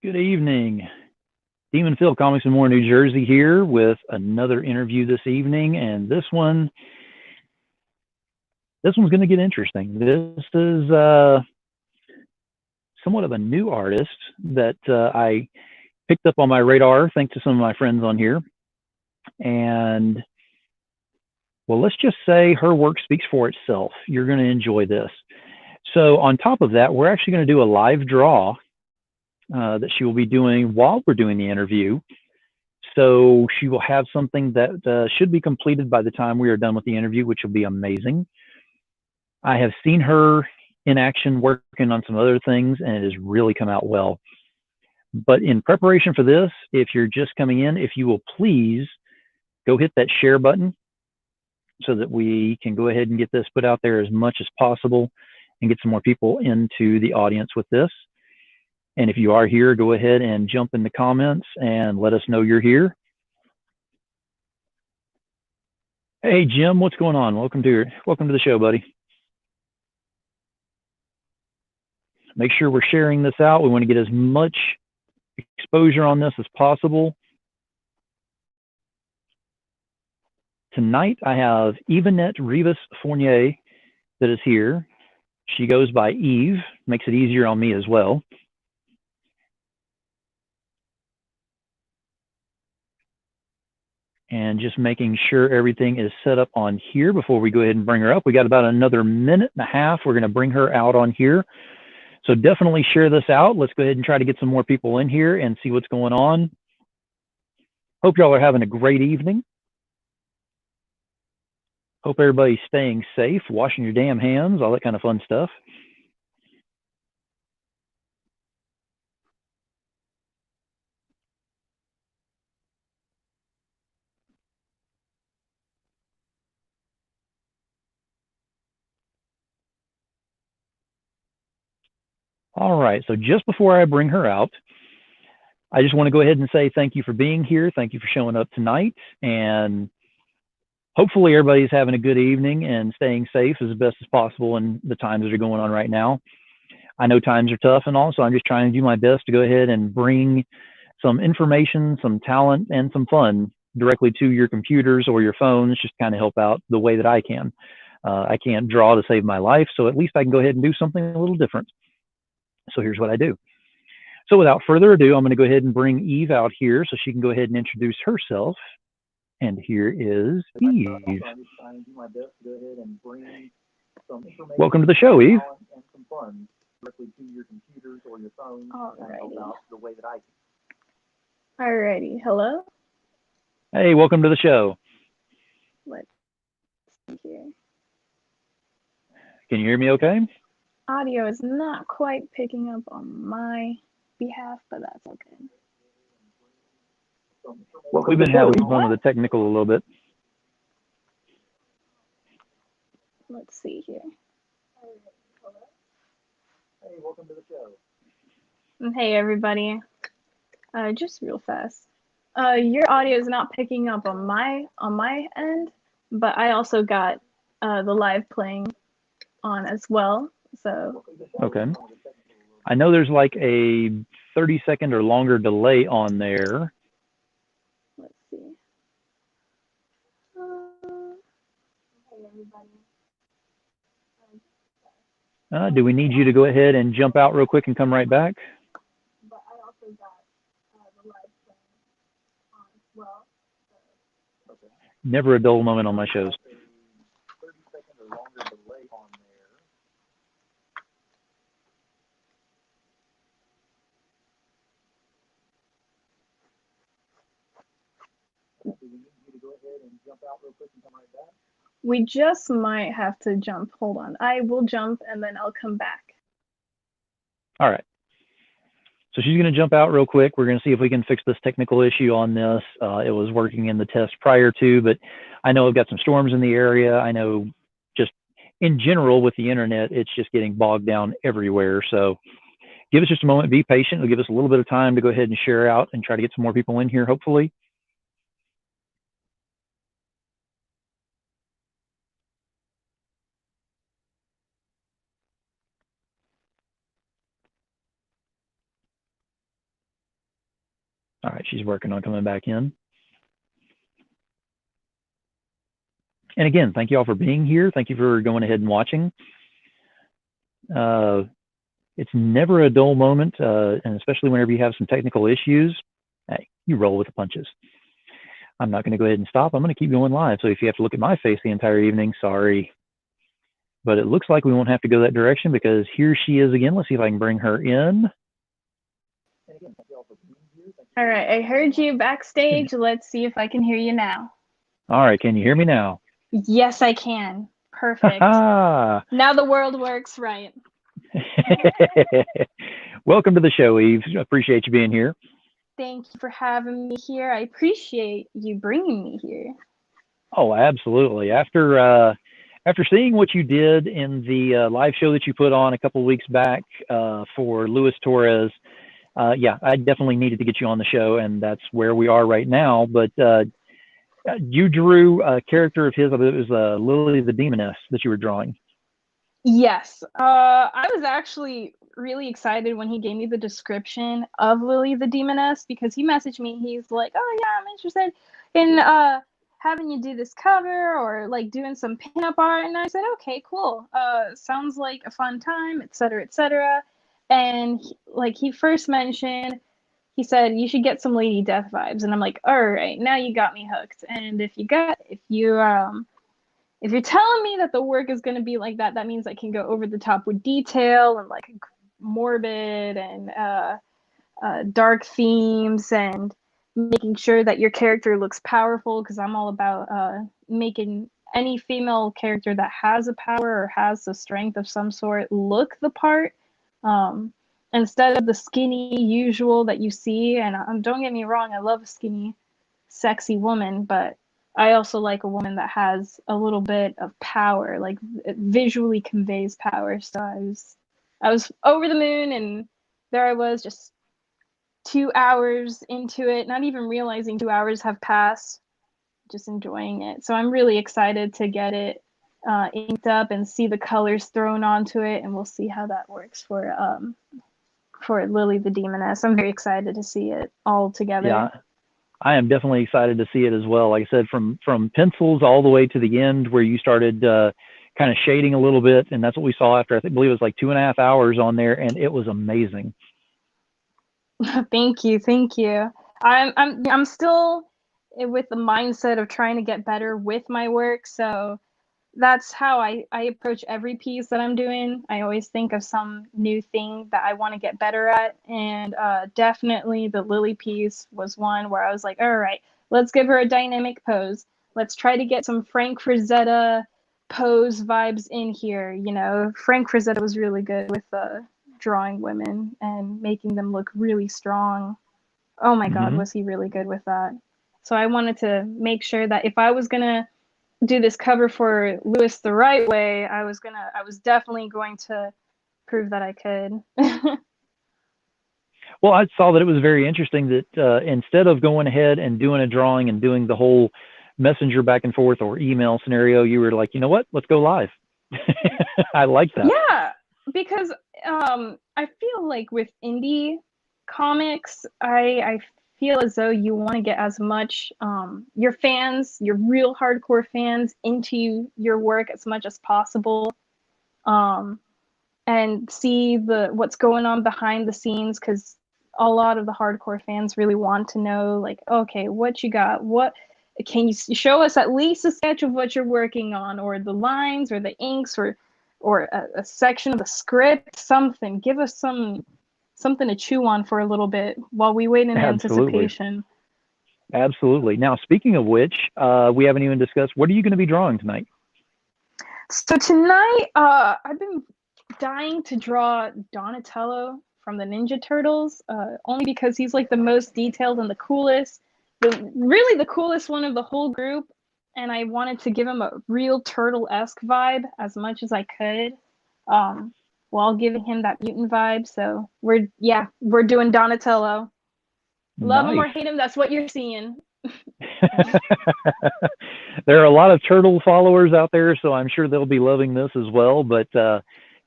Good evening. Demon Phil Comics and More New Jersey here with another interview this evening, and this one's going to get interesting. This is somewhat of a new artist that I picked up on my radar thanks to some of my friends on here, and well, let's just say her work speaks for itself. You're going to enjoy this. So on top of that, we're actually going to do a live draw that she will be doing while we're doing the interview. So she will have something that should be completed by the time we are done with the interview, which will be amazing. I have seen her in action working on some other things, and it has really come out well. But in preparation for this, if you're just coming in, if you will please go hit that share button so that we can go ahead and get this put out there as much as possible and get some more people into the audience with this. And if you are here, go ahead and jump in the comments and let us know you're here. Hey Jim, what's going on? Welcome to the show, buddy. Make sure we're sharing this out. We want to get as much exposure on this as possible. Tonight I have Ivanette Rivas Fornier that is here. She goes by Eve, makes it easier on me as well. And just making sure everything is set up on here before we go ahead and bring her up. We got about another minute and a half. We're going to bring her out on here. So definitely share this out. Let's go ahead and try to get some more people in here and see what's going on. Hope y'all are having a great evening. Hope everybody's staying safe, washing your damn hands, all that kind of fun stuff. All right, so just before I bring her out, I just want to go ahead and say thank you for being here. Thank you for showing up tonight. And hopefully everybody's having a good evening and staying safe as best as possible in the times that are going on right now. I know times are tough and all, so I'm just trying to do my best to go ahead and bring some information, some talent, and some fun directly to your computers or your phones, just kind of help out the way that I can. I can't draw to save my life, so at least I can go ahead and do something a little different. So here's what I do. So without further ado, I'm going to go ahead and bring Eve out here so she can go ahead and introduce herself. And here is Eve. Welcome to the show, Eve. Alrighty. Alrighty. Hello. Hey, welcome to the show. Let's see here. Can you hear me okay? Audio is not quite picking up on my behalf, but that's okay. We've been having fun with the technical a little bit. Let's see here. Hey, welcome to the show. Hey everybody. Just real fast. Your audio is not picking up on my end, but I also got the live playing on as well. So Okay. I know there's like a 30-second or longer delay on there. let's see. Hey everybody. Do we need you to go ahead and jump out real quick and come right back? But I also got the live playing on as well. Never a dull moment on my shows. We just might have to jump. Hold on. I will jump and then I'll come back. All right. So she's going to jump out real quick. We're going to see if we can fix this technical issue on this. It was working in the test prior to, but I know I've got some storms in the area. I know just in general with the internet, it's just getting bogged down everywhere. So give us just a moment. Be patient. It'll give us a little bit of time to go ahead and share out and try to get some more people in here, hopefully. All right, she's working on coming back in. And again, thank you all for being here. Thank you for going ahead and watching. It's never a dull moment, and especially whenever you have some technical issues, hey, you roll with the punches. I'm not going to go ahead and stop. I'm going to keep going live. So if you have to look at my face the entire evening, sorry. But it looks like we won't have to go that direction because here she is again. Let's see if I can bring her in. All right, I heard you backstage. Let's see if I can hear you now. All right, can you hear me now? Yes, I can. Perfect. Now the world works right. Welcome to the show, Eve. Appreciate you being here. Thank you for having me here. I appreciate you bringing me here. Oh, absolutely. After seeing what you did in the live show that you put on a couple of weeks back for Luis Torres, yeah, I definitely needed to get you on the show, and that's where we are right now. But you drew a character of his. I believe it was Lily the Demoness that you were drawing. Yes. I was actually really excited when he gave me the description of Lily the Demoness because he messaged me. He's like, oh, yeah, I'm interested in having you do this cover or like doing some pinup art. And I said, okay, cool. Sounds like a fun time, et cetera, et cetera. And he first mentioned, he said, you should get some Lady Death vibes. And I'm like, all right, now you got me hooked. And if you're telling me that the work is going to be like that, that means I can go over the top with detail and like morbid and dark themes and making sure that your character looks powerful, because I'm all about making any female character that has a power or has a strength of some sort look the part. Instead of the skinny usual that you see, and don't get me wrong, I love a skinny, sexy woman, but I also like a woman that has a little bit of power, like it visually conveys power. So I was over the moon, and there I was, just 2 hours into it, not even realizing 2 hours have passed, just enjoying it. So I'm really excited to get it inked up and see the colors thrown onto it, and we'll see how that works for Lily the Demoness. I'm very excited to see it all together. Yeah, I am definitely excited to see it as well. Like I said, from pencils all the way to the end where you started kind of shading a little bit, and that's what we saw after, I believe it was like 2.5 hours on there, and it was amazing. Thank you. I'm still with the mindset of trying to get better with my work, so that's how I approach every piece that I'm doing. I always think of some new thing that I want to get better at. And definitely the Lily piece was one where I was like, all right, let's give her a dynamic pose. Let's try to get some Frank Frazetta pose vibes in here. You know, Frank Frazetta was really good with drawing women and making them look really strong. Oh my God, was he really good with that. So I wanted to make sure that if I was going to do this cover for Luis the right way, I was definitely going to prove that I could. Well, I saw that it was very interesting that instead of going ahead and doing a drawing and doing the whole messenger back and forth or email scenario, you were like, you know what, let's go live. I like that. Yeah, because I feel like with indie comics, I feel as though you want to get as much your fans, your real hardcore fans, into your work as much as possible, and see what's going on behind the scenes, because a lot of the hardcore fans really want to know, like, okay, what you got, what can you show us at least a sketch of what you're working on, or the lines or the inks, or a section of the script, something. Give us something to chew on for a little bit while we wait in anticipation. Absolutely. Now, speaking of which, we haven't even discussed, what are you going to be drawing tonight? So tonight, I've been dying to draw Donatello from the Ninja Turtles, only because he's like the most detailed and the coolest, really the coolest one of the whole group. And I wanted to give him a real turtle-esque vibe as much as I could, while giving him that mutant vibe. So we're doing Donatello. Love him or hate him, that's what you're seeing. There are a lot of turtle followers out there, so I'm sure they'll be loving this as well. But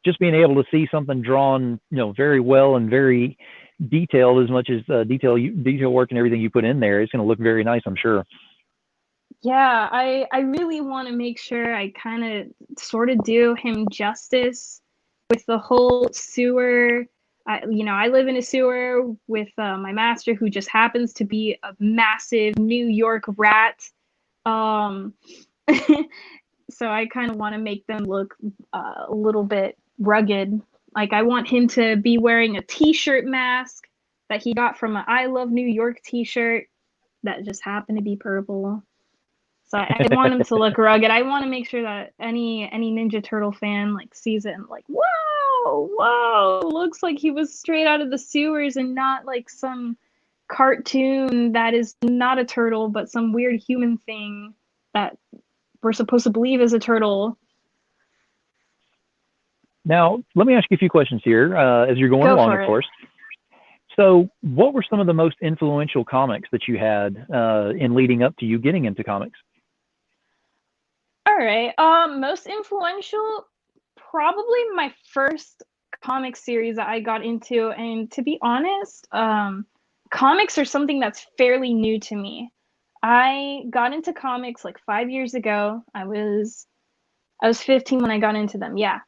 just being able to see something drawn, very well and very detailed as much as detail work and everything you put in there. It's going to look very nice, I'm sure. Yeah, I really want to make sure I kind of sort of do him justice with the whole sewer. I live in a sewer with my master, who just happens to be a massive New York rat. Um, so I kind of want to make them look a little bit rugged. Like, I want him to be wearing a t-shirt mask that he got from an I Love New York t-shirt that just happened to be purple. So I want him to look rugged. I want to make sure that any Ninja Turtle fan like sees it and like, whoa, looks like he was straight out of the sewers and not like some cartoon that is not a turtle, but some weird human thing that we're supposed to believe is a turtle. Now, let me ask you a few questions here as you're going Go along, for of it. course. So, what were some of the most influential comics that you had in leading up to you getting into comics? All right. Most influential, probably my first comic series that I got into, and to be honest, comics are something that's fairly new to me. I got into comics like 5 years ago. I was 15 when I got into them. Yeah.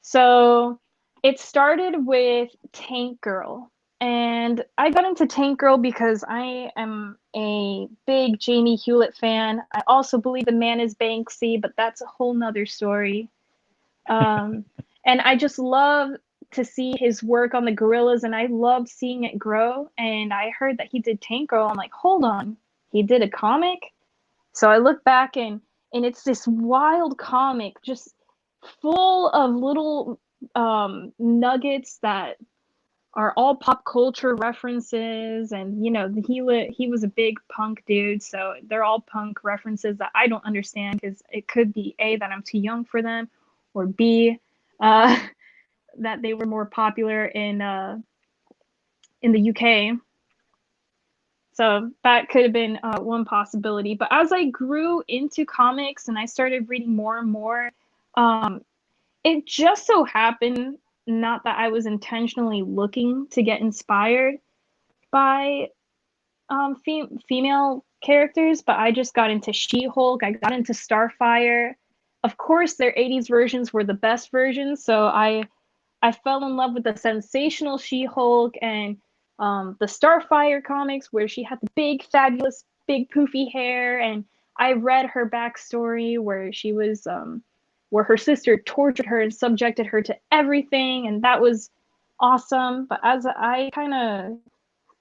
So it started with Tank Girl. And I got into Tank Girl because I am a big Jamie Hewlett fan. I also believe the man is Banksy, but that's a whole nother story. Um, and I just love to see his work on the gorillas, and I loved seeing it grow. And I heard that he did Tank Girl. I'm like, hold on, he did a comic? So I look back, and it's this wild comic, just full of little nuggets that are all pop culture references. And he was a big punk dude, so they're all punk references that I don't understand, because it could be A, that I'm too young for them, or B, uh, that they were more popular in the UK. So that could have been one possibility. But as I grew into comics and I started reading more and more, um, it just so happened, not that I was intentionally looking to get inspired by female characters, but I just got into She-Hulk. I got into Starfire. Of course, their 80s versions were the best versions, so I fell in love with the sensational She-Hulk and the Starfire comics, where she had the big, fabulous, big poofy hair. And I read her backstory, where she was, where her sister tortured her and subjected her to everything, and that was awesome. But as I kind of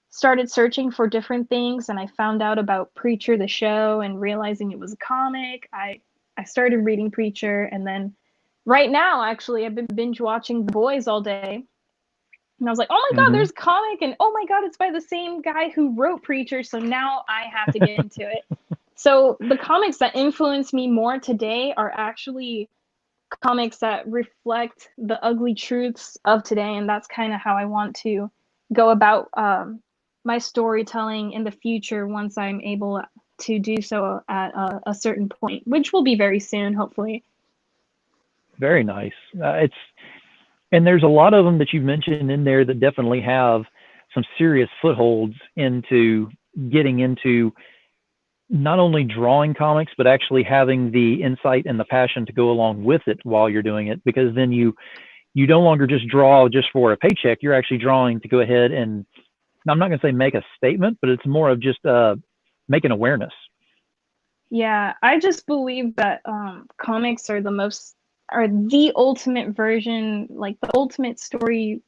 started searching for different things, and I found out about Preacher the show and realizing it was a comic, I started reading Preacher. And then right now, actually, I've been binge watching The Boys all day. And I was like, oh my God, Mm-hmm. there's a comic. And oh my God, it's by the same guy who wrote Preacher. So now I have to get into it. So the comics that influence me more today are actually comics that reflect the ugly truths of today. And that's kind of how I want to go about my storytelling in the future, once I'm able to do so at a certain point, which will be very soon, hopefully. Very nice. And there's a lot of them that you've mentioned in there that definitely have some serious footholds into getting into not only drawing comics, but actually having the insight and the passion to go along with it while you're doing it. Because then you no longer just draw just for a paycheck. You're actually drawing to go ahead and, I'm not going to say make a statement, but it's more of just making awareness. Yeah, I just believe that comics are the ultimate version, like the ultimate storytelling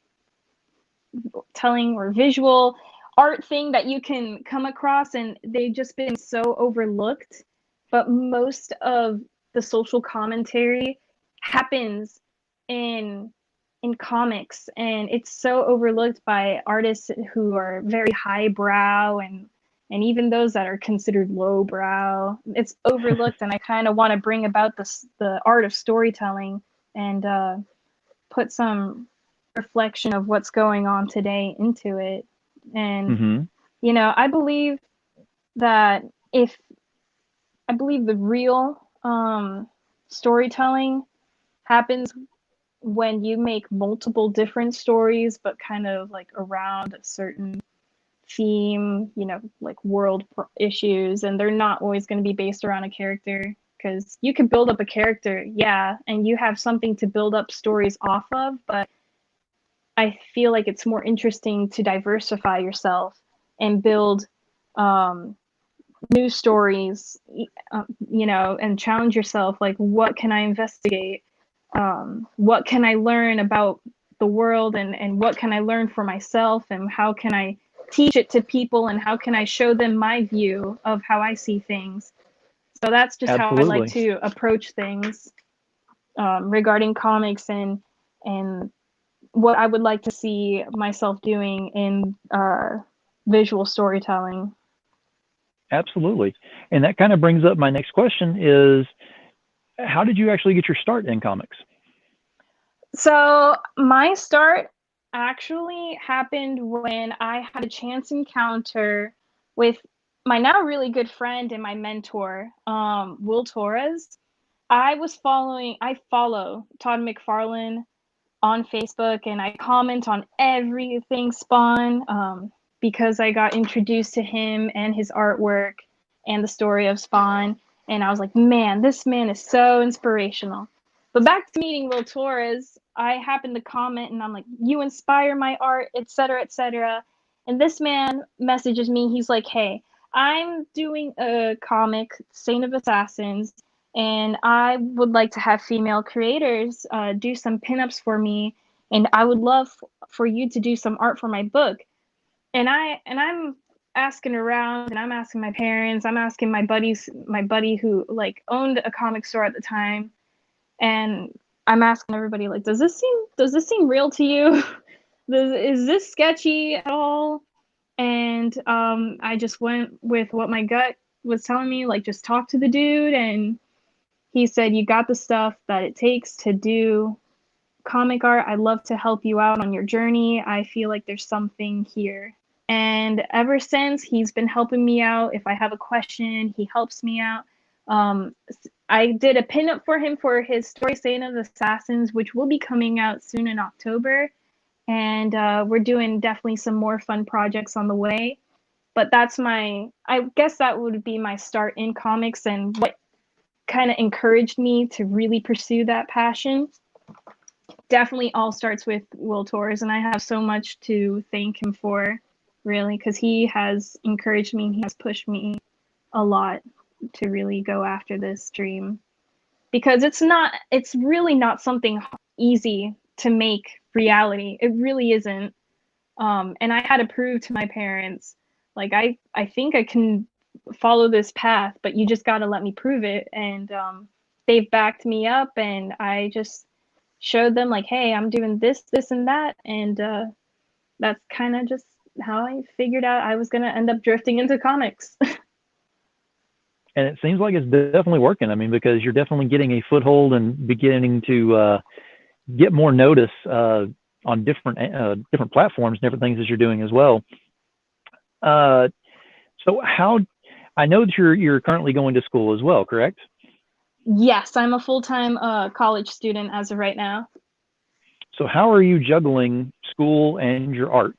or visual art thing that you can come across, and they've just been so overlooked. But most of the social commentary happens in comics, and it's so overlooked by artists who are very highbrow, and even those that are considered lowbrow. It's overlooked, and I kind of want to bring about the art of storytelling, and put some reflection of what's going on today into it. And Mm-hmm. I believe that if I believe the real storytelling happens when you make multiple different stories, but kind of like around a certain theme, you know, like issues, and they're not always going to be based around a character, because you can build up a character, yeah, and you have something to build up stories off of, but I feel like it's more interesting to diversify yourself and build new stories, you know, and challenge yourself. Like, what can I investigate? What can I learn about the world, and what can I learn for myself, and how can I teach it to people, and how can I show them my view of how I see things? So that's just how I like Absolutely. to approach things regarding comics, and what I would like to see myself doing in visual storytelling. Absolutely. And that kind of brings up my next question is, how did you actually get your start in comics? So my start actually happened when I had a chance encounter with my now really good friend and my mentor, Will Torres. I follow Todd McFarlane on Facebook, and I comment on everything Spawn, because I got introduced to him and his artwork and the story of Spawn. And I was like, man, this man is so inspirational. But back to meeting Will Torres, I happened to comment and I'm like, you inspire my art, etc., etc. And this man messages me. He's like, hey, I'm doing a comic, Saint of Assassins, and I would like to have female creators do some pinups for me, and I would love for you to do some art for my book. And I'm asking around, and I'm asking my parents, I'm asking my buddy who like owned a comic store at the time, and I'm asking everybody, like, does this seem real to you? Is this sketchy at all? And I just went with what my gut was telling me, like, just talk to the dude, and he said, you got the stuff that it takes to do comic art. I'd love to help you out on your journey. I feel like there's something here. And ever since, he's been helping me out. If I have a question, he helps me out. Um, I did a pinup for him for his story, Saint of the Assassins, which will be coming out soon in October. And we're doing definitely some more fun projects on the way. But I guess that would be my start in comics, and what kind of encouraged me to really pursue that passion. Definitely all starts with Will Torres, and I have so much to thank him for, really, because he has encouraged me, he has pushed me a lot to really go after this dream. Because it's really not something easy to make reality. It really isn't. And I had to prove to my parents, like, I think I can follow this path, but you just got to let me prove it. And they've backed me up, and I just showed them, like, hey, I'm doing this and that. And that's kind of just how I figured out I was going to end up drifting into comics. And it seems like it's definitely working. I mean, because you're definitely getting a foothold and beginning to get more notice on different platforms, different things that you're doing as well. Uh, so how, I know that you're currently going to school as well, correct? Yes, I'm a full-time college student as of right now. So how are you juggling school and your art?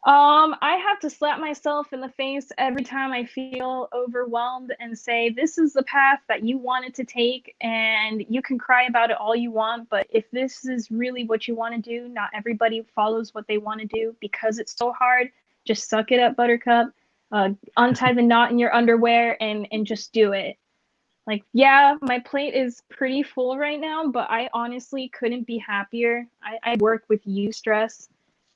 I have to slap myself in the face every time I feel overwhelmed and say, this is the path that you wanted to take, and you can cry about it all you want, but if this is really what you want to do, not everybody follows what they want to do because it's so hard. Just suck it up, Buttercup. Untie the knot in your underwear and just do it. Like, yeah, my plate is pretty full right now, but I honestly couldn't be happier. I work with youth stress,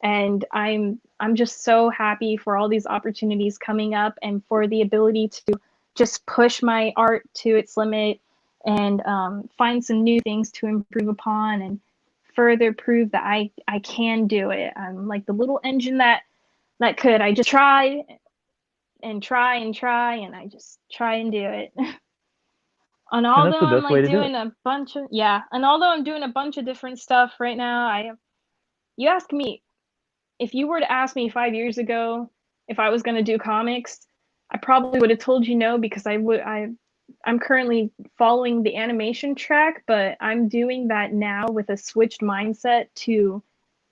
and I'm just so happy for all these opportunities coming up, and for the ability to just push my art to its limit, and find some new things to improve upon, and further prove that I can do it. I'm like the little engine that could. I just try and try and try, and I just try and do it. And And that's although the I'm best way like to do it. doing a bunch of yeah, and although I'm doing a bunch of different stuff right now, you ask me, if you were to ask me 5 years ago if I was gonna do comics, I probably would have told you no, because I'm currently following the animation track, but I'm doing that now with a switched mindset to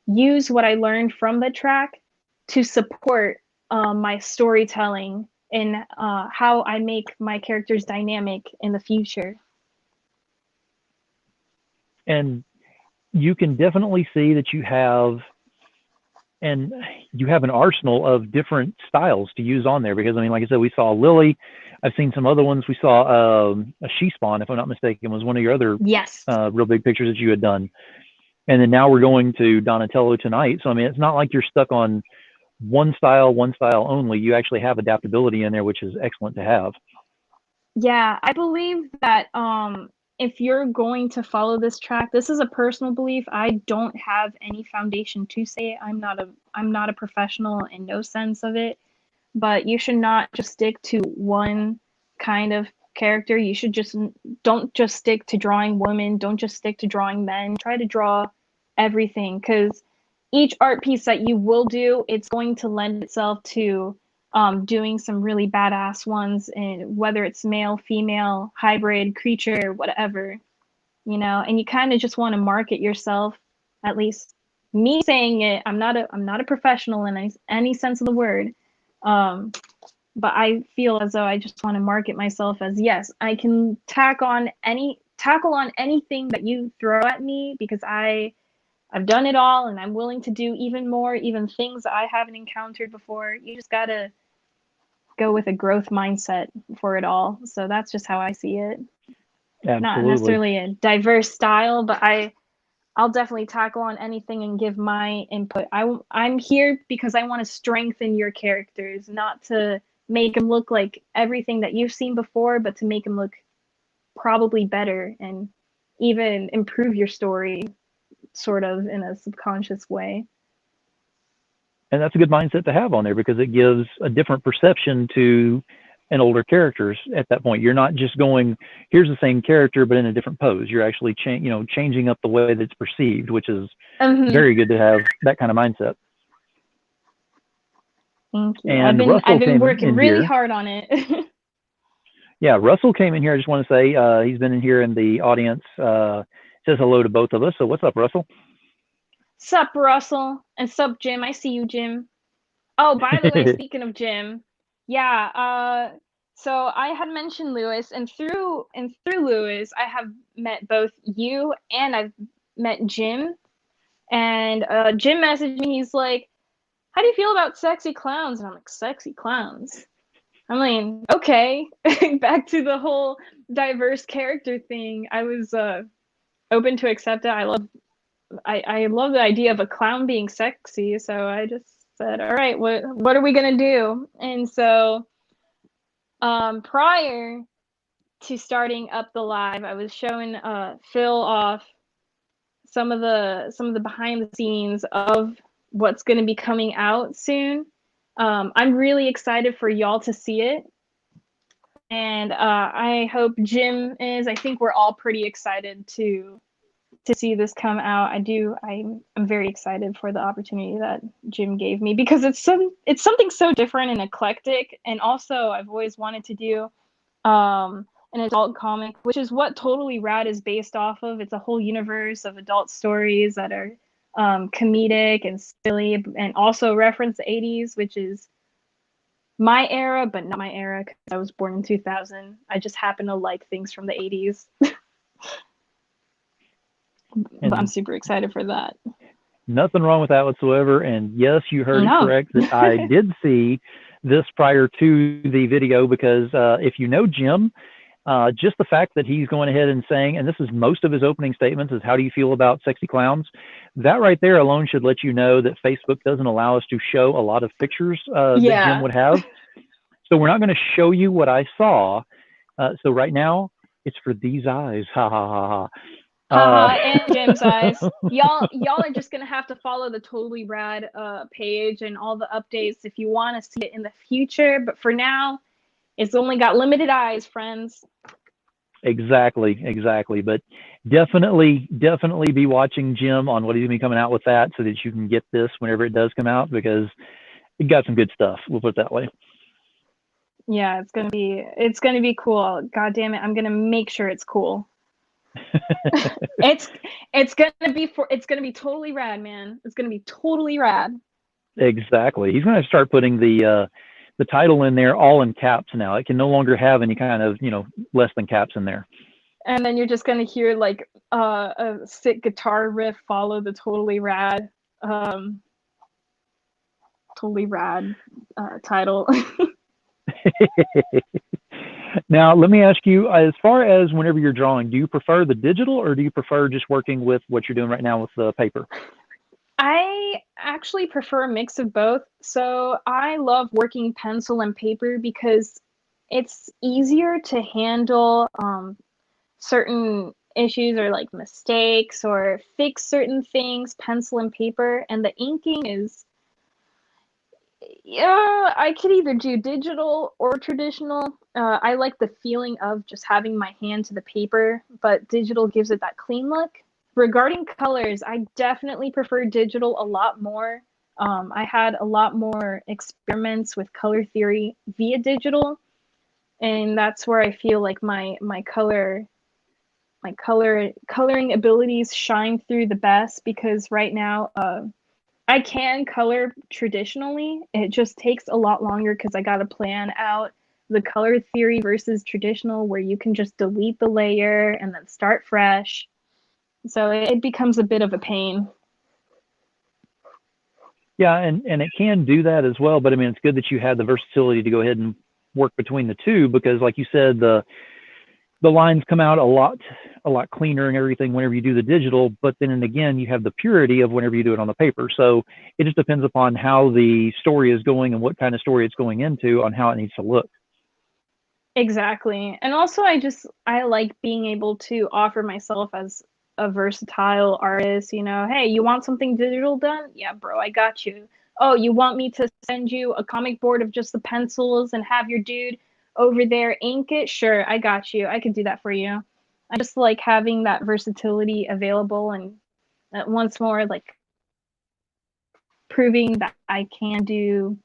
use what I learned from the track to support my storytelling and how I make my characters dynamic in the future. And you can definitely see that you have an arsenal of different styles to use on there, because I mean, like I said, we saw Lily. I've seen some other ones. We saw a she spawn, if I'm not mistaken, was one of your other Yes. real big pictures that you had done. And then now we're going to Donatello tonight. So I mean, it's not like you're stuck on one style only. You actually have adaptability in there, which is excellent to have. Yeah, I believe that if you're going to follow this track, this is a personal belief. I don't have any foundation to say I'm not a professional in no sense of it, but you should not just stick to one kind of character. You should just don't just stick to drawing women, don't just stick to drawing men. Try to draw everything, because each art piece that you will do, it's going to lend itself to doing some really badass ones, and whether it's male, female, hybrid, creature, whatever, and you kind of just want to market yourself. At least me saying it, I'm not a professional in any sense of the word, but I feel as though I just want to market myself as, yes, I can tackle on anything that you throw at me, because I've done it all and I'm willing to do even more, even things that I haven't encountered before. You just gotta go with a growth mindset for it all. So that's just how I see it. Absolutely. Not necessarily a diverse style, but I'll definitely tackle on anything and give my input. I'm here because I want to strengthen your characters, not to make them look like everything that you've seen before, but to make them look probably better and even improve your story, sort of in a subconscious way. And that's a good mindset to have on there, because it gives a different perception to an older characters at that point. You're not just going, here's the same character but in a different pose. You're actually changing up the way that it's perceived, which is very good to have that kind of mindset. Thank you. And I've been working really hard on it. Yeah, Russell came in here. I just want to say he's been in here in the audience. Says hello to both of us. So what's up, Russell? Sup, Russell, and sup, Jim. I see you, Jim. Oh, by the way, speaking of Jim, yeah, so I had mentioned Lewis, and through Lewis, I have met both you and I've met Jim. And Jim messaged me. He's like, "How do you feel about sexy clowns?" And I'm like, "Sexy clowns." I mean, okay. Back to the whole diverse character thing. I was open to accept it. I love the idea of a clown being sexy, so I just said, all right, what are we gonna do? And so prior to starting up the live, I was showing Phil off some of the behind the scenes of what's going to be coming out soon. I'm really excited for y'all to see it, and I hope Jim is. I think we're all pretty excited to see this come out. I'm very excited for the opportunity that Jim gave me, because it's something so different and eclectic, and also I've always wanted to do an adult comic, which is what Totally Rad is based off of. It's a whole universe of adult stories that are comedic and silly, and also reference the 80s, which is my era, but not my era, because I was born in 2000. I just happen to like things from the 80s. But I'm super excited for that. Nothing wrong with that whatsoever. And yes, you heard it correct, that I did see this prior to the video, because if you know Jim, just the fact that he's going ahead and saying, and this is most of his opening statements, is how do you feel about sexy clowns? That right there alone should let you know that Facebook doesn't allow us to show a lot of pictures that Jim would have. So we're not going to show you what I saw. So right now, it's for these eyes. Ha ha ha ha. And Jim's eyes. Y'all are just gonna have to follow the Totally Rad page and all the updates if you want to see it in the future. But for now, it's only got limited eyes, friends. Exactly. But definitely be watching Jim on what he's gonna be coming out with, that, so that you can get this whenever it does come out, because it got some good stuff. We'll put it that way. Yeah, it's gonna be cool. God damn it, I'm gonna make sure it's cool. It's it's gonna be totally rad, man. It's gonna be totally rad. Exactly. He's going to start putting the title in there all in caps now. It can no longer have any kind of, less than caps in there. And then you're just gonna hear like a sick guitar riff follow the um totally rad title. Now, let me ask you, as far as whenever you're drawing, do you prefer the digital or do you prefer just working with what you're doing right now with the paper? I actually prefer a mix of both. So I love working pencil and paper because it's easier to handle certain issues or like mistakes or fix certain things pencil and paper, and the inking is, yeah, I could either do digital or traditional. I like the feeling of just having my hand to the paper, but digital gives it that clean look. Regarding colors, I definitely prefer digital a lot more. I had a lot more experiments with color theory via digital, and that's where I feel like my coloring abilities shine through the best, because right now I can color traditionally. It just takes a lot longer because I got to plan out the color theory versus traditional, where you can just delete the layer and then start fresh. So it becomes a bit of a pain. Yeah, and it can do that as well. But I mean, it's good that you had the versatility to go ahead and work between the two because, like you said, the lines come out a lot cleaner and everything whenever you do the digital. But then and again, you have the purity of whenever you do it on the paper. So it just depends upon how the story is going and what kind of story it's going into on how it needs to look. Exactly. And also I like being able to offer myself as a versatile artist, hey, you want something digital done? Yeah, bro, I got you. Oh, you want me to send you a comic board of just the pencils and have your dude over there ink it? Sure, I got you. I could do that for you. I just like having that versatility available, and once more like proving that I can do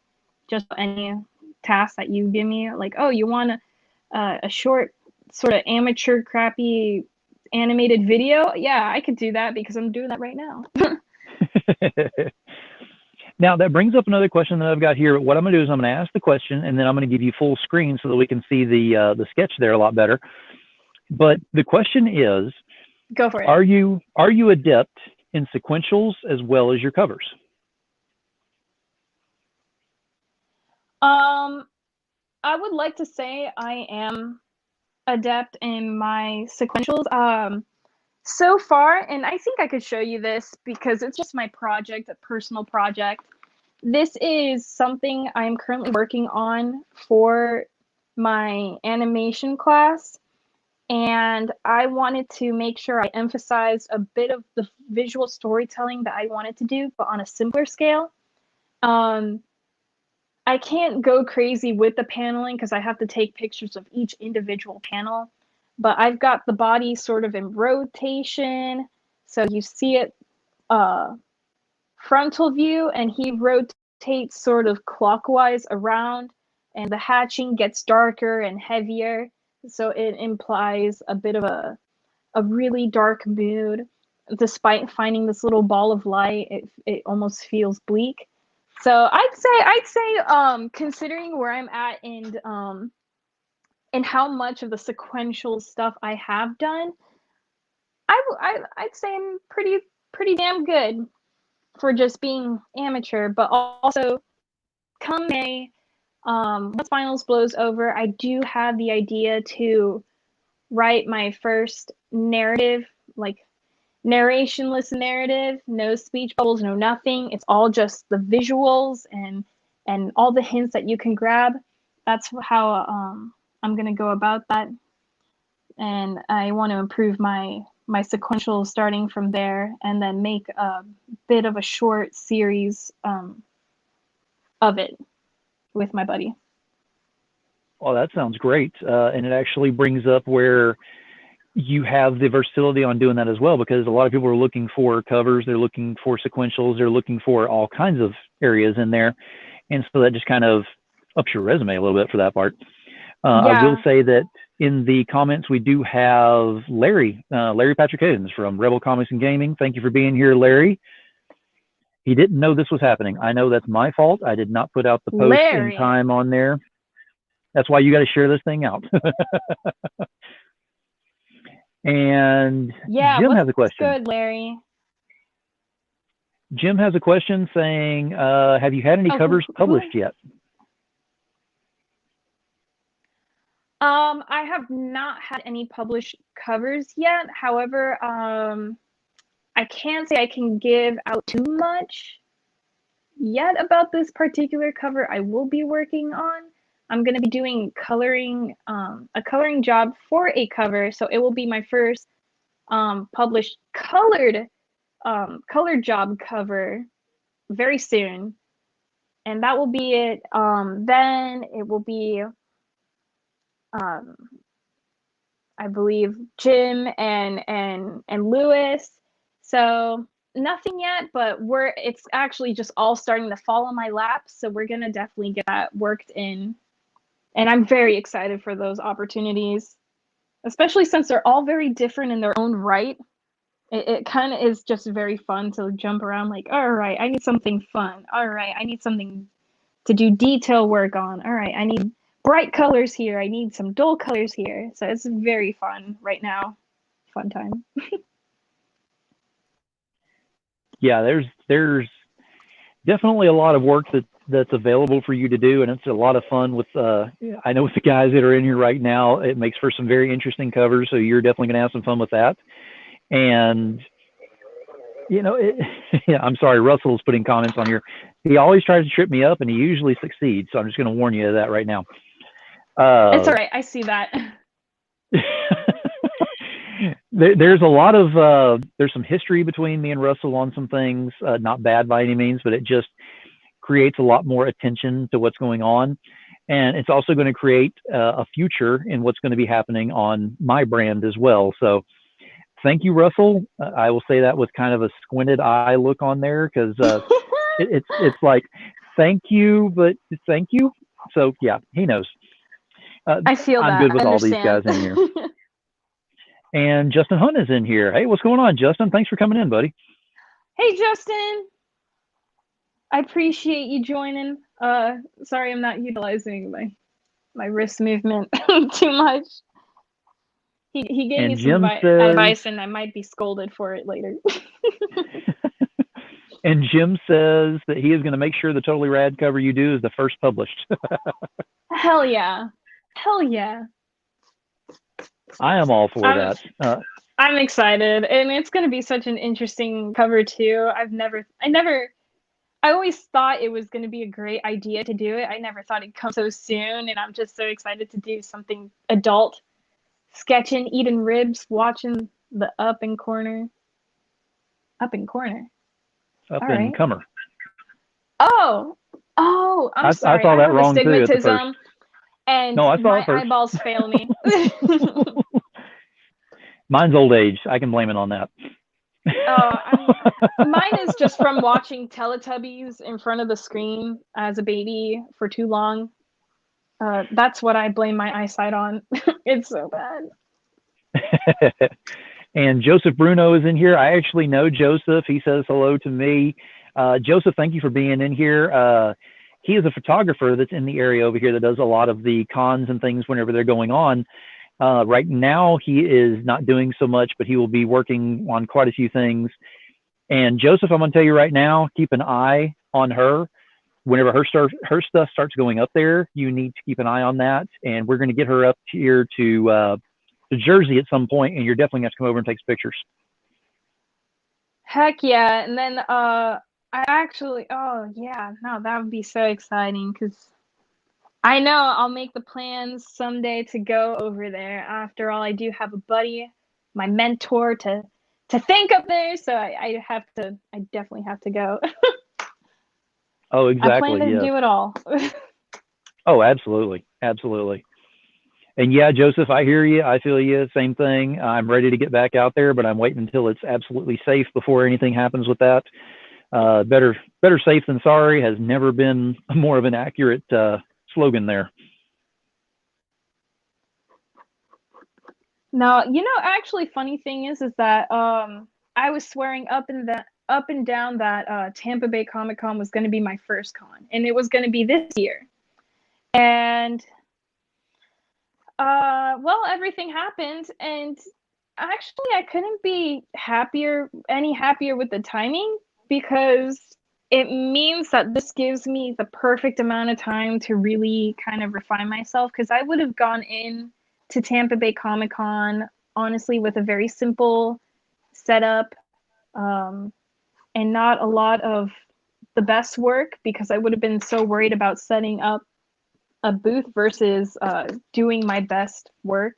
just any task that you give me. Like, oh, you want a short, sort of amateur, crappy animated video? Yeah, I could do that because I'm doing that right now. Now that brings up another question that I've got here. What I'm going to do is I'm going to ask the question and then I'm going to give you full screen so that we can see the sketch there a lot better. But the question is, Go for it. are you adept in sequentials as well as your covers? Um, I would like to say I am adept in my sequentials. So far, and I think I could show you this because it's just my project, a personal project. This is something I'm currently working on for my animation class, and I wanted to make sure I emphasized a bit of the visual storytelling that I wanted to do, but on a simpler scale. Um, I can't go crazy with the paneling because I have to take pictures of each individual panel, but I've got the body sort of in rotation, so you see it uh, frontal view, and he rotates sort of clockwise around, and the hatching gets darker and heavier, so it implies a bit of a really dark mood. Despite finding this little ball of light, it almost feels bleak. So I'd say considering where I'm at and how much of the sequential stuff I have done, I'd say I'm pretty damn good for just being amateur. But also, come May, once finals blows over, I do have the idea to write my first narrative, like narrationless narrative, no speech bubbles, no nothing. It's all just the visuals and all the hints that you can grab. That's how I'm gonna go about that, and I want to improve my sequential starting from there, and then make a bit of a short series of it with my buddy. Oh, that sounds great. And it actually brings up where you have the versatility on doing that as well, because a lot of people are looking for covers, they're looking for sequentials, they're looking for all kinds of areas in there. And so that just kind of ups your resume a little bit for that part. I will Yeah. say that in the comments, we do have Larry Patrick Haynes from Rebel Comics and Gaming. Thank you for being here, Larry. He didn't know this was happening. I know that's my fault. I did not put out the post in Larry. time on there. That's why you got to share this thing out. And Yeah, Jim what's has a question. good, Larry? Jim has a question saying, have you had any Oh, covers published yet? I have not had any published covers yet. However, I can't say I can give out too much yet about this particular cover I will be working on. I'm going to be doing a coloring job for a cover, so it will be my first published colored job cover very soon, and that will be it. Then it will be um, I believe Jim and Lewis. So nothing yet, but it's actually just all starting to fall on my lap. So we're gonna definitely get that worked in. And I'm very excited for those opportunities, especially since they're all very different in their own right. It kind of is just very fun to jump around like, all right, I need something fun. All right, I need something to do detail work on. All right, I need bright colors here. I need some dull colors here. So it's very fun right now. Fun time. Yeah, there's definitely a lot of work that's available for you to do, and it's a lot of fun with I know with the guys that are in here right now, it makes for some very interesting covers, so you're definitely going to have some fun with that. And yeah, I'm sorry, Russell's putting comments on here. He always tries to trip me up, and he usually succeeds, so I'm just going to warn you of that right now. It's all right. I see that. There's a lot of there's some history between me and Russell on some things, not bad by any means, but it just creates a lot more attention to what's going on, and it's also going to create a future in what's going to be happening on my brand as well. So thank you, Russell. I will say that with kind of a squinted eye look on there, because it's like thank you, but thank you. So yeah, he knows. I feel I'm that. good with I all these guys understand. in here. And Justin Hunt is in here. Hey, what's going on, Justin? Thanks for coming in, buddy. Hey, Justin. I appreciate you joining. Sorry, I'm not utilizing my wrist movement too much. He gave me And some Jim says, advice, and I might be scolded for it later. and Jim says that he is going to make sure the Totally Rad cover you do is the first published. Hell yeah. Hell yeah. I am all for that. I'm excited, and it's going to be such an interesting cover too. I always thought it was going to be a great idea to do it. I never thought it'd come so soon, and I'm just so excited to do something adult, sketching, eating ribs, watching the Up and Corner. Up and Corner. Up All and right. Comer. Oh, I'm sorry. I saw that have wrong too at the first. astigmatism, and No, I saw my it first. eyeballs fail me. Mine's old age. I can blame it on that. Mine is just from watching Teletubbies in front of the screen as a baby for too long. That's what I blame my eyesight on. It's so bad. And Joseph Bruno is in here. I actually know Joseph. He says hello to me. Joseph, thank you for being in here. He is a photographer that's in the area over here that does a lot of the cons and things whenever they're going on. Right now, he is not doing so much, but he will be working on quite a few things. And Joseph, I'm going to tell you right now, keep an eye on her. Whenever her stuff starts going up there, you need to keep an eye on that. And we're going to get her up here to Jersey at some point, and you're definitely going to come over and take pictures. Heck yeah. And then I actually, oh yeah, no, that would be so exciting, because I know I'll make the plans someday to go over there. After all, I do have a buddy, my mentor, to thank up there, so I definitely have to go. Oh, exactly. I plan to do it all. Oh, absolutely. Absolutely. And yeah, Joseph, I hear you. I feel you. Same thing. I'm ready to get back out there, but I'm waiting until it's absolutely safe before anything happens with that. Better safe than sorry has never been more of an accurate slogan there. No, actually, funny thing is that I was swearing up and down that Tampa Bay Comic Con was going to be my first con, and it was going to be this year. And well, everything happened, and actually, I couldn't be any happier with the timing, because it means that this gives me the perfect amount of time to really kind of refine myself, because I would have gone in to Tampa Bay Comic Con honestly with a very simple setup, and not a lot of the best work, because I would have been so worried about setting up a booth versus doing my best work.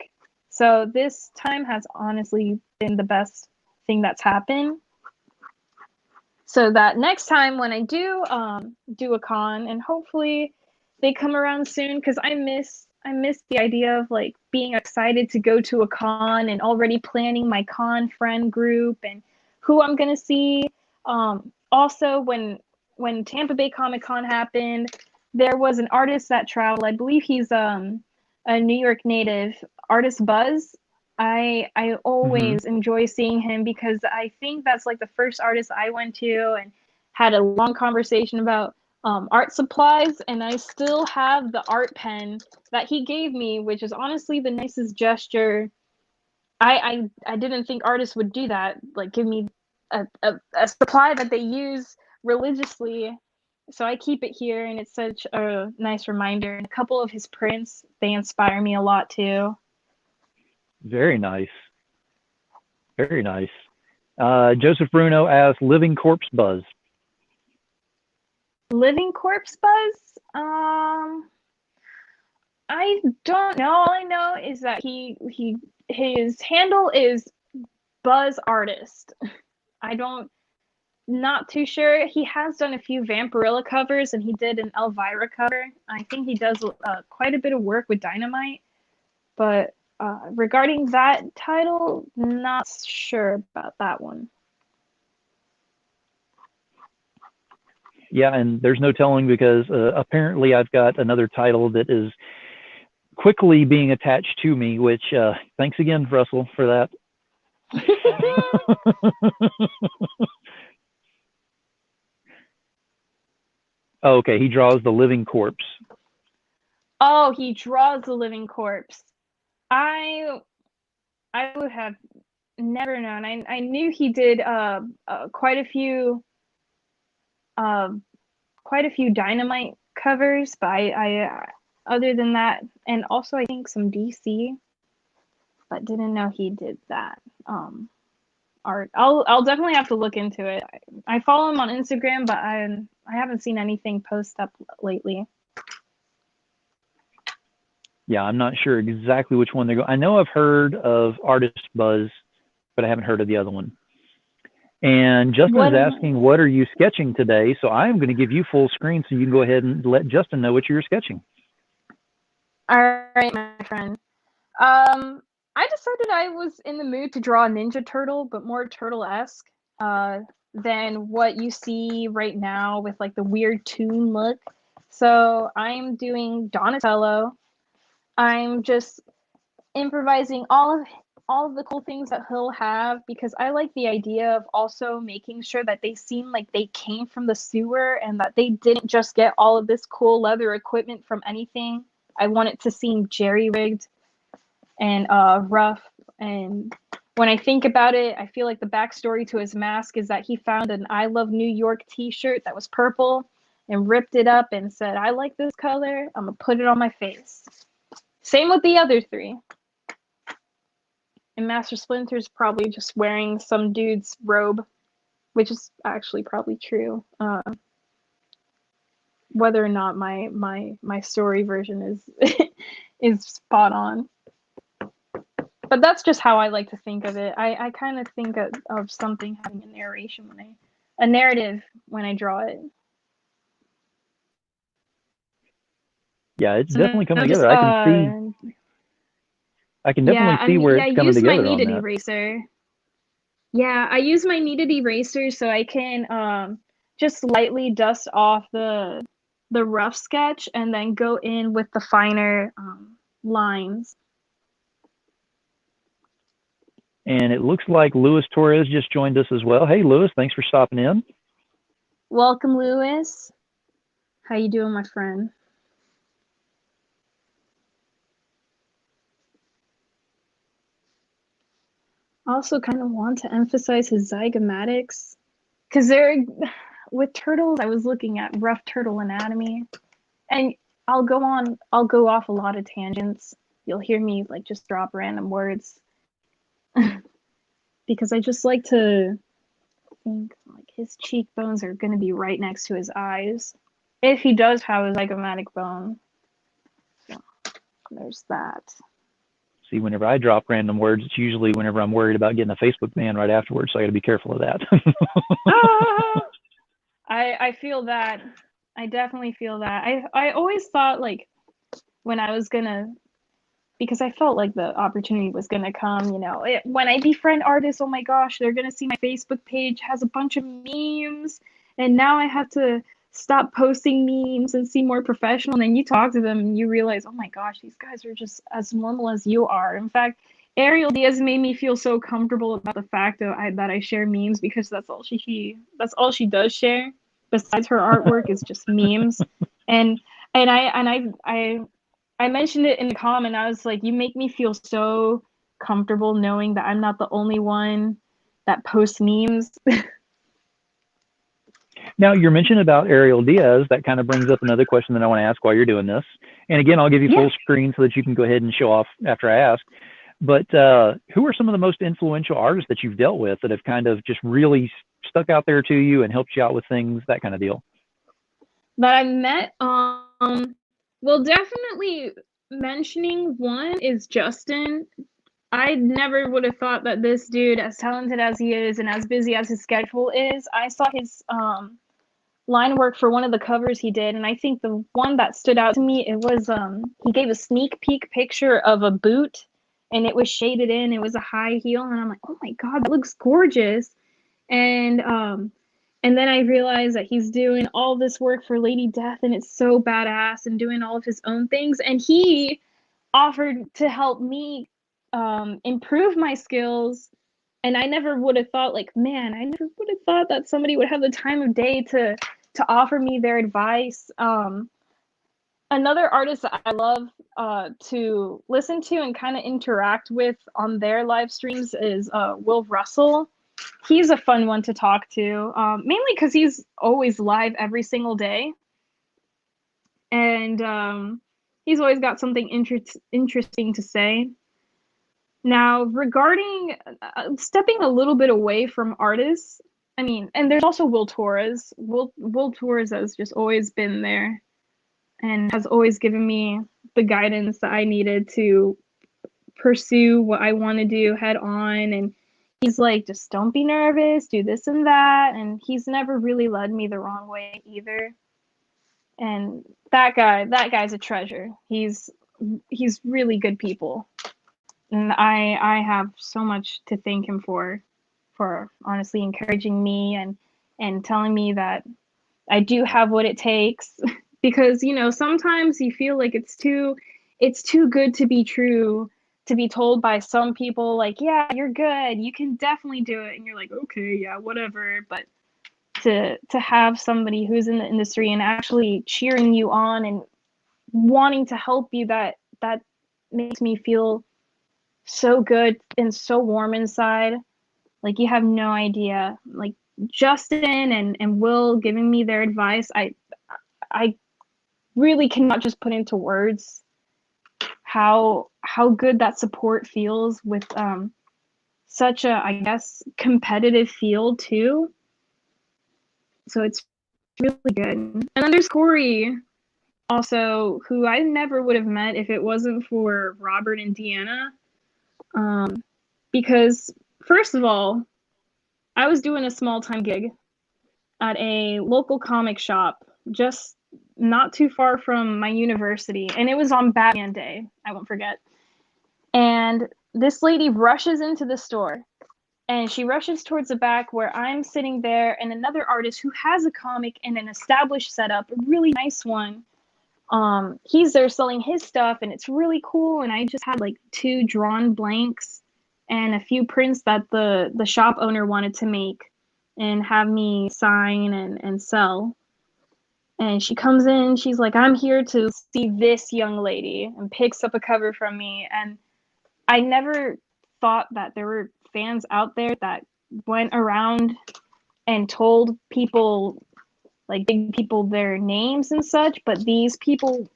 So this time has honestly been the best thing that's happened. So that next time when I do a con, and hopefully they come around soon, because I miss the idea of like being excited to go to a con and already planning my con friend group and who I'm gonna see. Also, when Tampa Bay Comic Con happened, there was an artist that traveled. I believe he's a New York native, artist Buzz. I always enjoy seeing him, because I think that's like the first artist I went to and had a long conversation about art supplies, and I still have the art pen that he gave me, which is honestly the nicest gesture. I didn't think artists would do that, like give me a supply that they use religiously. So I keep it here, and it's such a nice reminder. And a couple of his prints, they inspire me a lot too. Very nice. Very nice. Joseph Bruno asks, Living Corpse Buzz. Living Corpse Buzz? I don't know. All I know is that his handle is Buzz Artist. Not too sure. He has done a few Vampirilla covers, and he did an Elvira cover. I think he does quite a bit of work with Dynamite, but regarding that title, not sure about that one. Yeah, and there's no telling, because apparently I've got another title that is quickly being attached to me, which thanks again, Russell, for that. Oh, okay, he draws the living corpse. Oh, he draws the living corpse. I would have never known. I knew he did quite a few Dynamite covers, but I other than that, and also I think some DC, but didn't know he did that art. I'll definitely have to look into it. I follow him on Instagram, but I haven't seen anything post up lately. Yeah, I'm not sure exactly which one they're going. I know I've heard of Artist Buzz, but I haven't heard of the other one. And Justin is asking, what are you sketching today? So I'm going to give you full screen so you can go ahead and let Justin know what you're sketching. All right, my friend. I decided I was in the mood to draw a Ninja Turtle, but more turtle-esque than what you see right now with like the weird toon look. So I'm doing Donatello. I'm just improvising all of the cool things that he'll have, because I like the idea of also making sure that they seem like they came from the sewer and that they didn't just get all of this cool leather equipment from anything. I want it to seem jerry-rigged and rough. And when I think about it, I feel like the backstory to his mask is that he found an I Love New York t-shirt that was purple and ripped it up and said, I like this color, I'm gonna put it on my face. Same with the other three. And Master Splinter's probably just wearing some dude's robe, which is actually probably true. Whether or not my story version is is spot on. But that's just how I like to think of it. I kind of think of something having a narration a narrative when I draw it. Yeah, it's definitely coming together. I can definitely see where it's coming together on that. Eraser. Yeah, I use my kneaded eraser so I can just lightly dust off the the rough sketch and then go in with the finer lines. And it looks like Luis Torres just joined us as well. Hey, Luis, thanks for stopping in. Welcome, Luis. How you doing, my friend? I also kind of want to emphasize his zygomatics, because with turtles, I was looking at rough turtle anatomy, and I'll go off a lot of tangents. You'll hear me like just drop random words because I just like to think like his cheekbones are going to be right next to his eyes if he does have a zygomatic bone. So there's that. See, whenever I drop random words, it's usually whenever I'm worried about getting a Facebook ban right afterwards, so I got to be careful of that. I feel that. I definitely feel that. I always thought like when I was gonna, because I felt like the opportunity was gonna come, when I befriend artists, oh my gosh, they're gonna see my Facebook page has a bunch of memes, and now I have to stop posting memes and see more professional. And then you talk to them and you realize, oh my gosh, these guys are just as normal as you are. In fact, Ariel Diaz made me feel so comfortable about the fact that I share memes, because that's all she does share besides her artwork is just memes. And I mentioned it in the comment. I was like, you make me feel so comfortable knowing that I'm not the only one that posts memes. Now, your mention about Ariel Diaz, that kind of brings up another question that I want to ask while you're doing this. And again, I'll give you full screen so that you can go ahead and show off after I ask. But who are some of the most influential artists that you've dealt with that have kind of just really stuck out there to you and helped you out with things, that kind of deal? That I met, well, definitely mentioning one is Justin. I never would have thought that this dude, as talented as he is and as busy as his schedule is, I saw his line work for one of the covers he did, and I think the one that stood out to me, it was he gave a sneak peek picture of a boot, and it was shaded in. It was a high heel, and I'm like, oh my god, that looks gorgeous. And then I realized that he's doing all this work for Lady Death, and it's so badass, and doing all of his own things. And he offered to help me improve my skills. And I never would have thought, like, man, I never would have thought that somebody would have the time of day to offer me their advice. Another artist that I love to listen to and kind of interact with on their live streams is Will Russell. He's a fun one to talk to, mainly because he's always live every single day. And he's always got something interesting to say. Now, regarding stepping a little bit away from artists, I mean, and there's also Will Torres. Will Torres has just always been there and has always given me the guidance that I needed to pursue what I want to do head on. And he's like, just don't be nervous, do this and that. And he's never really led me the wrong way either. And that guy's a treasure. He's really good people. And I have so much to thank him for honestly encouraging me and telling me that I do have what it takes. Because sometimes you feel like it's too good to be true, to be told by some people like, yeah, you're good, you can definitely do it, and you're like, okay, yeah, whatever. But to have somebody who's in the industry and actually cheering you on and wanting to help you, that makes me feel so good and so warm inside. Like, you have no idea. Like, Justin and Will giving me their advice, I really cannot just put into words how good that support feels with such a, I guess, competitive field too. So it's really good. And then there's Corey also, who I never would have met if it wasn't for Robert and Deanna. Because first of all, I was doing a small time gig at a local comic shop just not too far from my university, and it was on Batman Day, I won't forget. And this lady rushes into the store And she rushes towards the back where I'm sitting there and another artist who has a comic and an established setup, a really nice one. He's there selling his stuff and it's really cool. And I just had like 2 drawn blanks and a few prints that the shop owner wanted to make and have me sign and sell. And she comes in, she's like, I'm here to see this young lady, and picks up a cover from me. And I never thought that there were fans out there that went around and told people, like big people, their names and such, but these people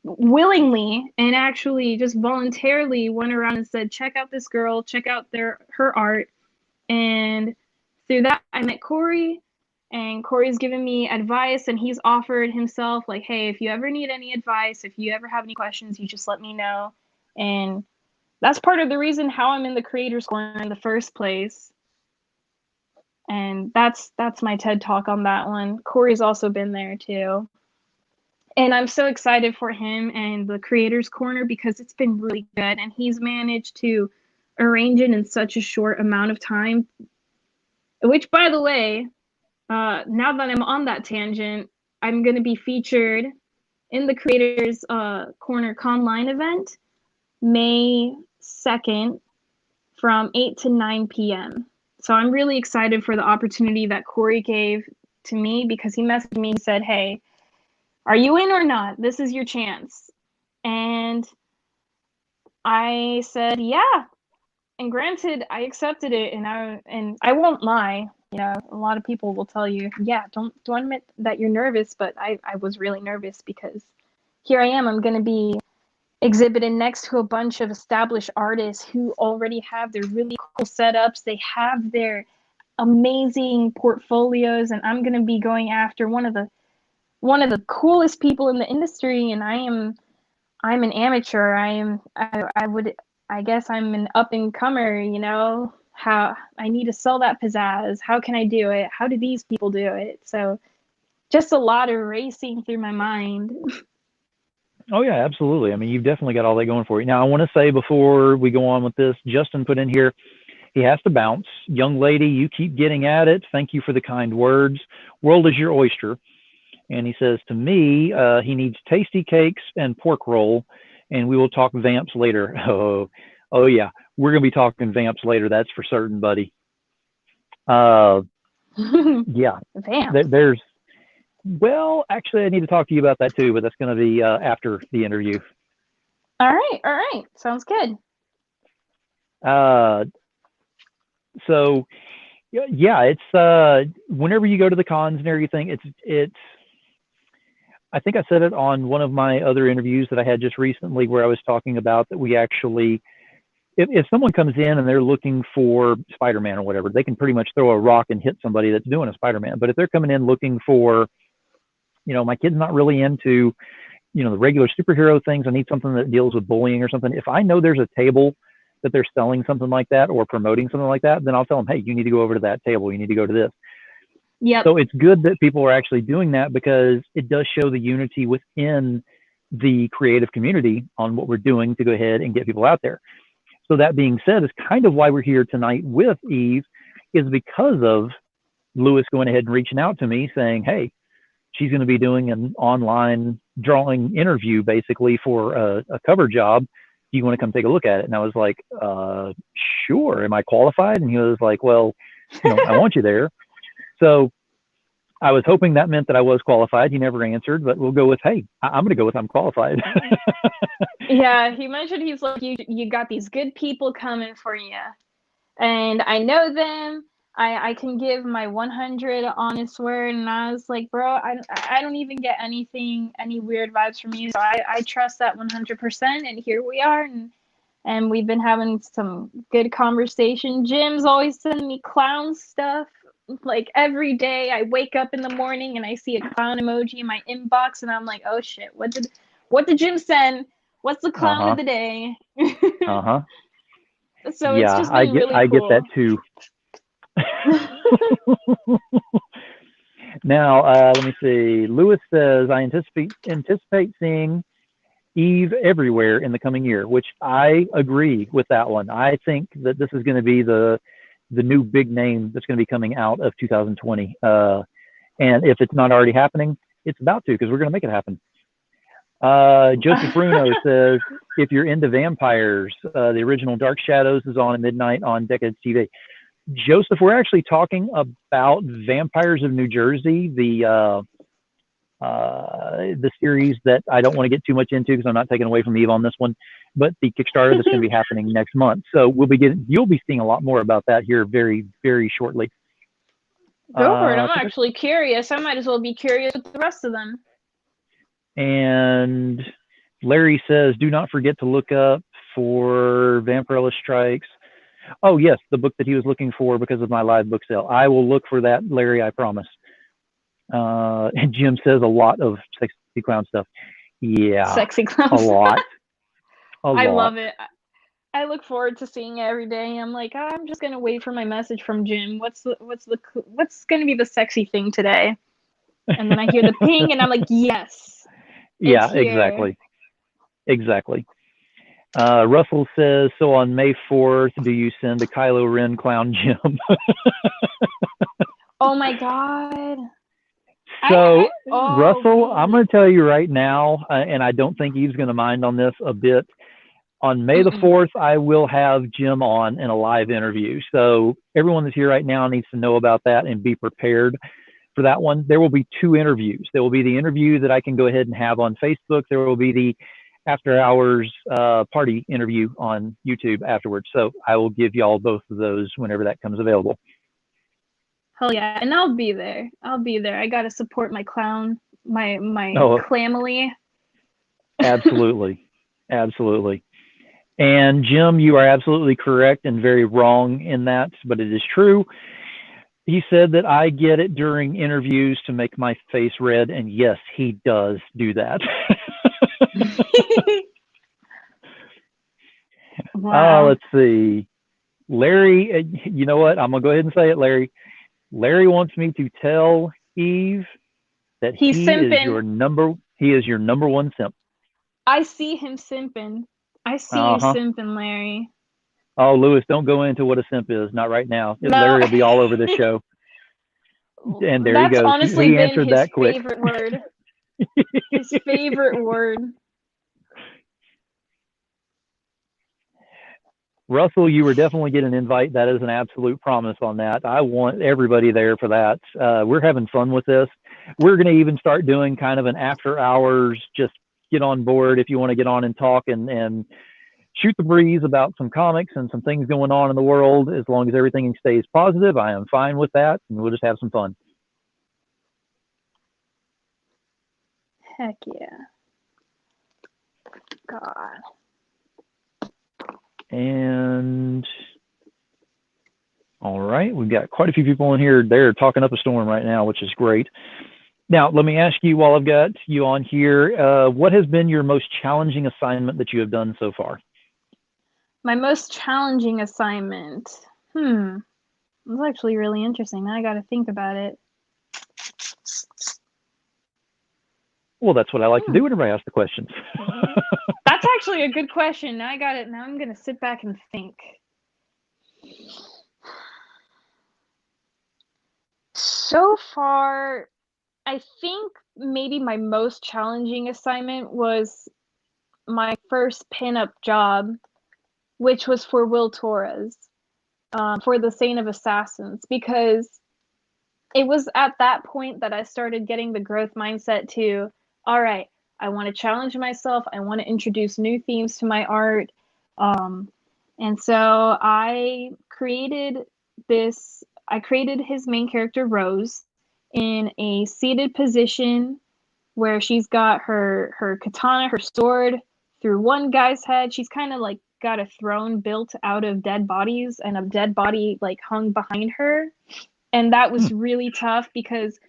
willingly and actually just voluntarily went around and said, check out this girl, check out her art. And through that, I met Corey, and Corey's given me advice, and he's offered himself, like, hey, if you ever need any advice, if you ever have any questions, you just let me know. And that's part of the reason how I'm in the Creators Corner in the first place. And that's my TED Talk on that one. Corey's also been there too. And I'm so excited for him and the Creators Corner because it's been really good. And he's managed to arrange it in such a short amount of time. Which, by the way, now that I'm on that tangent, I'm going to be featured in the Creators Corner Conline event, May 2nd from 8 to 9 p.m. So I'm really excited for the opportunity that Corey gave to me because he messaged me and said, hey, are you in or not? This is your chance. And I said, yeah. And granted, I accepted it, and I won't lie. You know, a lot of people will tell you, yeah, don't admit that you're nervous, but I was really nervous because here I am. I'm going to be exhibiting next to a bunch of established artists who already have their really cool setups. They have their amazing portfolios, and I'm going to be going after one of the coolest people in the industry, and I'm an amateur. I guess I'm an up and comer, you know, how I need to sell that pizzazz. How can I do it? How do these people do it? So just a lot of racing through my mind. Oh yeah, absolutely. I mean, you've definitely got all that going for you. Now, I want to say before we go on with this, Justin put in here, he has to bounce. Young lady, you keep getting at it. Thank you for the kind words. World is your oyster. And he says to me, he needs tasty cakes and pork roll, and we will talk vamps later. Oh yeah, we're gonna be talking vamps later. That's for certain, buddy. Yeah, Vamps. there's. Well, actually, I need to talk to you about that too, but that's going to be after the interview. All right, sounds good. So yeah, it's whenever you go to the cons and everything, it's. I think I said it on one of my other interviews that I had just recently, where I was talking about that we actually, if someone comes in and they're looking for Spider-Man or whatever, they can pretty much throw a rock and hit somebody that's doing a Spider-Man. But if they're coming in looking for, you know, my kid's not really into, you know, the regular superhero things, I need something that deals with bullying or something. If I know there's a table that they're selling something like that or promoting something like that, then I'll tell them, hey, you need to go over to that table. You need to go to this. Yep. So it's good that people are actually doing that because it does show the unity within the creative community on what we're doing to go ahead and get people out there. So that being said, is kind of why we're here tonight with Eve, is because of Lewis going ahead and reaching out to me saying, hey, she's going to be doing an online drawing interview basically for a cover job. Do you want to come take a look at it? And I was like, sure. Am I qualified? And he was like, well, you know, I want you there. So I was hoping that meant that I was qualified. He never answered, but we'll go with, hey, I'm going to go with I'm qualified. Yeah, he mentioned, he's like, you got these good people coming for you. And I know them. I can give my 100 honest word. And I was like, bro, I don't even get any weird vibes from you. So I trust that 100%. And here we are. And we've been having some good conversation. Jim's always sending me clown stuff. Like every day I wake up in the morning and I see a clown emoji in my inbox and I'm like, oh shit, what did Jim send? What's the clown of the day? So yeah, it's just been really cool. I get that too. Now, let me see. Lewis says, I anticipate seeing Eve everywhere in the coming year, which I agree with that one. I think that this is going to be the the new big name that's going to be coming out of 2020. And if it's not already happening, it's about to, because we're going to make it happen. Joseph Bruno says, if you're into vampires, the original Dark Shadows is on at midnight on Decades TV. Joseph, we're actually talking about Vampires of New Jersey, the series that I don't want to get too much into because I'm not taking away from Eve on this one, but the Kickstarter that's going to be happening next month. So you'll be seeing a lot more about that here very, very shortly. Go for it. I'm actually curious. I might as well be curious with the rest of them. And Larry says, do not forget to look up for Vampirella Strikes. Oh, yes, the book that he was looking for because of my live book sale. I will look for that, Larry, I promise. And Jim says a lot of sexy clown stuff. Yeah, sexy clown a lot. I love it. I look forward to seeing it every day. I'm like, I'm just gonna wait for my message from Jim. What's gonna be the sexy thing today? And then I hear the ping, and I'm like, yes. Yeah, exactly. Russell says, so on May 4th, do you send a Kylo Ren clown Jim? Oh my God. So, Russell, I'm going to tell you right now, and I don't think Eve's going to mind on this a bit. On May the 4th, I will have Jim on in a live interview. So everyone that's here right now needs to know about that and be prepared for that one. There will be 2 interviews. There will be the interview that I can go ahead and have on Facebook. There will be the after hours party interview on YouTube afterwards. So I will give y'all both of those whenever that comes available. Hell yeah. And I'll be there. I got to support my clown, my clamily. Absolutely. And Jim, you are absolutely correct and very wrong in that, but it is true. He said that I get it during interviews to make my face red, and yes, he does do that. Wow. Let's see. Larry, you know what? I'm going to go ahead and say it, Larry. Larry wants me to tell Eve that he is your number one simp. I see him simping. I see you simping, Larry. Oh, Lewis, don't go into what a simp is. Not right now. No. Larry will be all over this show. And there he goes. That's honestly he answered been his that quick. favorite word. His favorite word. Russell, you were definitely getting an invite. That is an absolute promise on that. I want everybody there for that. We're having fun with this. We're going to even start doing kind of an after hours, just get on board if you want to get on and talk and shoot the breeze about some comics and some things going on in the world. As long as everything stays positive, I am fine with that, and we'll just have some fun. Heck yeah. God. And all right, we've got quite a few people in here. They're talking up a storm right now, which is great. Now, let me ask you, while I've got you on here, what has been your most challenging assignment that you have done so far? My most challenging assignment. It was actually really interesting. Now I got to think about it. Well, that's what I like to do whenever I ask the questions. That's actually a good question. Now I got it. Now I'm going to sit back and think. So far, I think maybe my most challenging assignment was my first pinup job, which was for Will Torres, for the Saint of Assassins, because it was at that point that I started getting the growth mindset to, all right, I want to challenge myself. I want to introduce new themes to my art. And so I created his main character, Rose, in a seated position where she's got her katana, her sword, through one guy's head. She's kind of like got a throne built out of dead bodies, and a dead body like hung behind her. And that was really tough because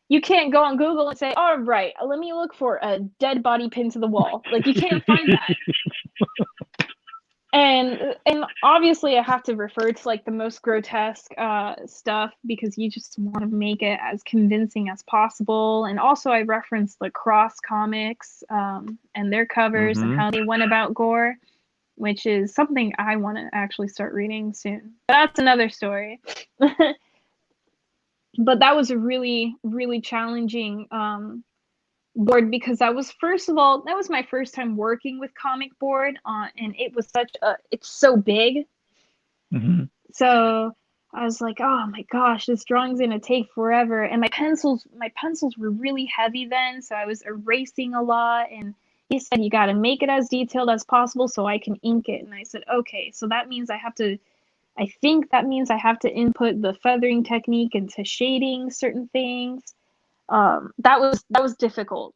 you can't go on Google and say, all right, let me look for a dead body pinned to the wall. Like, you can't find that. And obviously I have to refer to like the most grotesque stuff because you just want to make it as convincing as possible. And also I reference the Cross comics and their covers and how they went about gore. which is something I want to actually start reading soon. That's another story. But that was a really, really challenging board, because that was, first of all, that was my first time working with comic board, and it was it's so big. Mm-hmm. So I was like, oh my gosh, this drawing's gonna take forever. And my pencils were really heavy then, so I was erasing a lot. And he said, you got to make it as detailed as possible so I can ink it. And I said, okay, so that means I think that means I have to input the feathering technique into shading certain things. That was difficult.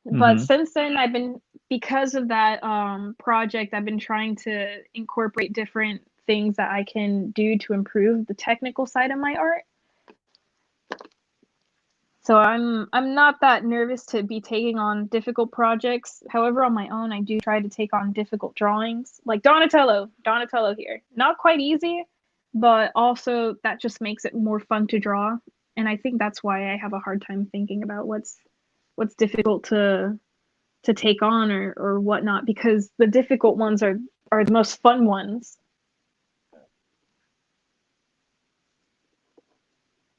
But Mm-hmm. since then, because of that project, I've been trying to incorporate different things that I can do to improve the technical side of my art. So I'm not that nervous to be taking on difficult projects. However, on my own, I do try to take on difficult drawings, like Donatello here. Not quite easy, but also that just makes it more fun to draw. And I think that's why I have a hard time thinking about what's difficult to take on or whatnot, because the difficult ones are the most fun ones.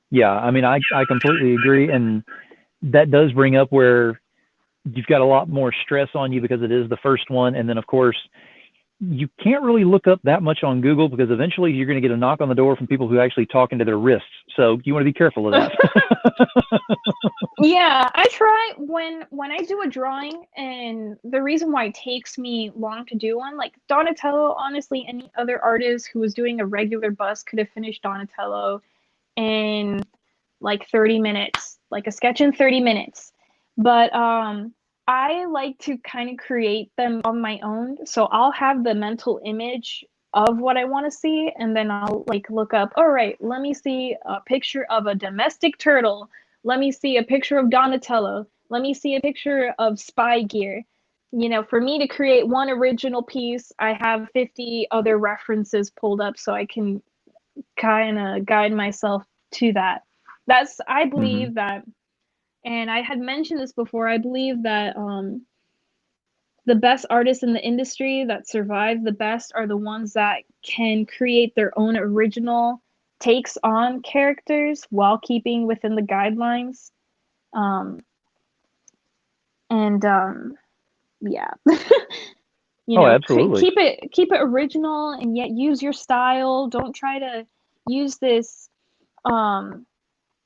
Yeah, I mean, I completely agree, and that does bring up where you've got a lot more stress on you because it is the first one, and then of course you can't really look up that much on Google because eventually you're going to get a knock on the door from people who actually talk into their wrists. So you want to be careful of that. Yeah, I try when I do a drawing, and the reason why it takes me long to do one, like Donatello, honestly, any other artist who was doing a regular bust could have finished Donatello in like 30 minutes, like a sketch in 30 minutes. But I like to kind of create them on my own. So I'll have the mental image of what I want to see, and then I'll like look up, all right, let me see a picture of a domestic turtle. Let me see a picture of Donatello. Let me see a picture of spy gear. You know, for me to create one original piece, I have 50 other references pulled up so I can kind of guide myself to that. I Mm-hmm. believe that, and I had mentioned this before, I believe that the best artists in the industry that survive the best are the ones that can create their own original takes on characters while keeping within the guidelines. Um, and yeah. You Oh, know, absolutely. keep it original, and yet use your style. Don't try to use um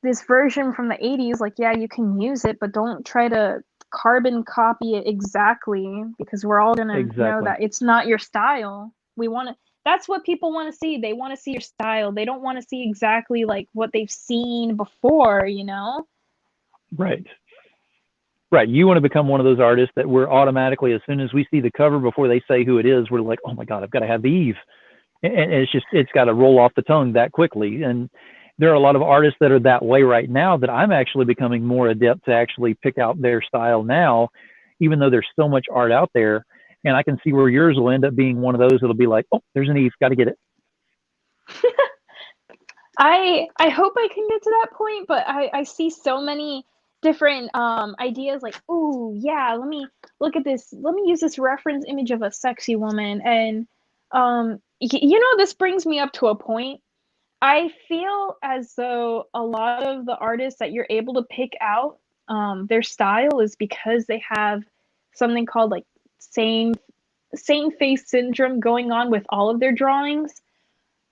this version from the 80s. Like, yeah, you can use it, but don't try to carbon copy it exactly, because we're all going to know Exactly. that it's not your style. That's what people want to see. They want to see your style. They don't want to see exactly like what they've seen before, you know? Right. Right. You want to become one of those artists that we're automatically, as soon as we see the cover before they say who it is, we're like, oh my God, I've got to have Eve. And it's got to roll off the tongue that quickly. And there are a lot of artists that are that way right now that I'm actually becoming more adept to actually pick out their style now, even though there's so much art out there. And I can see where yours will end up being one of those that'll be like, oh, there's an Eve, got to get it. I hope I can get to that point, but I see so many different ideas, like, oh yeah, let me look at this, let me use this reference image of a sexy woman. And you know, this brings me up to a point. I feel as though a lot of the artists that you're able to pick out, their style is because they have something called like same face syndrome going on with all of their drawings.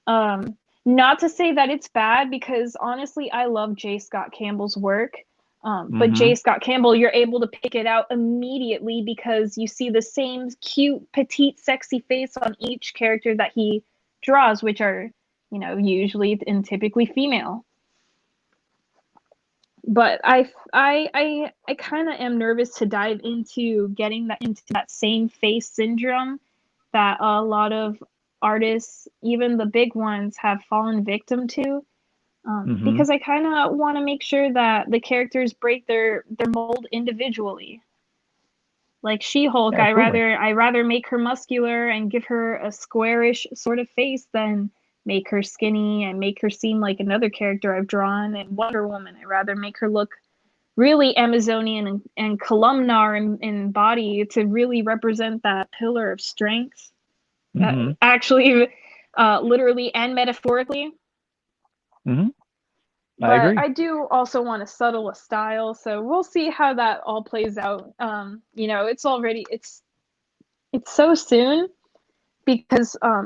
Um, Not to say that it's bad, because honestly, I love J. Scott Campbell's work. But Mm-hmm. J. Scott Campbell, you're able to pick it out immediately because you see the same cute, petite, sexy face on each character that he draws, which are, you know, usually and typically female. But I kind of am nervous to dive into getting that into that same face syndrome that a lot of artists, even the big ones, have fallen victim to. Mm-hmm. Because I kind of want to make sure that the characters break their mold individually. Like She-Hulk, Absolutely. I rather make her muscular and give her a squarish sort of face than make her skinny and make her seem like another character I've drawn. And Wonder Woman, I rather make her look really Amazonian and columnar in body to really represent that pillar of strength. Mm-hmm. Actually, literally and metaphorically. Mm-hmm. I But agree. I do also want to settle a style, so we'll see how that all plays out. It's so soon because I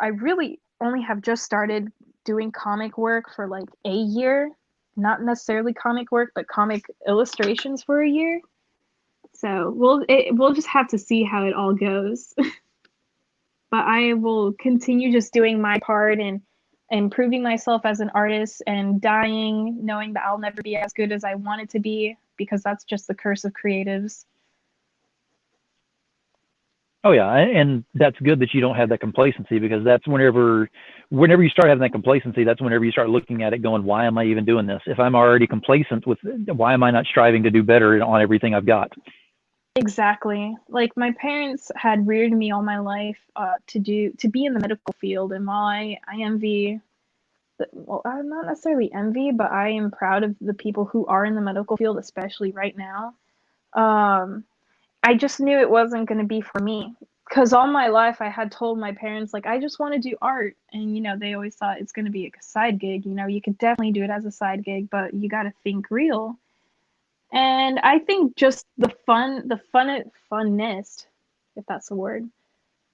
really only have just started doing comic work for like a year, not necessarily comic work, but comic illustrations for a year. So we'll just have to see how it all goes. But I will continue just doing my part and improving myself as an artist and dying knowing that I'll never be as good as I want it to be because that's just the curse of creatives. Oh yeah, and that's good that you don't have that complacency, because that's whenever you start having that complacency, that's whenever you start looking at it going, why am I even doing this? If I'm already complacent with, why am I not striving to do better on everything I've got? Exactly. Like my parents had reared me all my life to be in the medical field, and while I envy, well, I'm not necessarily envy, but I am proud of the people who are in the medical field, especially right now. Um, I just knew it wasn't going to be for me because all my life I had told my parents like I just want to do art, and they always thought it's going to be a side gig. You could definitely do it as a side gig, but you got to think real. And I think just funnest, if that's a word.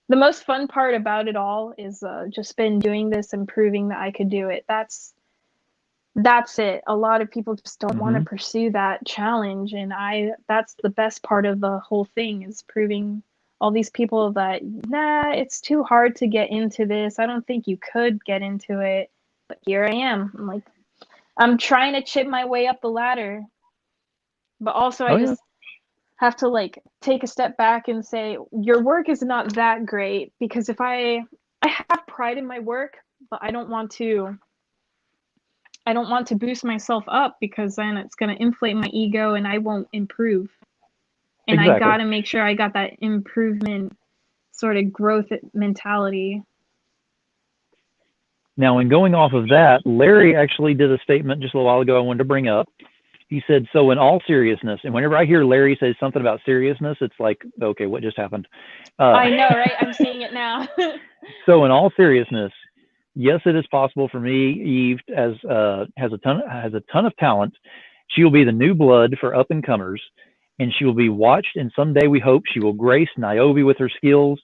The most fun part about it all is just been doing this and proving that I could do it. That's it. A lot of people just don't want to Mm-hmm. pursue that challenge, and that's the best part of the whole thing is proving all these people that it's too hard to get into this. I don't think you could get into it, but here I am. I'm trying to chip my way up the ladder, but also Oh I yeah, just have to like take a step back and say your work is not that great because if I have pride in my work, but I don't want to boost myself up because then it's going to inflate my ego and I won't improve. And I got exactly. to make sure I got that improvement sort of growth mentality. Now, in going off of that, Larry actually did a statement just a little while ago I wanted to bring up. He said, so in all seriousness, and whenever I hear Larry say something about seriousness, it's like, okay, what just happened? I know, right? I'm seeing it now. So in all seriousness, yes, it is possible for me. Eve has a ton of talent. She will be the new blood for up and comers, and she will be watched. And someday we hope she will grace Niobe with her skills.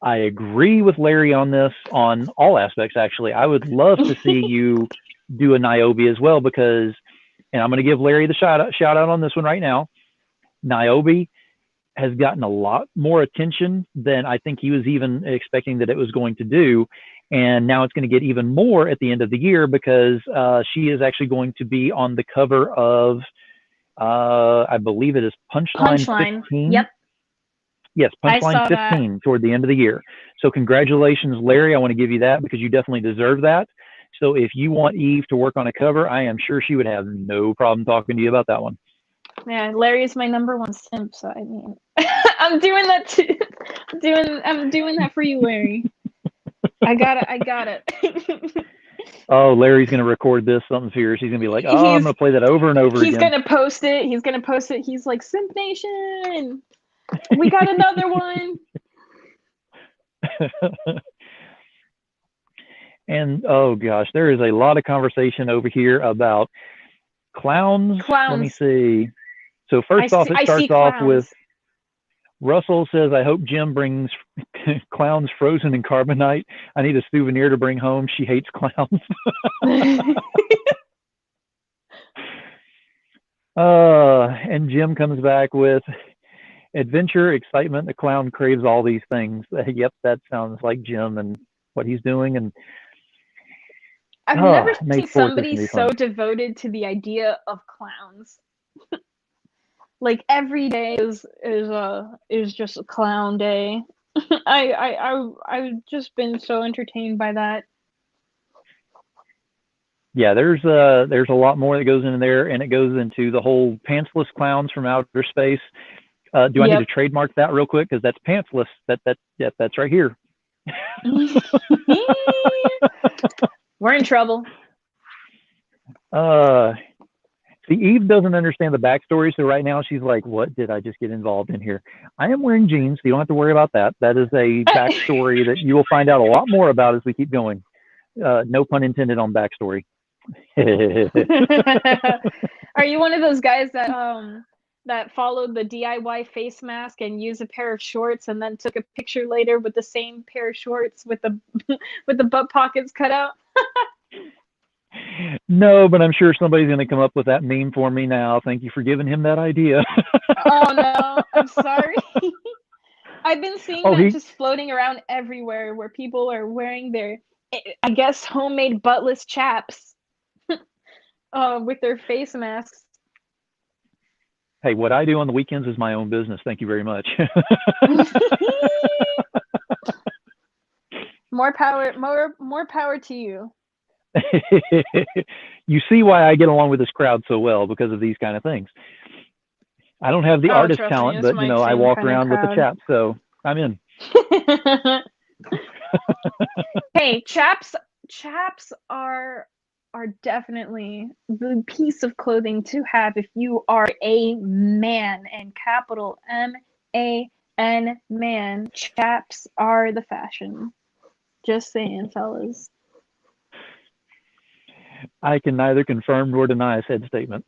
I agree with Larry on this on all aspects. Actually, I would love to see you do a Niobe as well, because, and I'm going to give Larry the shout out on this one right now. Niobe has gotten a lot more attention than I think he was even expecting that it was going to do. And now it's going to get even more at the end of the year, because she is actually going to be on the cover of, I believe it is Punchline Punchline. 15. Yep. Yes, I Punchline saw that. 15 toward the end of the year. So congratulations, Larry. I want to give you that because you definitely deserve that. So if you want Eve to work on a cover, I am sure she would have no problem talking to you about that one. Yeah, Larry is my number one simp, so I mean I'm doing that too. I'm doing that for you, Larry. I got it. Oh, Larry's going to record this, something fierce. He's going to be like, oh, I'm he's going to play that over and over he's again. gonna post it. He's gonna post it. He's like, Simp Nation, we got another one. And oh gosh, there is a lot of conversation over here about clowns. Let me Clowns. see. So first off, it I see starts off with clowns. Russell says, I hope Jim brings clowns frozen in carbonite. I need a souvenir to bring home. She hates clowns. And Jim comes back with adventure, excitement. The clown craves all these things. Yep, that sounds like Jim and what he's doing. And I've never May seen 4th is somebody going to be so fun. devoted to the idea of clowns. Like every day is just a clown day. I've just been so entertained by that. Yeah, there's a lot more that goes into there, and it goes into the whole pantsless clowns from outer space. Do I need to Yep. trademark that real quick? Because that's pantsless. That's right here. We're in trouble. So See, Eve doesn't understand the backstory, so right now she's like, "What did I just get involved in here?" I am wearing jeans, so you don't have to worry about that. That is a backstory that you will find out a lot more about as we keep going. No pun intended on backstory. Are you one of those guys that that followed the DIY face mask and used a pair of shorts and then took a picture later with the same pair of shorts with the with the butt pockets cut out? No, but I'm sure somebody's going to come up with that meme for me now. Thank you for giving him that idea. Oh no, I'm sorry. I've been seeing Oh, that just floating around everywhere where people are wearing their, I guess, homemade buttless chaps with their face masks. Hey, what I do on the weekends is my own business. Thank you very much. More power to you. You see why I get along with this crowd so well, because of these kind of things. I don't have the artist trust talent, me, but I walk around with the chaps, so I'm in. Hey, chaps are definitely the piece of clothing to have if you are a man, and capital MAN man. Chaps are the fashion. Just saying, fellas. I can neither confirm nor deny said statement.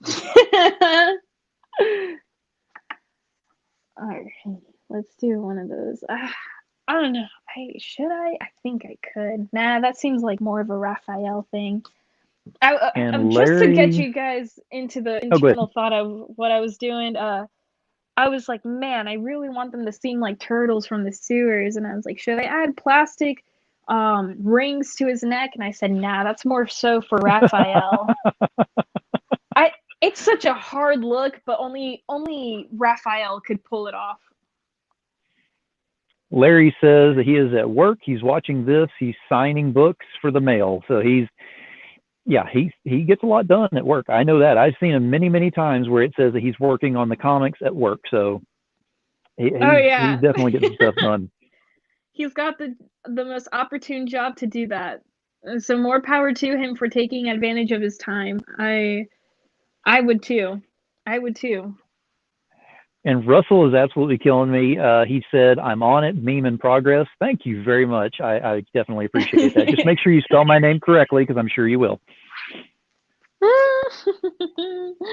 All right, let's do one of those. I don't know. Should I? I think I could. Nah, that seems like more of a Raphael thing. Just to get you guys into the internal thought of what I was doing. I was like, man, I really want them to seem like turtles from the sewers, and I was like, should I add plastic rings to his neck? And I said, nah, that's more so for Raphael. It's such a hard look, but only Raphael could pull it off. Larry says that he is at work. He's watching this. He's signing books for the mail. So he gets a lot done at work. I know that. I've seen him many, many times where it says that he's working on the comics at work. So he's definitely getting stuff done. He's got the most opportune job to do that. So more power to him for taking advantage of his time. I would too. And Russell is absolutely killing me. He said, "I'm on it, meme in progress." Thank you very much. I definitely appreciate that. Just make sure you spell my name correctly, because I'm sure you will.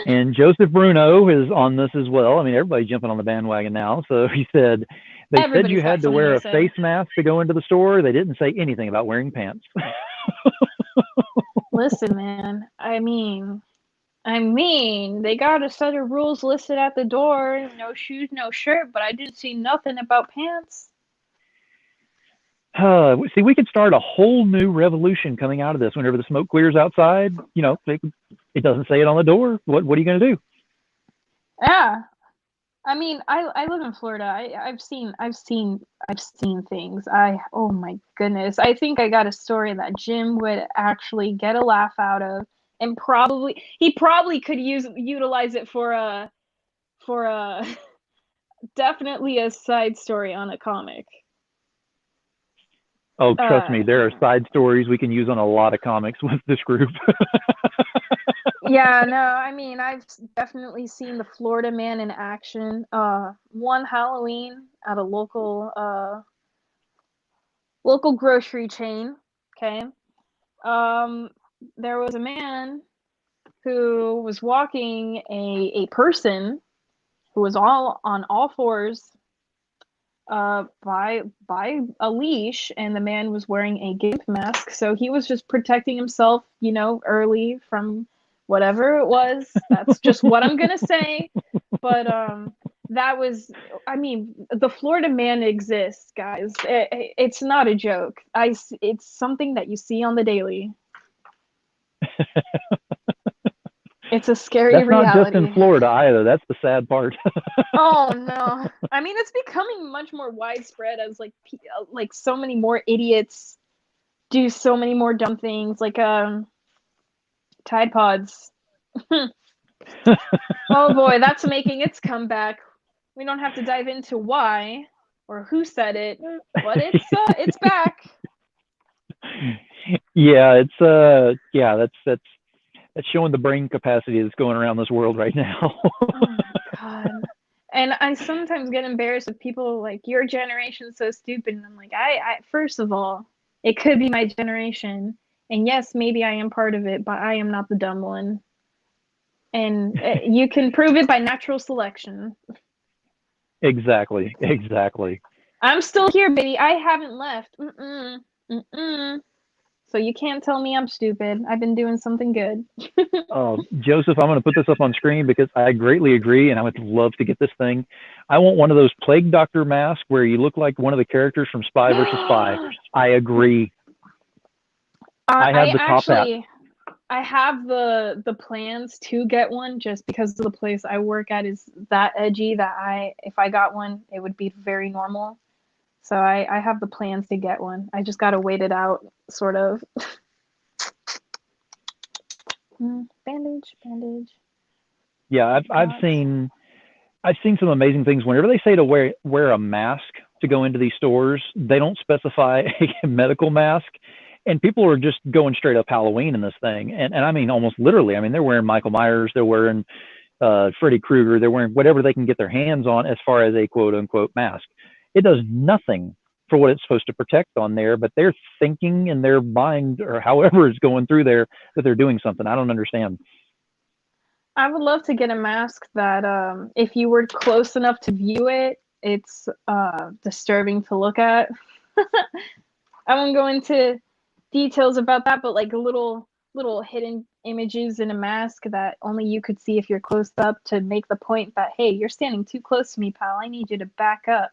And Joseph Bruno is on this as well. I mean, everybody's jumping on the bandwagon now. So he said, they said you had to wear a face mask to go into the store. They didn't say anything about wearing pants. Listen, man. I mean, they got a set of rules listed at the door. No shoes, no shirt, but I didn't see nothing about pants. See, we could start a whole new revolution coming out of this. Whenever the smoke clears outside, it doesn't say it on the door. What are you going to do? Yeah. I mean, I live in Florida. I've seen things. Oh my goodness. I think I got a story that Jim would actually get a laugh out of, and he probably could utilize it for a definitely a side story on a comic. Oh, trust me, there are side stories we can use on a lot of comics with this group. Yeah, no, I mean, I've definitely seen the Florida Man in action. One Halloween at a local grocery chain. Okay. There was a man who was walking a person who was all on all fours by a leash, and the man was wearing a gimp mask, so he was just protecting himself, early from whatever it was. That's just what I'm gonna say. But that was, I mean, the Florida Man exists, guys. It's not a joke. It's something that you see on the daily. It's a scary reality. That's not just in Florida either. That's the sad part. Oh no! I mean, it's becoming much more widespread as like so many more idiots do so many more dumb things, like Tide Pods. Oh boy, that's making its comeback. We don't have to dive into why or who said it, but it's back. Yeah, that's That's showing the brain capacity that's going around this world right now. Oh my God. And I sometimes get embarrassed with people like, your generation's so stupid. And I'm like, first of all, it could be my generation. And yes, maybe I am part of it, but I am not the dumb one. And you can prove it by natural selection. Exactly. Exactly. I'm still here, baby. I haven't left. So you can't tell me I'm stupid. I've been doing something good. Joseph, I'm going to put this up on screen because I greatly agree, and I would love to get this thing. I want one of those Plague Doctor masks where you look like one of the characters from Spy versus Spy. I agree. I have the top hat. I have the plans to get one just because the place I work at is that edgy that if I got one, it would be very normal. So I have the plans to get one. I just got to wait it out, sort of. Bandage. Yeah, I've seen some amazing things. Whenever they say to wear a mask to go into these stores, they don't specify a medical mask, and people are just going straight up Halloween in this thing. And I mean, almost literally. I mean, they're wearing Michael Myers, they're wearing Freddy Krueger, they're wearing whatever they can get their hands on as far as a quote unquote mask. It does nothing for what it's supposed to protect on there, but they're thinking in their mind or however it's going through there that they're doing something. I don't understand. I would love to get a mask that if you were close enough to view it, it's disturbing to look at. I won't go into details about that, but like little hidden images in a mask that only you could see if you're close up to make the point that, hey, you're standing too close to me, pal. I need you to back up.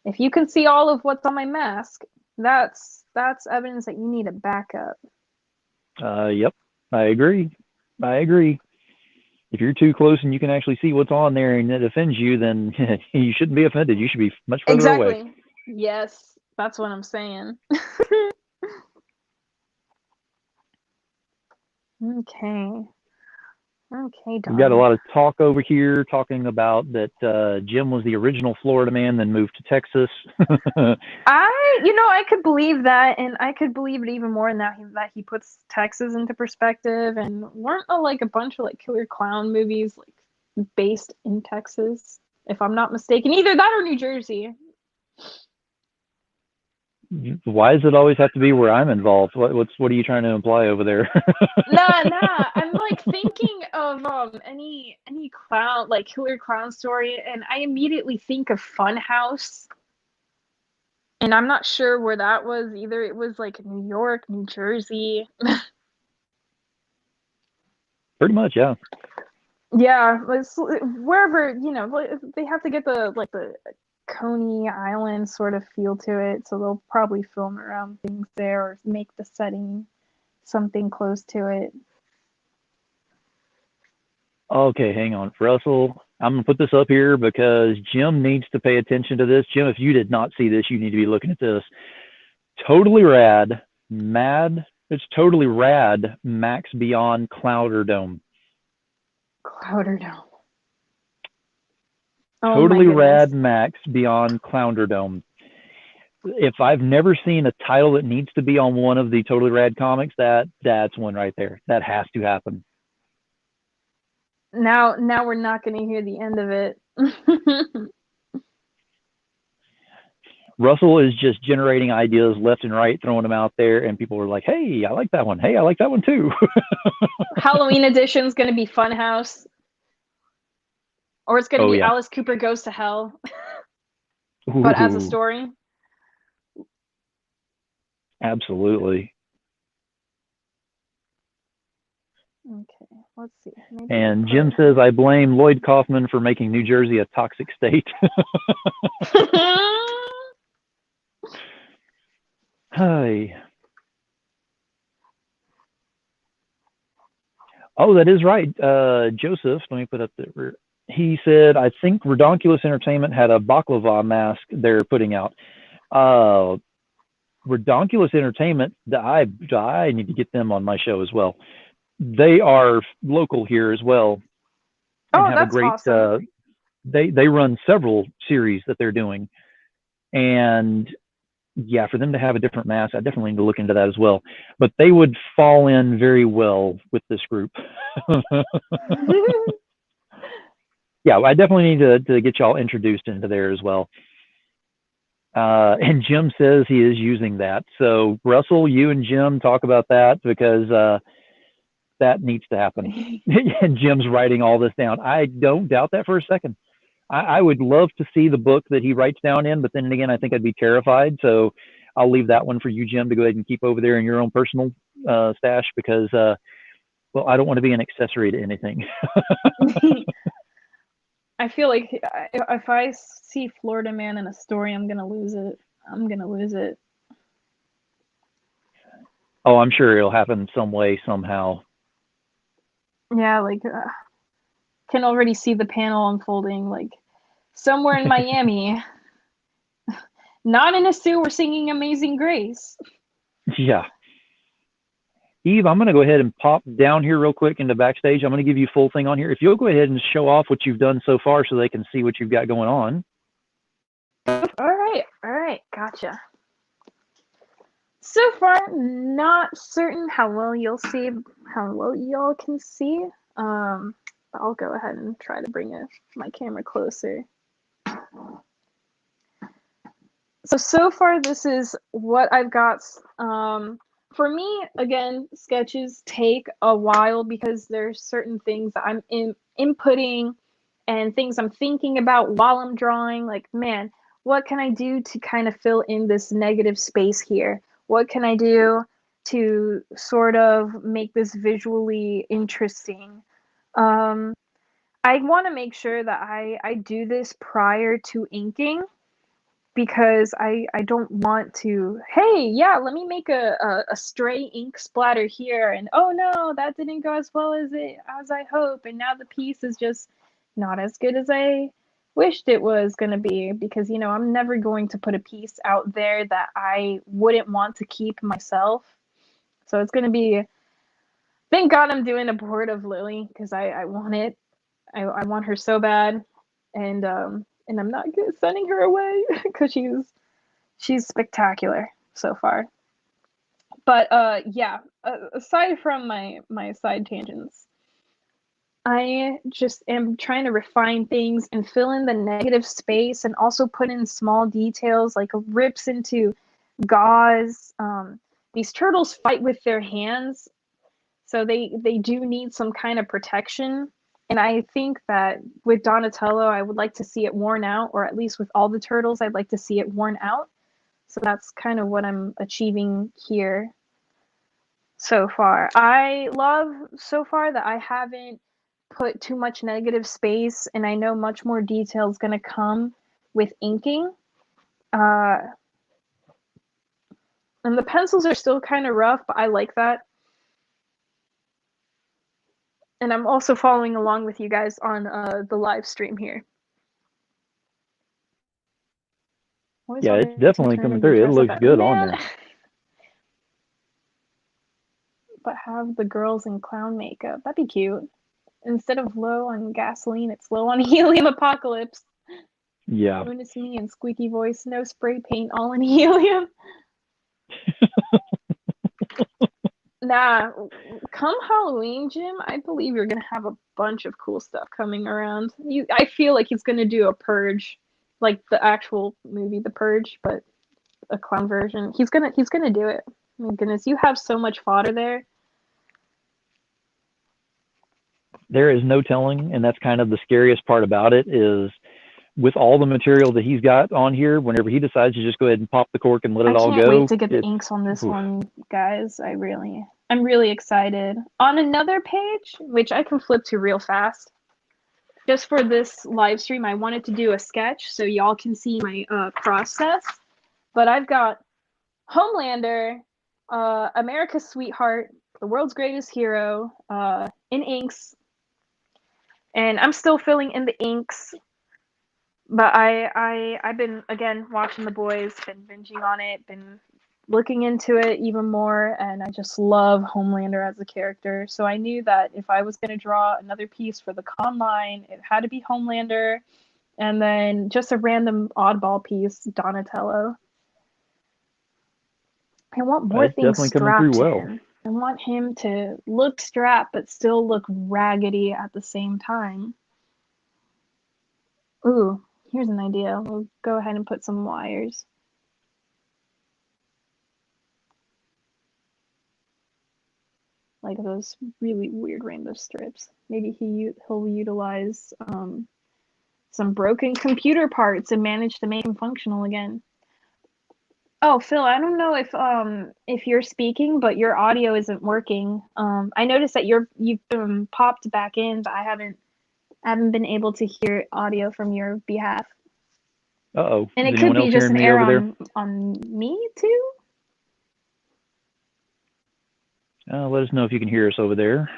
If you can see all of what's on my mask, that's evidence that you need a backup. Yep, I agree. If you're too close and you can actually see what's on there and it offends you, then you shouldn't be offended. You should be much further away. Yes, that's what I'm saying. Okay, We've got a lot of talk over here talking about that Jim was the original Florida man, then moved to Texas. I could believe that, and I could believe it even more in that he puts Texas into perspective. And weren't like a bunch of like killer clown movies like based in Texas, if I'm not mistaken? Either that or New Jersey. Why does it always have to be where I'm involved? What are you trying to imply over there? Nah. I'm like thinking of any clown, like killer clown story, and I immediately think of Funhouse. And I'm not sure where that was either. It was like New York, New Jersey. Pretty much, yeah. Yeah, wherever, they have to get the Coney Island sort of feel to it, so they'll probably film around things there or make the setting something close to it. Okay, hang on, Russell. I'm gonna put this up here because Jim needs to pay attention to this. Jim, if you did not see this, you need to be looking at this. Totally rad, it's totally rad. Max Beyond Clouderdome. Clouderdome. Totally rad Max Beyond Clouderdome. If I've never seen a title that needs to be on one of the Totally Rad comics, that's one right there. That has to happen. Now we're not going to hear the end of it. Russell is just generating ideas left and right, throwing them out there, and people are like, hey, I like that one. Hey, I like that one too. Halloween edition is going to be Funhouse. Or it's going to be Alice Cooper Goes to Hell. But as a story. Absolutely. Okay, let's see. And Jim says, I blame Lloyd Kaufman for making New Jersey a toxic state. Hi. Oh, that is right. Joseph, let me put up the... He said, I think Redonkulous Entertainment had a baklava mask they're putting out. Redonkulous Entertainment, I need to get them on my show as well. They are local here as well. And have that's a great, awesome. They run several series that they're doing. And yeah, for them to have a different mass, I definitely need to look into that as well. But they would fall in very well with this group. Yeah, I definitely need to get y'all introduced into there as well. And Jim says he is using that. So Russell, you and Jim talk about that because that needs to happen. And Jim's writing all this down. I don't doubt that for a second. I would love to see the book that he writes down in, but then again, I think I'd be terrified. So I'll leave that one for you, Jim, to go ahead and keep over there in your own personal stash because, well, I don't want to be an accessory to anything. I feel like if I see Florida Man in a story, I'm gonna lose it. I'm gonna lose it. Oh, I'm sure it'll happen some way, somehow. Yeah, like can already see the panel unfolding. Like somewhere in Miami, not in a sewer, singing "Amazing Grace." Yeah. Eve, I'm going to go ahead and pop down here real quick into backstage. I'm going to give you full thing on here. If you'll go ahead and show off what you've done so far so they can see what you've got going on. All right, gotcha. So far, not certain how well y'all can see. I'll go ahead and try to bring my camera closer. So far, this is what I've got. For me, again, sketches take a while because there's certain things that I'm inputting and things I'm thinking about while I'm drawing. Like, man, what can I do to kind of fill in this negative space here? What can I do to sort of make this visually interesting? I want to make sure that I do this prior to inking because I don't want to, hey, yeah, let me make a stray ink splatter here, and oh no, that didn't go as well as I hope, and now the piece is just not as good as I wished it was going to be, because I'm never going to put a piece out there that I wouldn't want to keep myself. So it's going to be, thank God I'm doing a board of Lily because I want it. I want her so bad, and I'm not good sending her away because she's spectacular so far. But yeah, aside from my side tangents, I just am trying to refine things and fill in the negative space and also put in small details like rips into gauze. These turtles fight with their hands, so they do need some kind of protection. And I think that with Donatello, I would like to see it worn out, or at least with all the turtles, I'd like to see it worn out. So that's kind of what I'm achieving here so far. I love so far that I haven't put too much negative space, and I know much more detail is going to come with inking. And the pencils are still kind of rough, but I like that. And I'm also following along with you guys on the live stream here. Yeah, it's definitely coming through. It looks good on there. But have the girls in clown makeup. That'd be cute. Instead of low on gasoline, it's low on helium apocalypse. Yeah. It's me and squeaky voice, no spray paint, all in helium. Nah, come Halloween, Jim, I believe you're gonna have a bunch of cool stuff coming around. I feel like he's gonna do a Purge, like the actual movie, The Purge, but a clown version. He's gonna do it. My goodness, you have so much fodder there. There is no telling, and that's kind of the scariest part about it is with all the material that he's got on here, whenever he decides to just go ahead and pop the cork and let it all go. I can't wait to get the inks on this one, guys. I'm really excited. On another page, which I can flip to real fast, just for this live stream, I wanted to do a sketch so y'all can see my process. But I've got Homelander, America's Sweetheart, the world's greatest hero, in inks. And I'm still filling in the inks. But I've been, again, watching The Boys, been binging on it, been looking into it even more, and I just love Homelander as a character. So I knew that if I was going to draw another piece for the con line, it had to be Homelander, and then just a random oddball piece, Donatello. I want more It's things definitely coming through strapped to well. him. I want him to look strapped but still look raggedy at the same time. Ooh, here's an idea. We'll go ahead and put some wires. Like those really weird rainbow strips. Maybe he'll utilize some broken computer parts and manage to make them functional again. Oh, Phil, I don't know if you're speaking, but your audio isn't working. I noticed that you've been popped back in, but I haven't been able to hear audio from your behalf. Uh-oh. And Is it could anyone be else just hearing an me error over there? on me too. Let us know if you can hear us over there.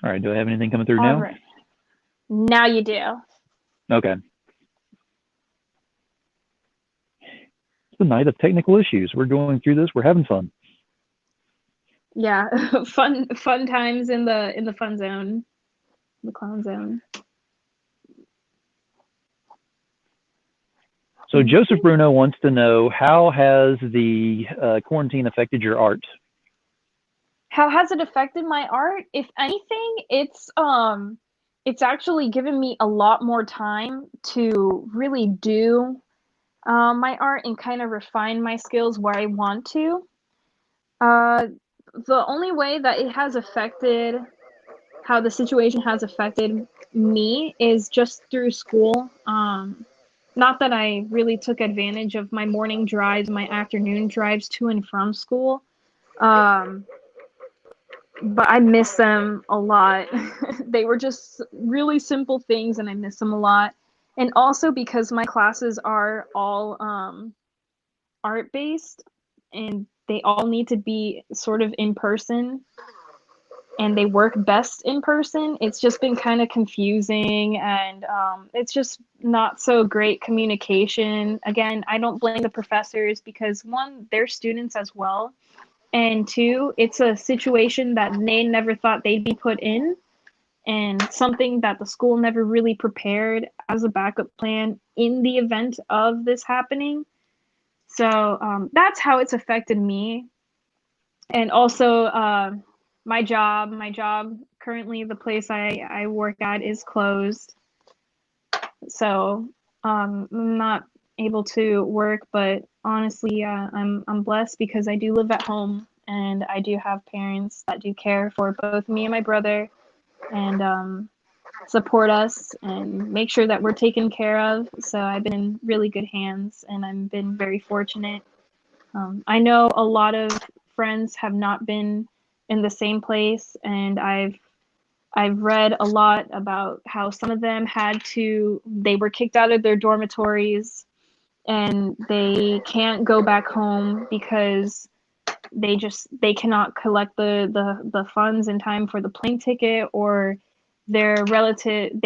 All right, do I have anything coming through All now? right. Now you do. Okay. It's a night of technical issues. We're going through this. We're having fun. Yeah, fun times in the fun zone, the clown zone. So Joseph Bruno wants to know, how has the quarantine affected your art? How has it affected my art? If anything, it's actually given me a lot more time to really do my art and kind of refine my skills where I want to. Uh, the only way that it has affected how the situation has affected me is just through school. Not that I really took advantage of my morning drives, my afternoon drives to and from school. Um, but I miss them a lot. They were just really simple things, and I miss them a lot. And also because my classes are all art based, and they all need to be sort of in person, and they work best in person. It's just been kind of confusing, and it's just not so great communication. Again, I don't blame the professors because one, they're students as well, and two, it's a situation that they never thought they'd be put in, and something that the school never really prepared as a backup plan in the event of this happening. So that's how it's affected me. And also my job currently, the place I work at is closed. So I'm not able to work, but honestly, I'm blessed because I do live at home and I do have parents that do care for both me and my brother, and support us and make sure that we're taken care of. So I've been in really good hands, and I've been very fortunate. I know a lot of friends have not been in the same place, and I've read a lot about how some of them they were kicked out of their dormitories and they can't go back home because they cannot collect the funds in time for the plane ticket, or they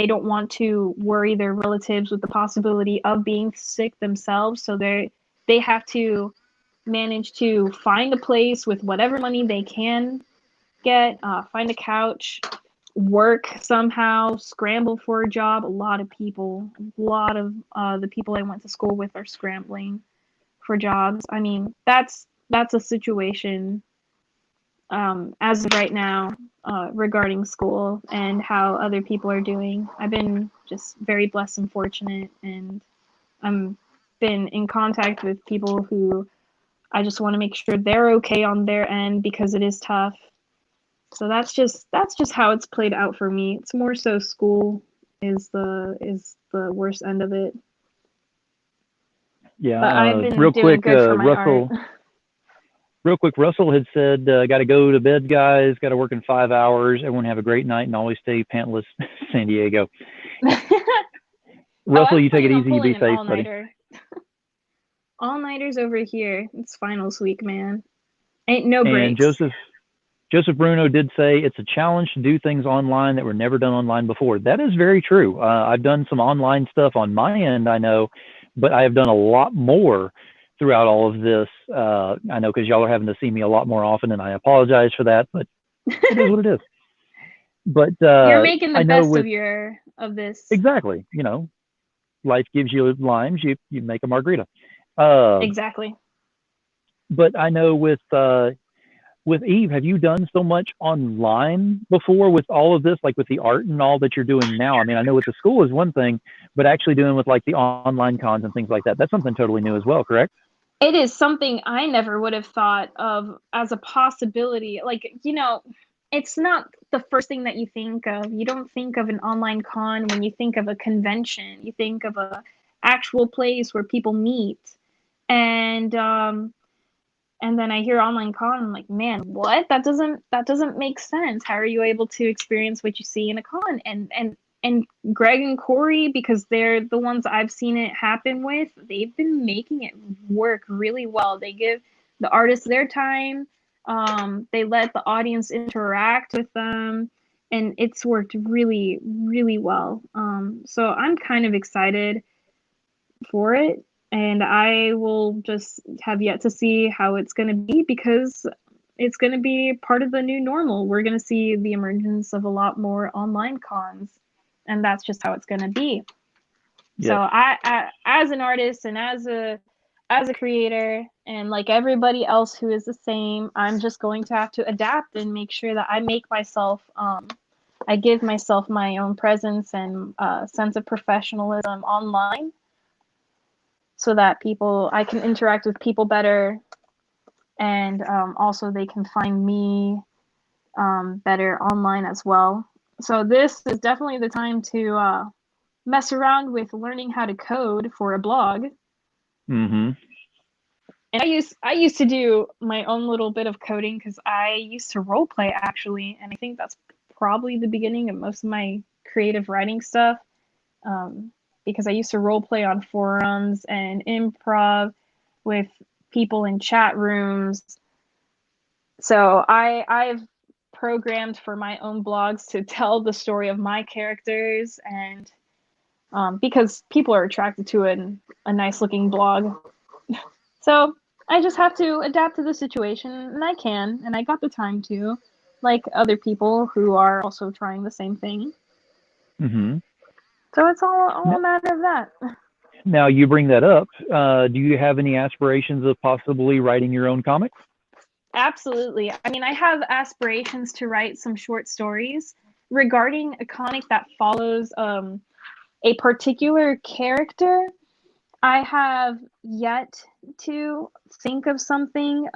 don't want to worry their relatives with the possibility of being sick themselves, so they have to manage to find a place with whatever money they can get, find a couch, work somehow, scramble for a job. A lot of the people I went to school with are scrambling for jobs. I mean, that's a situation as of right now regarding school and how other people are doing. I've been just very blessed and fortunate, and I'm been in contact with people who I just want to make sure they're okay on their end because it is tough. So that's just how it's played out for me. It's more so school is the worst end of it. Yeah, But I've been real doing quick, good for my art. Russell had said, got to go to bed, guys. Got to work in 5 hours. Everyone have a great night and always stay pantless, San Diego. Russell, you take it easy. You be An safe, buddy. all-nighter. All-nighters over here. It's finals week, man. Ain't no And breaks. Joseph Bruno did say it's a challenge to do things online that were never done online before. That is very true. I've done some online stuff on my end, I know, but I have done a lot more throughout all of this. I know because y'all are having to see me a lot more often, and I apologize for that, but it is what it is. But You're making the I know best with of this. exactly, you know, life gives you limes, you make a margarita. Uh, Exactly. but I know with Eve, have you done so much online before with all of this, like with the art and all that you're doing now? I mean, I know with the school is one thing, but actually doing with like the online cons and things like that, that's something totally new as well, correct? It is something I never would have thought of as a possibility. Like, it's not the first thing that you think of. You don't think of an online con when you think of a convention. You think of a actual place where people meet. And and then I hear online con, I'm like, man, what? That doesn't make sense. How are you able to experience what you see in a con? And Greg and Corey, because they're the ones I've seen it happen with, they've been making it work really well. They give the artists their time. They let the audience interact with them, and it's worked really, really well. So I'm kind of excited for it, and I will just have yet to see how it's going to be, because it's going to be part of the new normal. We're going to see the emergence of a lot more online cons, and that's just how it's going to be. So Yes. as an artist and as a creator, and like everybody else who is the same, I'm just going to have to adapt and make sure that I make myself I give myself my own presence and sense of professionalism online, so that I can interact with people better, and also they can find me better online as well. So this is definitely the time to mess around with learning how to code for a blog. Mm-hmm. And I used to do my own little bit of coding because I used to role play, actually, and I think that's probably the beginning of most of my creative writing stuff. Um, because I used to role play on forums and improv with people in chat rooms. So I've programmed for my own blogs to tell the story of my characters, and because people are attracted to a nice looking blog. So I just have to adapt to the situation, and I can, and I got the time to, like other people who are also trying the same thing. Mm-hmm. So it's all a matter of that. Now you bring that up. Do you have any aspirations of possibly writing your own comics? Absolutely. I mean, I have aspirations to write some short stories regarding a comic that follows a particular character. I have yet to think of something,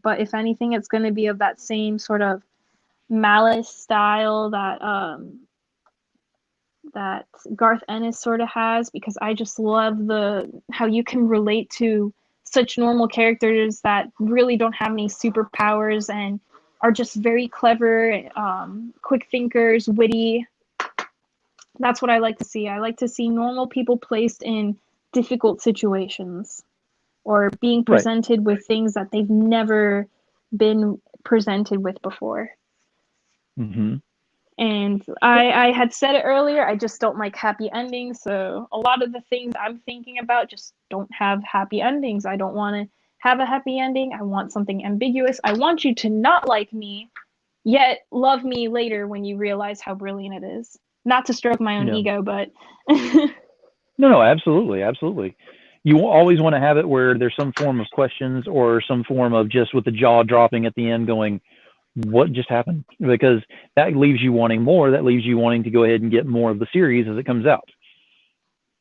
but if anything, it's going to be of that same sort of malice style that Garth Ennis sort of has, because I just love the how you can relate to such normal characters that really don't have any superpowers and are just very clever, quick thinkers, witty. That's what I like to see. I like to see normal people placed in difficult situations, or being Right. presented with things that they've never been presented with before. Mm-hmm. And I had said it earlier, I just don't like happy endings. So a lot of the things I'm thinking about just don't have happy endings. I don't want to have a happy ending. I want something ambiguous. I want you to not like me, yet love me later when you realize how brilliant it is. Not to stroke my own Yeah. ego, but No, no, absolutely, absolutely. You always want to have it where there's some form of questions or some form of just with the jaw dropping at the end going, what just happened? Because that leaves you wanting more. That leaves you wanting to go ahead and get more of the series as it comes out.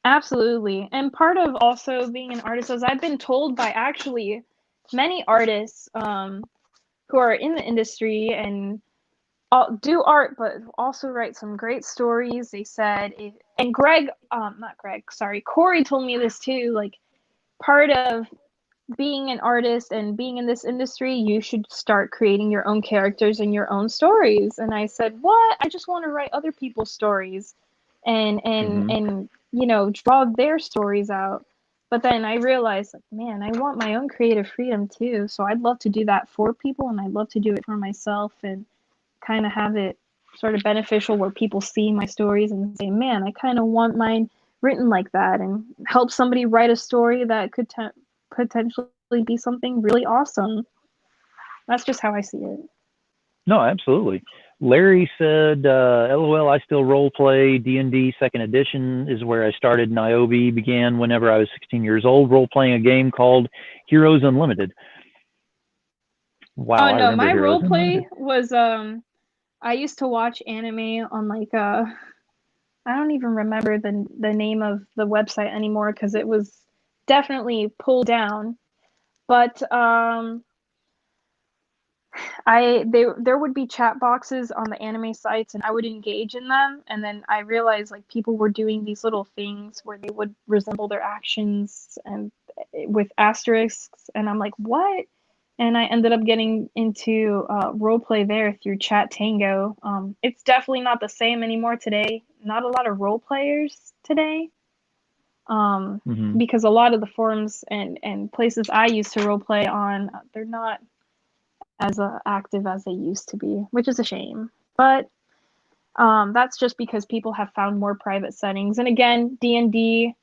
absolutely. And part of also being an artist is I've been told by actually many artists who are in the industry and do art, but also write some great stories. They said, and Greg, not Greg, sorry, Corey told me this too. Like, part of being an artist and being in this industry, you should start creating your own characters and your own stories. And I said, what? I just want to write other people's stories, and and Mm-hmm. and draw their stories out. But then I realized, like, man, I want my own creative freedom too. So I'd love to do that for people, and I'd love to do it for myself, and kind of have it sort of beneficial where people see my stories and say, man, I kind of want mine written like that, and help somebody write a story that could potentially be something really awesome. That's just how I see it. No, absolutely. Larry said, "LOL, I still role play. D&D Second Edition is where I started. Niobe began whenever I was 16 years old, role playing a game called Heroes Unlimited." Wow, Oh I no, remember my Heroes role Unlimited. play was I used to watch anime on like I don't even remember the name of the website anymore because it was definitely pulled down. But there would be chat boxes on the anime sites and I would engage in them, and then I realized like people were doing these little things where they would resemble their actions and with asterisks, and I'm like, what? And I ended up getting into role play there through Chat Tango. It's definitely not the same anymore today. Not a lot of role players today, Hmm. because a lot of the forums and places I used to role play on, they're not as active as they used to be, which is a shame. But that's just because people have found more private settings. And again, D&D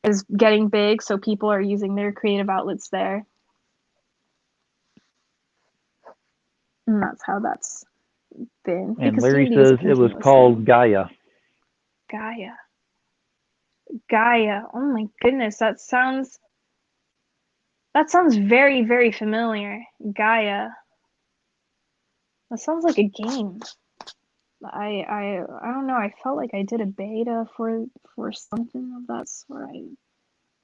is getting big, so people are using their creative outlets there. And that's how that's been. And Because Larry D&D is a says it was continuous called thing. Gaia. Gaia. Gaia. Oh my goodness, that sounds very, very familiar. Gaia. That sounds like a game. I don't know. I felt like I did a beta for something of that sort.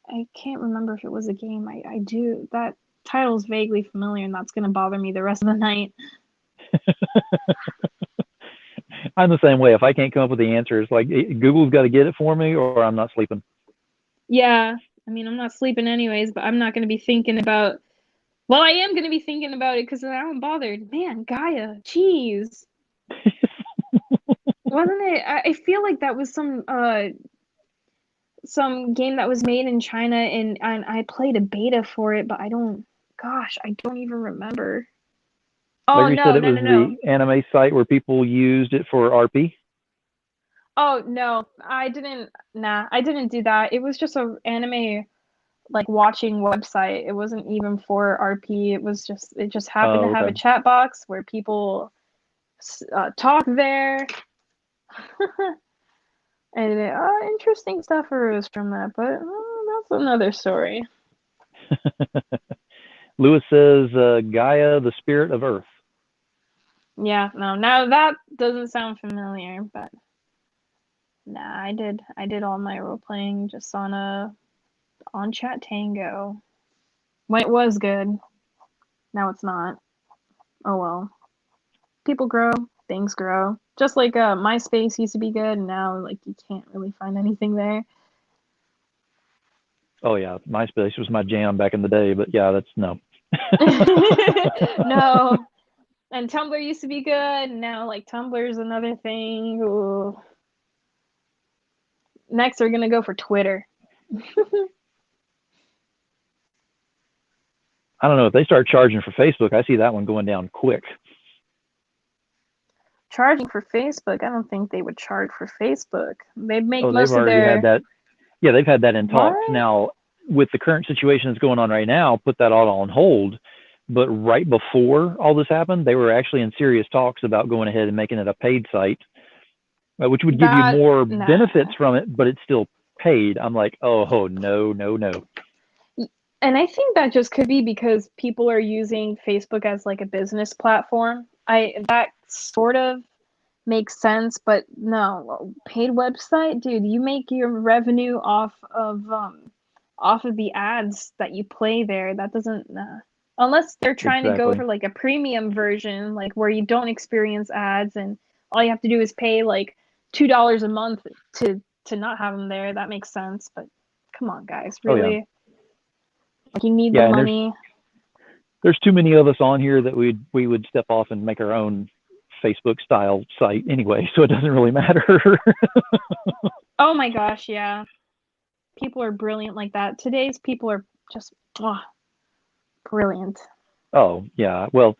I can't remember if it was a game. I do that title's vaguely familiar, and that's gonna bother me the rest of the night. I'm the same way. If I can't come up with the answers, like Google's got to get it for me, or I'm not sleeping. Yeah, I mean, I'm not sleeping anyways, but I'm not gonna be thinking about. Well, I am gonna be thinking about it because I'm bothered. Man, Gaia, jeez, wasn't it? I feel like that was some game that was made in China, and I played a beta for it, but I don't. Gosh, I don't even remember. Oh Larry said no, it no, was no, no. the anime site where people used it for RP. Oh no, I didn't. Nah, I didn't do that. It was just a anime like watching website. It wasn't even for RP. It just happened to Oh, have a okay. chat box where people talk there, and interesting stuff arose from that. But that's another story. Lewis says Gaia, the spirit of Earth. Yeah, no, now that doesn't sound familiar, but nah, I did all my role playing just on Chat Tango. When it was good, now it's not. Oh well. People grow, things grow. Just like MySpace used to be good, and now like you can't really find anything there. Oh yeah, MySpace was my jam back in the day, but yeah, that's no. No. And Tumblr used to be good, and now like Tumblr is another thing. Ooh. Next, we're gonna go for Twitter. I don't know if they start charging for Facebook. I see that one going down quick. Charging for Facebook, I don't think they would charge for Facebook. They make Oh, they've most of already had their that. Yeah, they've had that in talks. what? Now, with the current situation that's going on right now, put that all on hold. But right before all this happened, they were actually in serious talks about going ahead and making it a paid site, which would give you That more benefits nah. from it, but it's still paid. I'm like, oh, no, no, no. And I think that just could be because people are using Facebook as like a business platform. I that sort of makes sense, but no, paid website, dude, you make your revenue off of the ads that you play there. That doesn't unless they're trying to go Exactly. for like a premium version, like where you don't experience ads and all you have to do is pay like $2 a month to not have them there. That makes sense, but come on, guys, Oh yeah, really? Like you need the yeah. And money. there's too many of us on here that we would step off and make our own Facebook style site anyway, so it doesn't really matter. Oh my gosh, yeah. People are brilliant like that. Today's people are just brilliant. Oh yeah, well,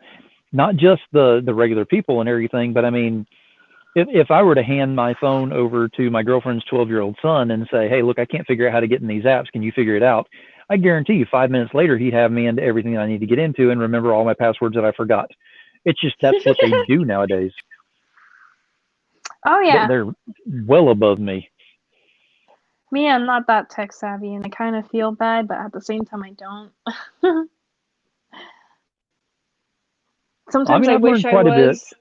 not just the regular people and everything, but I mean, if I were to hand my phone over to my girlfriend's 12-year-old son and say, hey, look, I can't figure out how to get in these apps, can you figure it out? I guarantee you 5 minutes later, he'd have me into everything I need to get into and remember all my passwords that I forgot. It's just that's what they do nowadays. Oh yeah. They're well above me. Me, I'm not that tech savvy, and I kind of feel bad, but at the same time, I don't. I Sometimes mean, I I've wish learned I quite a bit. was.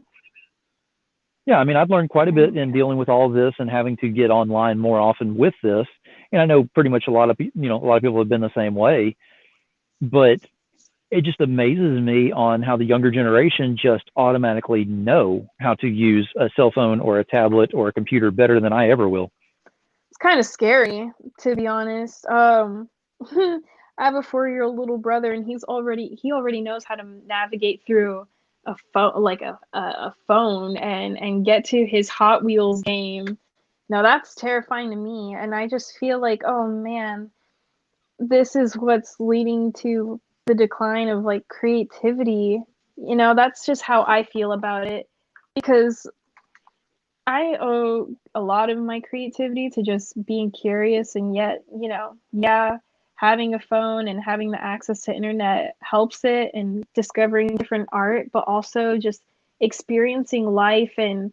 Yeah, I mean, I've learned quite a bit in dealing with all of this and having to get online more often with this. And I know pretty much a lot of a lot of people have been the same way. But it just amazes me on how the younger generation just automatically know how to use a cell phone or a tablet or a computer better than I ever will. It's kind of scary, to be honest. I have a 4-year-old little brother, and he already knows how to navigate through a phone, like a phone, and get to his Hot Wheels game. Now that's terrifying to me, and I just feel like, oh man, this is what's leading to the decline of like creativity. That's just how I feel about it, because I owe a lot of my creativity to just being curious, and yet, yeah, having a phone and having the access to internet helps it, and discovering different art, but also just experiencing life and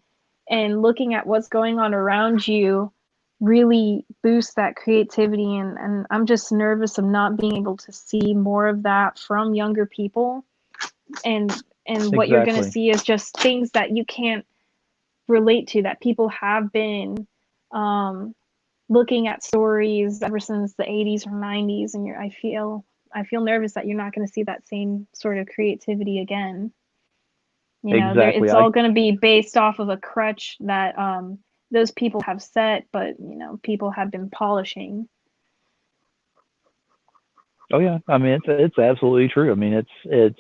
looking at what's going on around you really boosts that creativity, and I'm just nervous of not being able to see more of that from younger people, and what you're going to Exactly. see is just things that you can't relate to, that people have been um, looking at stories ever since the 80s or 90s, and I feel nervous that you're not going to see that same sort of creativity again. Exactly. It's all going to be based off of a crutch that those people have set, but people have been polishing. Oh yeah. I mean, it's absolutely true. I mean, it's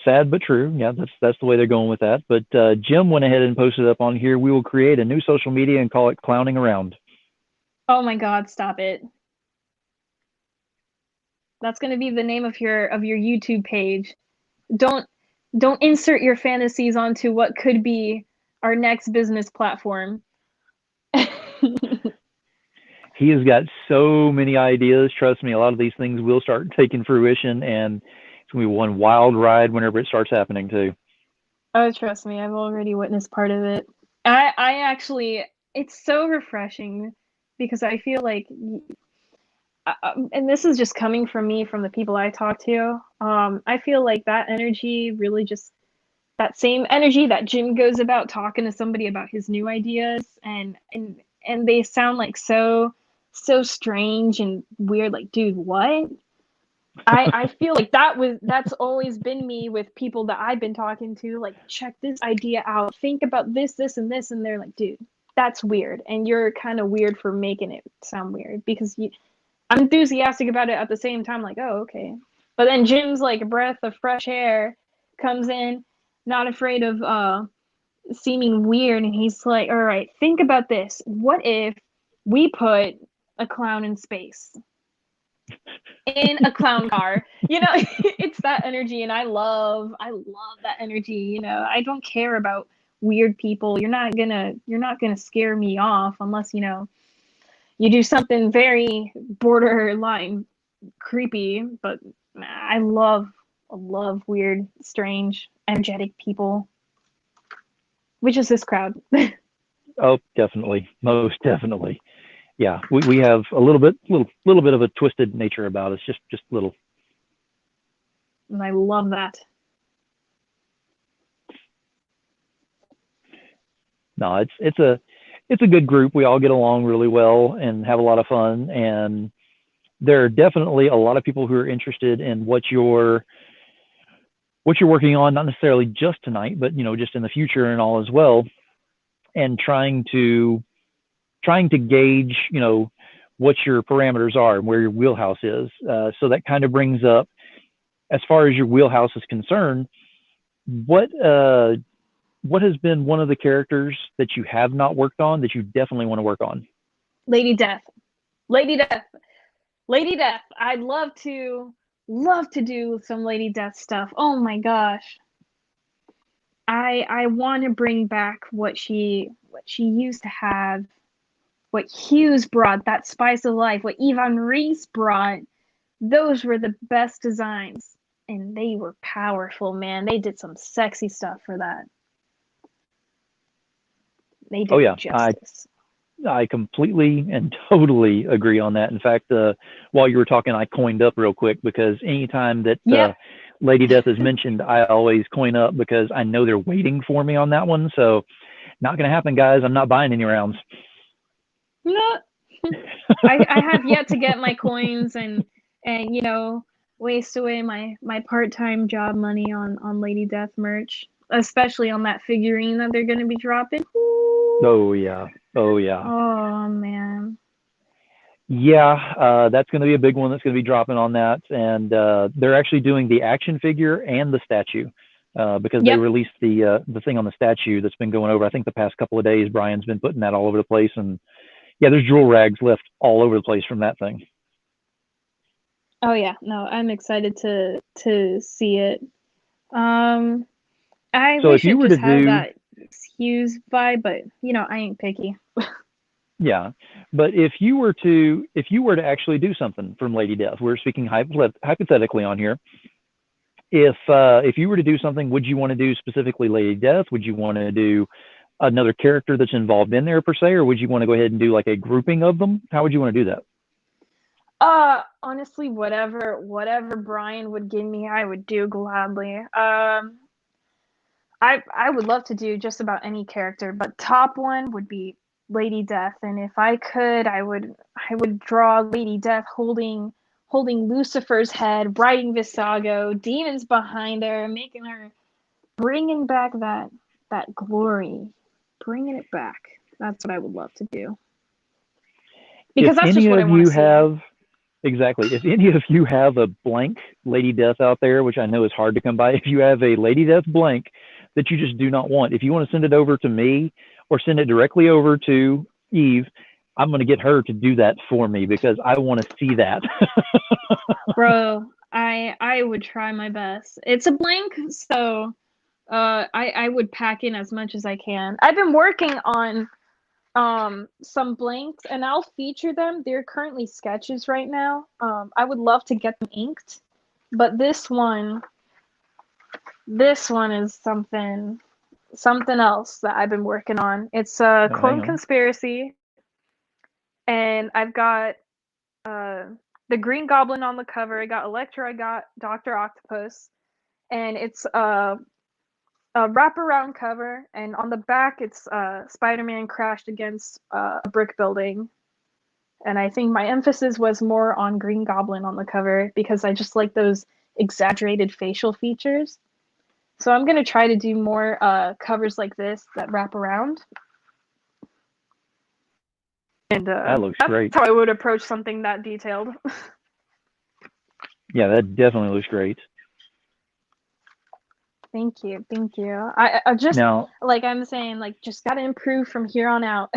sad but true. Yeah, that's the way they're going with that. But Jim went ahead and posted up on here. We will create a new social media and call it Clowning Around. Oh my God, stop it! That's going to be the name of your YouTube page. Don't don't insert your fantasies onto what could be our next business platform. He has got so many ideas. Trust me, a lot of these things will start taking fruition, and it's gonna be one wild ride whenever it starts happening too. Oh, trust me, I've already witnessed part of it. I actually, it's so refreshing, because I feel like, and this is just coming from me, from the people I talk to. I feel like that energy really just, that same energy that Jim goes about talking to somebody about his new ideas, and they sound like so strange and weird. Like, dude, what? I feel like that's always been me with people that I've been talking to. Like, check this idea out. Think about this, and this, and they're like, dude, that's weird, and you're kind of weird for making it sound weird, because I'm enthusiastic about it at the same time. Like, oh, okay. But then Jim's like a breath of fresh air comes in, not afraid of seeming weird, and he's like, all right, think about this. What if we put a clown in space, in a clown car? It's that energy, and I love that energy. I don't care about weird people. You're not gonna scare me off, unless you do something very borderline creepy. But I love weird, strange, energetic people, which is this crowd. Oh, definitely, most definitely. Yeah, we have a little bit of a twisted nature about us, just little. And I love that. No, it's a good group. We all get along really well and have a lot of fun. And there are definitely a lot of people who are interested in what you're working on, not necessarily just tonight, but just in the future and all as well. And trying to gauge, what your parameters are and where your wheelhouse is. So that kind of brings up, as far as your wheelhouse is concerned, what what has been one of the characters that you have not worked on that you definitely want to work on? Lady Death. Lady Death. Lady Death. I'd love to do some Lady Death stuff. Oh my gosh. I want to bring back what she used to have, what Hughes brought, that spice of life, what Ivan Reese brought. those were the best designs, and they were powerful, man. They did some sexy stuff for that. They Oh did it yeah, justice. I completely and totally agree on that. In fact, while you were talking, I coined up real quick because anytime that Yep. Lady Death is mentioned, I always coin up because I know they're waiting for me on that one. So not going to happen, guys. I'm not buying any rounds. No, I have yet to get my coins and waste away my part-time job money on Lady Death merch, especially on that figurine that they're gonna be dropping. Ooh. Oh yeah, oh yeah, Oh man. yeah. That's going to be a big one. That's going to be dropping on that, and they're actually doing the action figure and the statue. Because they Yep. released the thing on the statue that's been going over. I think the past couple of days, Brian's been putting that all over the place, and yeah, there's jewel rags left all over the place from that thing. Oh yeah. No, I'm excited to see it. Um, I So if wish you it were just to had do, that Hughes vibe, but I ain't picky. yeah, but if you were to actually do something from Lady Death, we're speaking hypothetically on here. If you were to do something, would you want to do specifically Lady Death? Would you want to do another character that's involved in there per se, or would you want to go ahead and do like a grouping of them? How would you want to do that? Honestly, whatever Brian would give me, I would do gladly. I would love to do just about any character, but top one would be Lady Death, and if I could, I would draw Lady Death holding Lucifer's head, riding Visago, demons behind her, making her bringing back that glory, bringing it back. That's what I would love to do If because that's just any what I of want to you see. have Exactly. If any of you have a blank Lady Death out there, which I know is hard to come by, if you have a Lady Death blank that you just do not want, if you want to send it over to me or send it directly over to Eve, I'm going to get her to do that for me because I want to see that. Bro, I would try my best. It's a blank, so I would pack in as much as I can. I've been working on some blanks and I'll feature them. They're currently sketches right now. I would love to get them inked, but this one is something else that I've been working on. It's a Oh, hang clone on. conspiracy, and I've got uh the Green Goblin on the cover. I got Electra, I got Doctor Octopus, and it's a wraparound cover, and on the back it's Spider-Man crashed against a brick building. And I think my emphasis was more on Green Goblin on the cover because I just like those exaggerated facial features. So I'm gonna try to do more covers like this that wrap around, and That looks that's great. how I would approach something that detailed. Yeah, that definitely looks great. Thank you, thank you. I just Now, like I'm saying, like just gotta improve from here on out.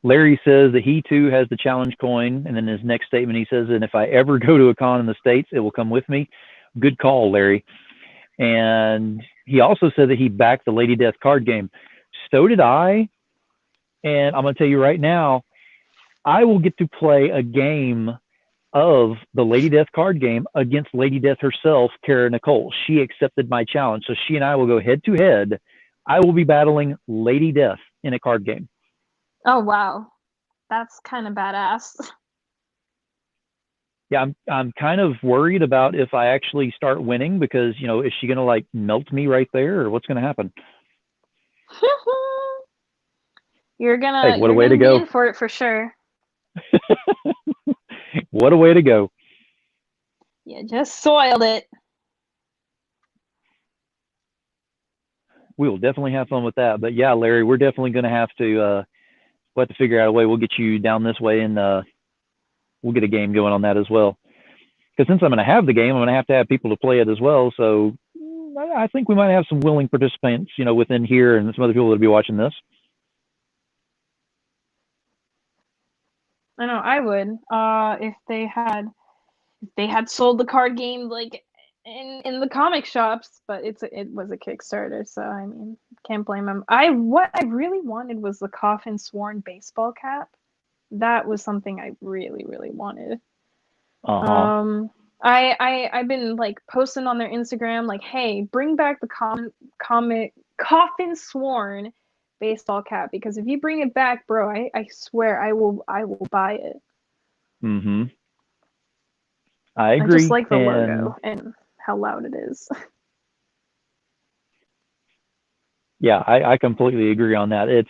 Larry says that he too has the challenge coin, and then his next statement he says, "And if I ever go to a con in the States, it will come with me." Good call, Larry. And he also said that he backed the Lady Death card game. So did I. And I'm going to tell you right now, I will get to play a game of the Lady Death card game against Lady Death herself, Kara Nicole. She accepted my challenge. So she and I will go head to head. I will be battling Lady Death in a card game. Oh wow, that's kind of badass. Yeah, I'm kind of worried about if I actually start winning because, is she going to like melt me right there or what's going to happen? You're Hey, gonna what a you're way to gonna be go. in for it for sure. What a way to go. Yeah, just soiled it. We will definitely have fun with that. But yeah, Larry, we're definitely going to we'll have to figure out a way. We'll get you down this way and we'll get a game going on that as well. Because since I'm going to have the game, I'm going to have people to play it as well. So I think we might have some willing participants, within here and some other people that'll be watching this. I know I would. If they had sold the card game like in the comic shops, but it was a Kickstarter, so I mean, can't blame them. What I really wanted was the Coffin Sworn baseball cap. That was something I really, really wanted. Uh-huh. I've been like posting on their Instagram like, hey, bring back the comic Coffin Sworn baseball cap, because if you bring it back, bro, I swear I will buy it. Mm-hmm. I I just agree. like the And logo and how loud it is. yeah, I completely agree on that. It's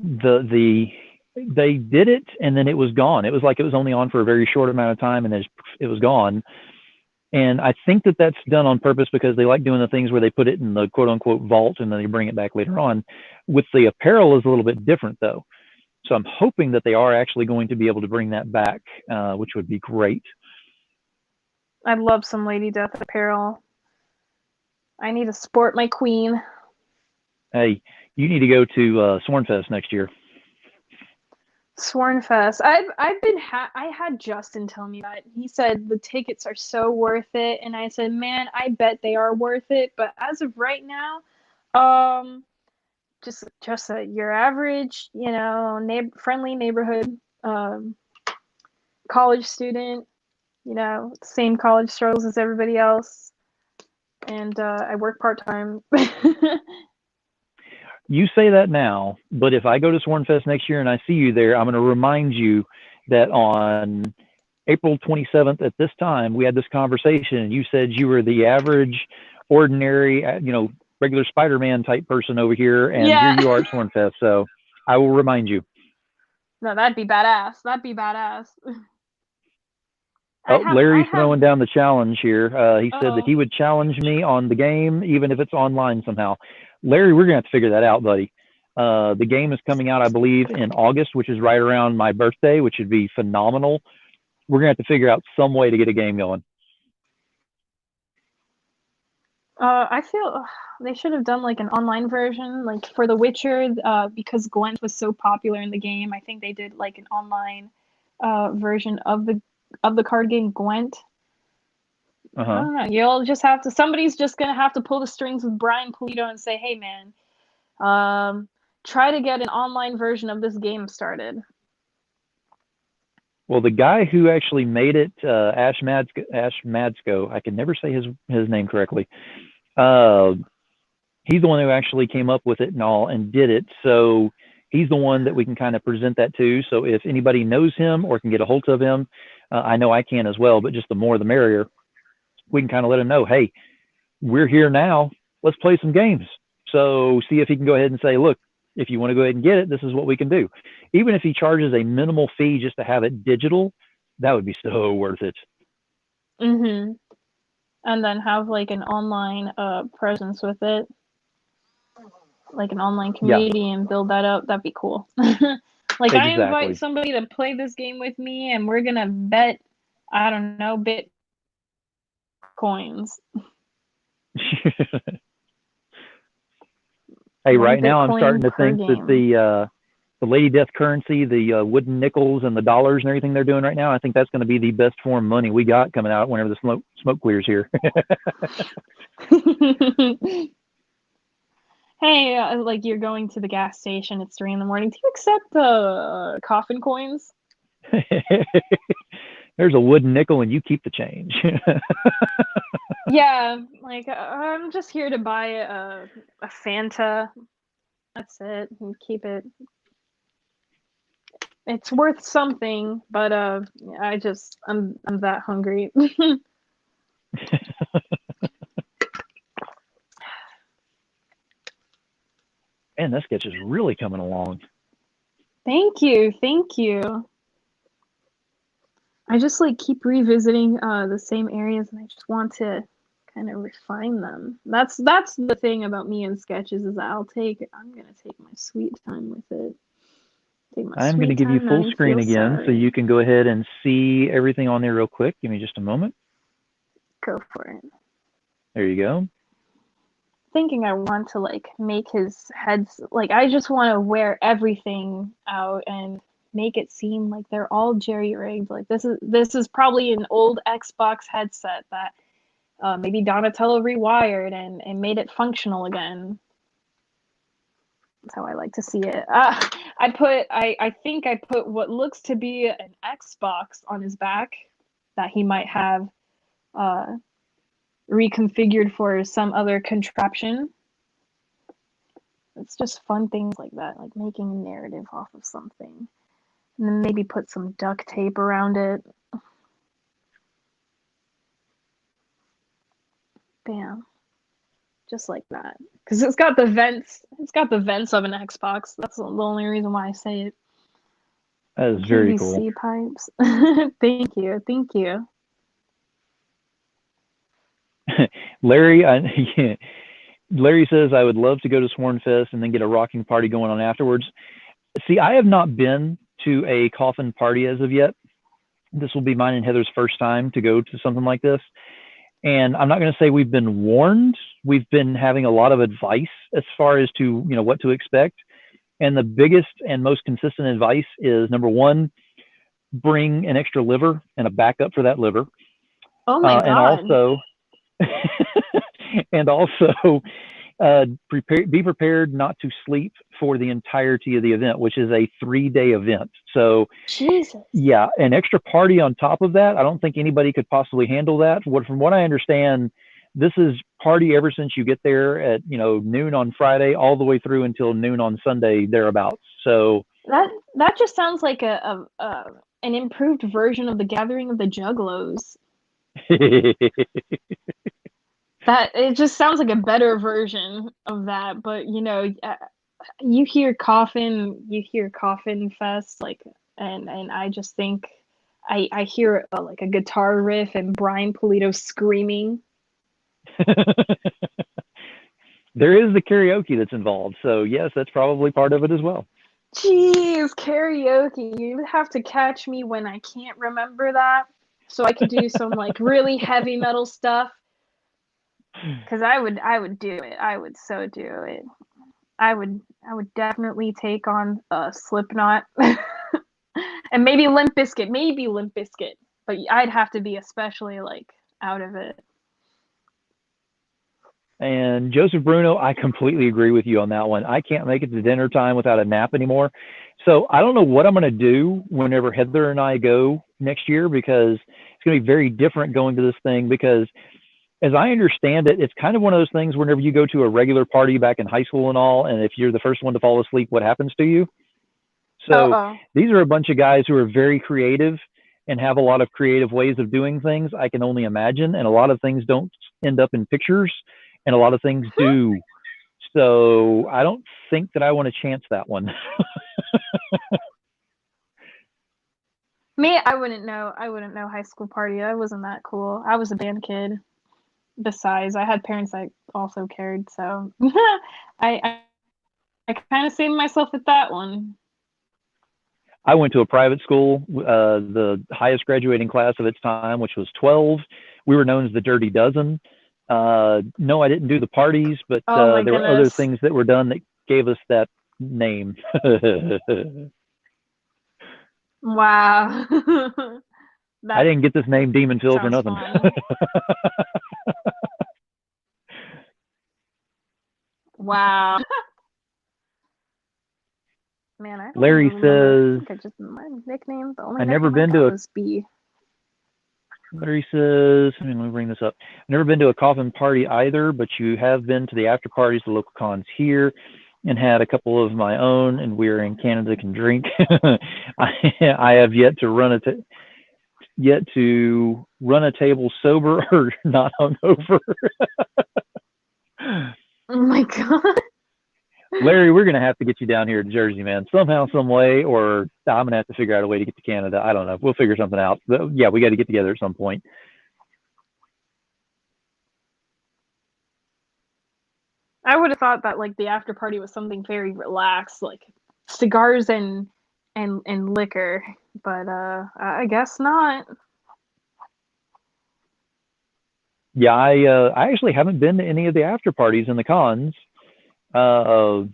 the they did it and then it was gone. It was like it was only on for a very short amount of time and then it was gone. And I think that that's done on purpose because they like doing the things where they put it in the quote unquote vault and then they bring it back later on. With the apparel is a little bit different though. So I'm hoping that they are actually going to be able to bring that back, which would be great. I'd love some Lady Death apparel. I need to sport my queen. Hey, you need to go to Swornfest next year. Swornfest. I've been I had Justin tell me that. He said the tickets are so worth it, and I said, "Man, I bet they are worth it." But as of right now, um, just your average, friendly neighborhood college student, same college struggles as everybody else, and I work part time. You say that now, but if I go to Swornfest next year and I see you there, I'm going to remind you that on April 27th at this time, we had this conversation and you said you were the average, ordinary, regular Spider-Man type person over here. And here Yeah. you are at Swornfest. So I will remind you. No, that'd be badass. That'd be badass. Oh, I Larry's have. throwing down the challenge here. He said that Oh, he would challenge me on the game, even if it's online somehow. Larry, we're going to have to figure that out, buddy. The game is coming out, I believe, in August, which is right around my birthday, which would be phenomenal. We're going to have to figure out some way to get a game going. I feel they should have done like an online version, like for The Witcher, because Gwent was so popular in the game. I think they did like an online version of the card game Gwent. Uh I huh. don't know. You'll just have to. Somebody's just gonna have to pull the strings with Brian Pulido and say, "Hey, man, um, try to get an online version of this game started." Well, the guy who actually made it, Ash Madsko, I can never say his name correctly. Uh, he's the one who actually came up with it and all and did it. So he's the one that we can kind of present that to. So if anybody knows him or can get a hold of him, I know I can as well, but just the more the merrier. We can kind of let him know, hey, we're here now. Let's play some games. So see if he can go ahead and say, look, if you want to go ahead and get it, this is what we can do. Even if he charges a minimal fee just to have it digital, that would be so worth it. Mm-hmm. And then have like an online presence with it, like an online Yeah, community, and build that up. That'd be cool. Like I invite exactly. somebody to play this game with me, and we're gonna bet, I don't know, bitcoins. Hey, One right now I'm Bitcoin starting to per think that game. the Lady Death currency, the wooden nickels and the dollars and everything they're doing right now, I think that's going to be the best form of money we got coming out whenever the smoke clears here. Hey, like you're going to the gas station. It's 3 in the morning. Do you accept coffin coins? There's a wooden nickel and you keep the change. Yeah, like I'm just here to buy a Fanta. That's it. And keep it. It's worth something, but I'm that hungry. Man, this sketch is really coming along. Thank you, thank you. I just like keep revisiting the same areas, and I just want to kind of refine them. That's the thing about me and sketches is that I'm gonna take my sweet time with it. Take my I'm going to sweet give you time, not full even screen feel again so sorry. you can go ahead and see everything on there real quick. Give me just a moment. Go for it. There you go. Thinking I want to like make his heads like I just want to wear everything out and make it seem like they're all jerry rigged. Like this is probably an old Xbox headset that maybe Donatello rewired and made it functional again. That's how I like to see it. I think I put what looks to be an Xbox on his back that he might have uh, reconfigured for some other contraption. It's just fun things like that, like making a narrative off of something. And then maybe put some duct tape around it. Bam. Just like that. Because it's got the vents. It's got the vents of an Xbox. That's the only reason why I say it. That is very cool. PVC pipes. Thank you. Thank you. Larry, Larry says, I would love to go to Sworn Fest and then get a rocking party going on afterwards. See, I have not been to a coffin party as of yet. This will be mine and Heather's first time to go to something like this. And I'm not going to say we've been warned. We've been having a lot of advice as far as to, what to expect. And the biggest and most consistent advice is, number one, bring an extra liver and a backup for that liver. Oh my God. And also be prepared not to sleep for the entirety of the event, which is a 3-day event. So Jesus. Yeah, an extra party on top of that, I don't think anybody could possibly handle that. From what I understand, this is party ever since you get there at noon on Friday all the way through until noon on Sunday, thereabouts. So that just sounds like an improved version of the Gathering of the Juggalos. That it just sounds like a better version of that. But you hear coffin fest, like, and I just think I hear like a guitar riff and Brian Pulido screaming. There is the karaoke that's involved, so yes, that's probably part of it as well. Jeez, karaoke! You have to catch me when I can't remember that, so I could do some like really heavy metal stuff. Because I would do it. I would so do it. I would definitely take on Slipknot and maybe Limp Bizkit, but I'd have to be especially like out of it. And Joseph Bruno, I completely agree with you on that one. I can't make it to dinner time without a nap anymore. So I don't know what I'm going to do whenever Heather and I go next year, because it's going to be very different going to this thing, because as I understand it, it's kind of one of those things whenever you go to a regular party back in high school and all, and if you're the first one to fall asleep, what happens to you? So These are a bunch of guys who are very creative and have a lot of creative ways of doing things, I can only imagine. And a lot of things don't end up in pictures, and a lot of things do. So I don't think that I want to chance that one. Me, I wouldn't know high school party. I wasn't that cool. I was a band kid. Besides, I had parents that also cared, so I kind of saved myself at that one. I went to a private school, the highest graduating class of its time, which was 12. We were known as the Dirty Dozen. No, I didn't do the parties, but there were other things that were done that gave us that name. Wow. I didn't get this name Demon Phil for nothing. Wow. Man, Larry says, my nickname, the only I've never been to a B. Larry says, let me bring this up. I've never been to a coffin party either, but you have been to the after parties, the local cons here, and had a couple of my own, and we're in Canada, can drink. I have yet to run a table sober or not hungover. Oh my God. Larry, we're going to have to get you down here to Jersey, man, somehow, some way, or I'm going to have to figure out a way to get to Canada. I don't know. We'll figure something out. But yeah, we got to get together at some point. I would have thought that like the after party was something very relaxed, like cigars and liquor, but I guess not. Yeah, I actually haven't been to any of the after parties in the cons. So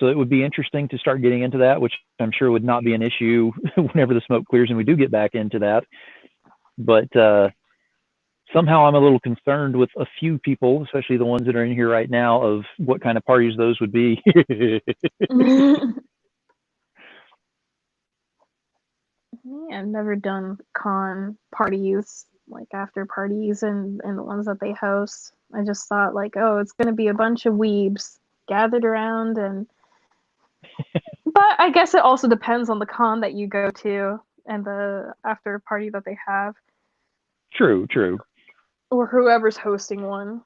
it would be interesting to start getting into that, which I'm sure would not be an issue whenever the smoke clears and we do get back into that. But somehow I'm a little concerned with a few people, especially the ones that are in here right now, of what kind of parties those would be. Yeah, I've never done con parties, like after parties and the ones that they host. I just thought like, oh, it's gonna be a bunch of weebs gathered around and but I guess it also depends on the con that you go to and the after party that they have. True, true. Or whoever's hosting one.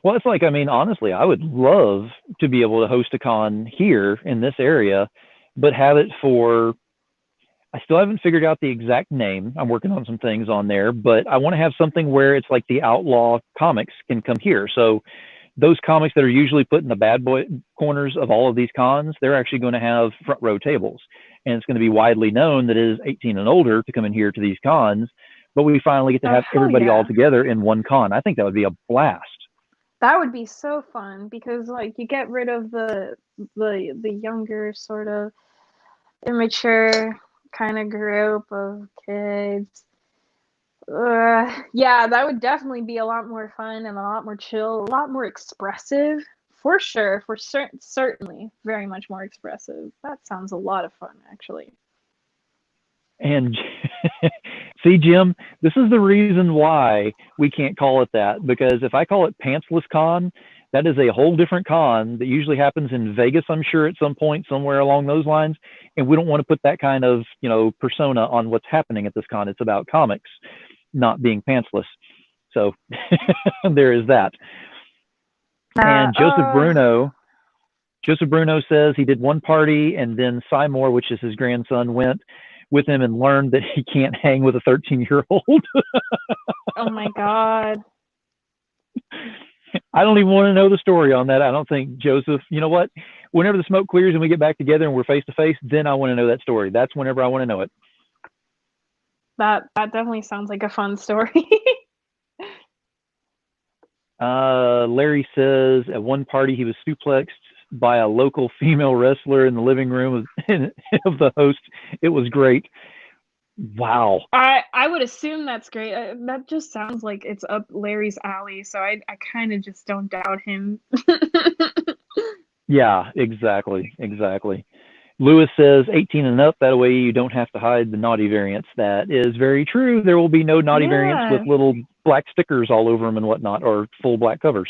Well, it's like, I mean, honestly, I would love to be able to host a con here in this area, but have it for, I still haven't figured out the exact name. I'm working on some things on there, but I want to have something where it's like the outlaw comics can come here. So those comics that are usually put in the bad boy corners of all of these cons, they're actually going to have front row tables. And it's going to be widely known that it is 18 and older to come in here to these cons, but we finally get to have everybody all together in one con. I think that would be a blast. That would be so fun because like you get rid of the younger sort of immature kind of group of kids. Yeah, that would definitely be a lot more fun and a lot more chill, a lot more expressive. For sure, certainly very much more expressive. That sounds a lot of fun, actually. And see, Jim, this is the reason why we can't call it that. Because if I call it Pantsless Con, that is a whole different con that usually happens in Vegas, I'm sure, at some point, somewhere along those lines. And we don't want to put that kind of, persona on what's happening at this con. It's about comics not being pantsless. So there is that. And Joseph Bruno says he did one party, and then Seymour, which is his grandson, went with him and learned that he can't hang with a 13-year-old. Oh my God. I don't even want to know the story on that. I don't think Joseph, you know what? Whenever the smoke clears and we get back together and we're face to face, then I want to know that story. That's whenever I want to know it. That definitely sounds like a fun story. Larry says at one party he was suplexed by a local female wrestler in the living room of the host. It was great. Wow. I would assume that's great. That just sounds like it's up Larry's alley, so I kind of just don't doubt him. Yeah, exactly. Lewis says 18 and up, that way you don't have to hide the naughty variants. That is very true. There will be no naughty variants with little black stickers all over them and whatnot, or full black covers.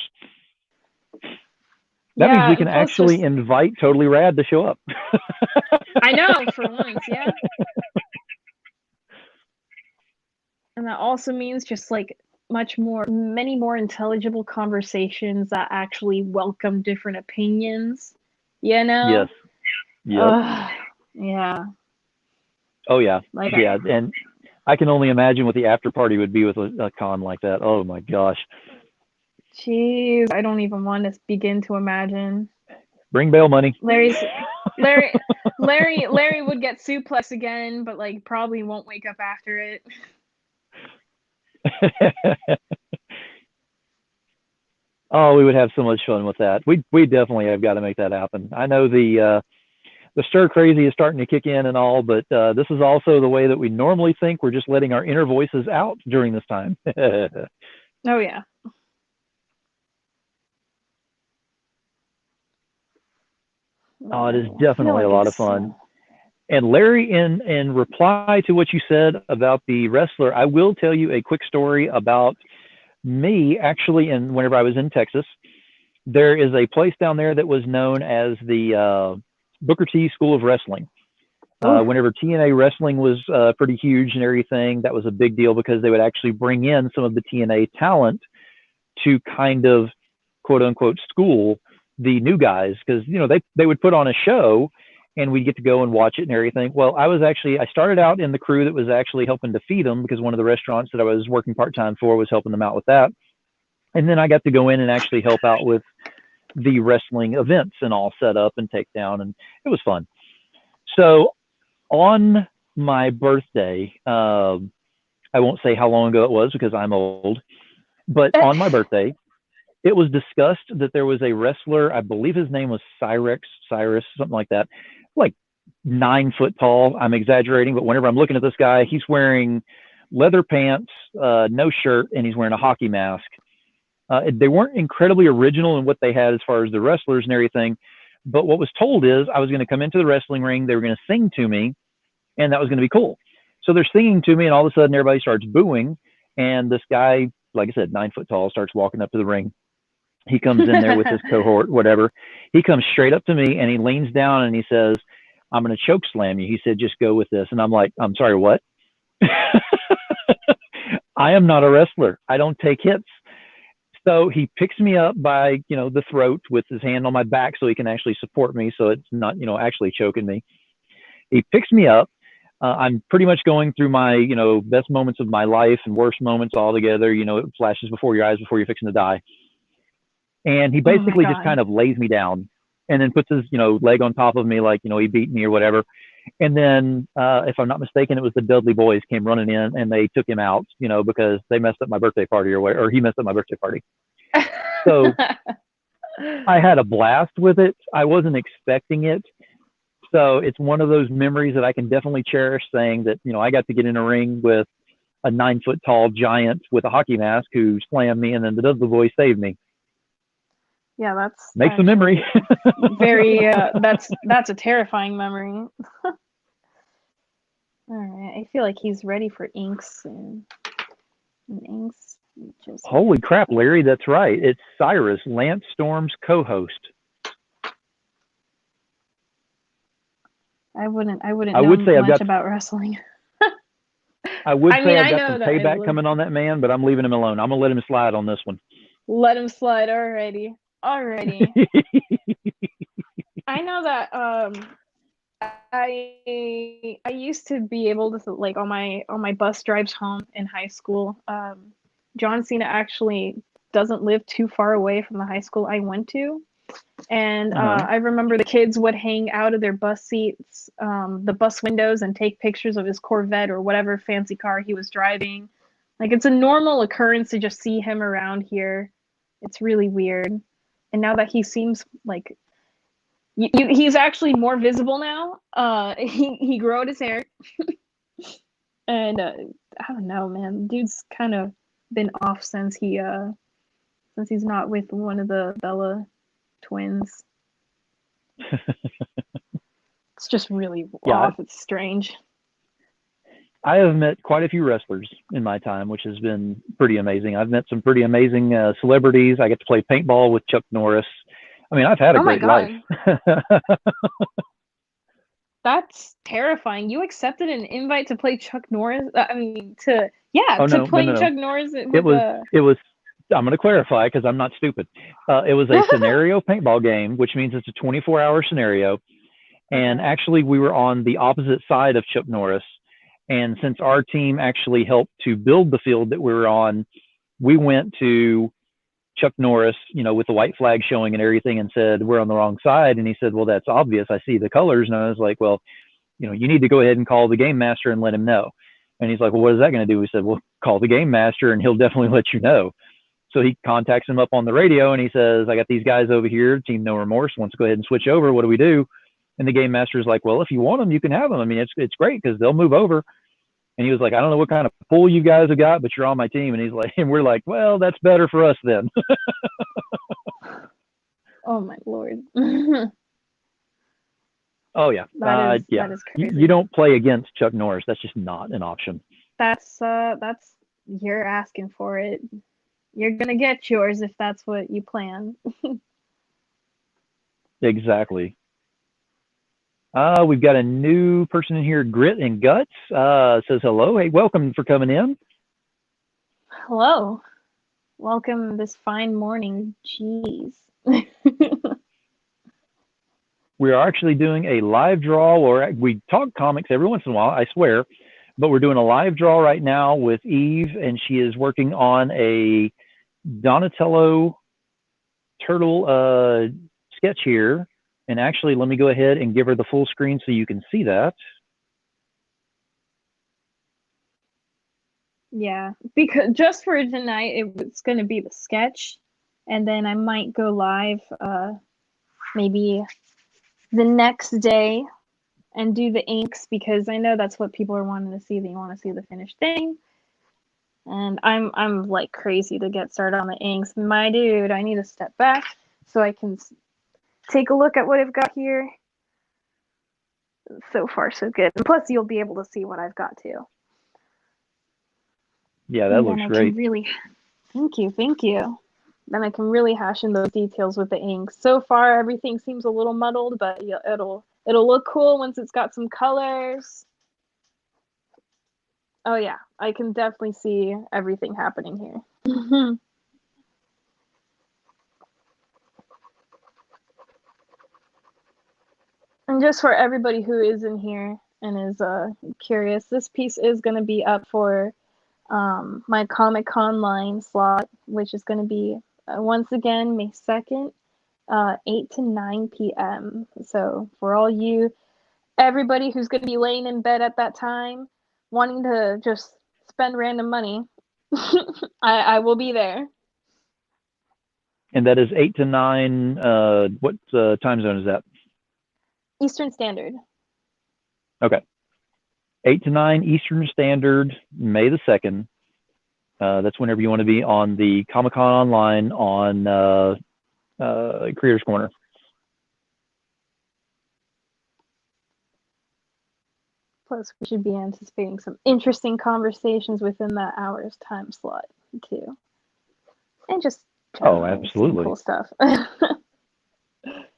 That means we can actually invite Totally Rad to show up. I know, for once, yeah. And that also means just like many more intelligible conversations that actually welcome different opinions, you know? Yes. Yep. Yeah. Oh, yeah. Yeah. And I can only imagine what the after party would be with a con like that. Oh, my gosh. Jeez, I don't even want to begin to imagine. Bring bail money. Larry would get suplex again, but like probably won't wake up after it. Oh, we would have so much fun with that. We definitely have got to make that happen. I know the stir crazy is starting to kick in and all, but this is also the way that we normally think. We're just letting our inner voices out during this time. Oh, yeah. Oh, it is definitely a lot of fun. And Larry, in reply to what you said about the wrestler, I will tell you a quick story about me. Actually, whenever I was in Texas, there is a place down there that was known as the Booker T School of Wrestling. Whenever TNA wrestling was pretty huge and everything, that was a big deal because they would actually bring in some of the TNA talent to kind of quote unquote school the new guys, because they would put on a show and we'd get to go and watch it and everything. Well, I started out in the crew that was actually helping to feed them, because one of the restaurants that I was working part-time for was helping them out with that. And then I got to go in and actually help out with the wrestling events and all set up and take down, and it was fun. So on my birthday, I won't say how long ago it was because I'm old, but on my birthday, it was discussed that there was a wrestler, I believe his name was Cyrus, something like that, like 9 foot tall. I'm exaggerating, but whenever I'm looking at this guy, he's wearing leather pants, no shirt, and he's wearing a hockey mask. They weren't incredibly original in what they had as far as the wrestlers and everything, but what was told is I was going to come into the wrestling ring, they were going to sing to me, and that was going to be cool. So they're singing to me, and all of a sudden everybody starts booing, and this guy, like I said, 9 foot tall, starts walking up to the ring. He comes in there with his cohort, whatever. He comes straight up to me, and he leans down, and he says, "I'm going to choke slam you." He said, "Just go with this." And I'm like, "I'm sorry, what?" I am not a wrestler. I don't take hits. So he picks me up by, the throat with his hand on my back so he can actually support me so it's not, actually choking me. He picks me up. I'm pretty much going through my, best moments of my life and worst moments all together. It flashes before your eyes before you're fixing to die. And he basically just kind of lays me down and then puts his, leg on top of me like, he beat me or whatever. And then, if I'm not mistaken, it was the Dudley Boys came running in and they took him out, because they messed up my birthday party or he messed up my birthday party. So I had a blast with it. I wasn't expecting it. So it's one of those memories that I can definitely cherish, saying that, I got to get in a ring with a 9 foot tall giant with a hockey mask who slammed me, and then the Dudley Boys saved me. Yeah, that's makes a memory. Very that's a terrifying memory. All right, I feel like he's ready for inks and inks. Holy crap, Larry, that's right. It's Cyrus, Lance Storm's co-host. I wouldn't know much about wrestling. I would say I've got some payback coming on that man, but I'm leaving him alone. I'm gonna let him slide on this one. Let him slide. Alrighty. I know that I used to be able to, like, on my bus drives home in high school. John Cena actually doesn't live too far away from the high school I went to. And I remember the kids would hang out of their bus seats, the bus windows, and take pictures of his Corvette or whatever fancy car he was driving. Like, it's a normal occurrence to just see him around here. It's really weird. And now that he seems like he's actually more visible now. He grew out his hair. And I don't know, man. Dude's kind of been off since he's not with one of the Bella twins. It's just really off. It's strange. I have met quite a few wrestlers in my time, which has been pretty amazing. I've met some pretty amazing celebrities. I get to play paintball with Chuck Norris. I mean, I've had a great life. That's terrifying. You accepted an invite to play Chuck Norris? Chuck Norris. It was. I'm going to clarify because I'm not stupid. It was a scenario paintball game, which means it's a 24-hour scenario. And actually, we were on the opposite side of Chuck Norris. And since our team actually helped to build the field that we were on, we went to Chuck Norris, with the white flag showing and everything, and said, "We're on the wrong side." And he said, "Well, that's obvious. I see the colors." And I was like, "Well, you need to go ahead and call the game master and let him know." And he's like, "Well, what is that going to do?" We said, "Well, call the game master and he'll definitely let you know." So he contacts him up on the radio and he says, "I got these guys over here, Team No Remorse wants to go ahead and switch over. What do we do?" And the game master is like, "Well, if you want them, you can have them. I mean, it's great because they'll move over." And he was like, "I don't know what kind of pull you guys have got, but you're on my team." And he's like, and we're like, "Well, that's better for us then." Oh my Lord. Oh yeah. That is crazy. You don't play against Chuck Norris. That's just not an option. That's you're asking for it. You're gonna get yours if that's what you plan. Exactly. We've got a new person in here, Grit and Guts. Says hello. Hey, welcome for coming in. Hello. Welcome this fine morning. Jeez. We are actually doing a live draw, or we talk comics every once in a while, I swear, but we're doing a live draw right now with Eve, and she is working on a Donatello turtle sketch here. And actually, let me go ahead and give her the full screen so you can see that. Yeah, because just for tonight, it's going to be the sketch, and then I might go live maybe the next day and do the inks, because I know that's what people are wanting to see. They want to see the finished thing. and I'm like crazy to get started on the inks. My dude, I need to step back so I can take a look at what I've got here. So far, so good. And plus, you'll be able to see what I've got too. Yeah, that looks great. Thank you. Then I can really hash in those details with the ink. So far, everything seems a little muddled, but it'll look cool once it's got some colors. Oh yeah, I can definitely see everything happening here. And just for everybody who is in here and is curious, this piece is going to be up for my Comic-Con line slot, which is going to be once again May 2nd, 8 to 9 p.m. So for all you, everybody who's going to be laying in bed at that time, wanting to just spend random money, I will be there. And that is 8 to 9. What time zone is that? Eastern Standard. Okay. 8 to 9 Eastern Standard, May the 2nd. That's whenever you want to be on the Comic-Con online on Creators Corner. Plus, we should be anticipating some interesting conversations within that hour's time slot, too. And just absolutely, cool stuff.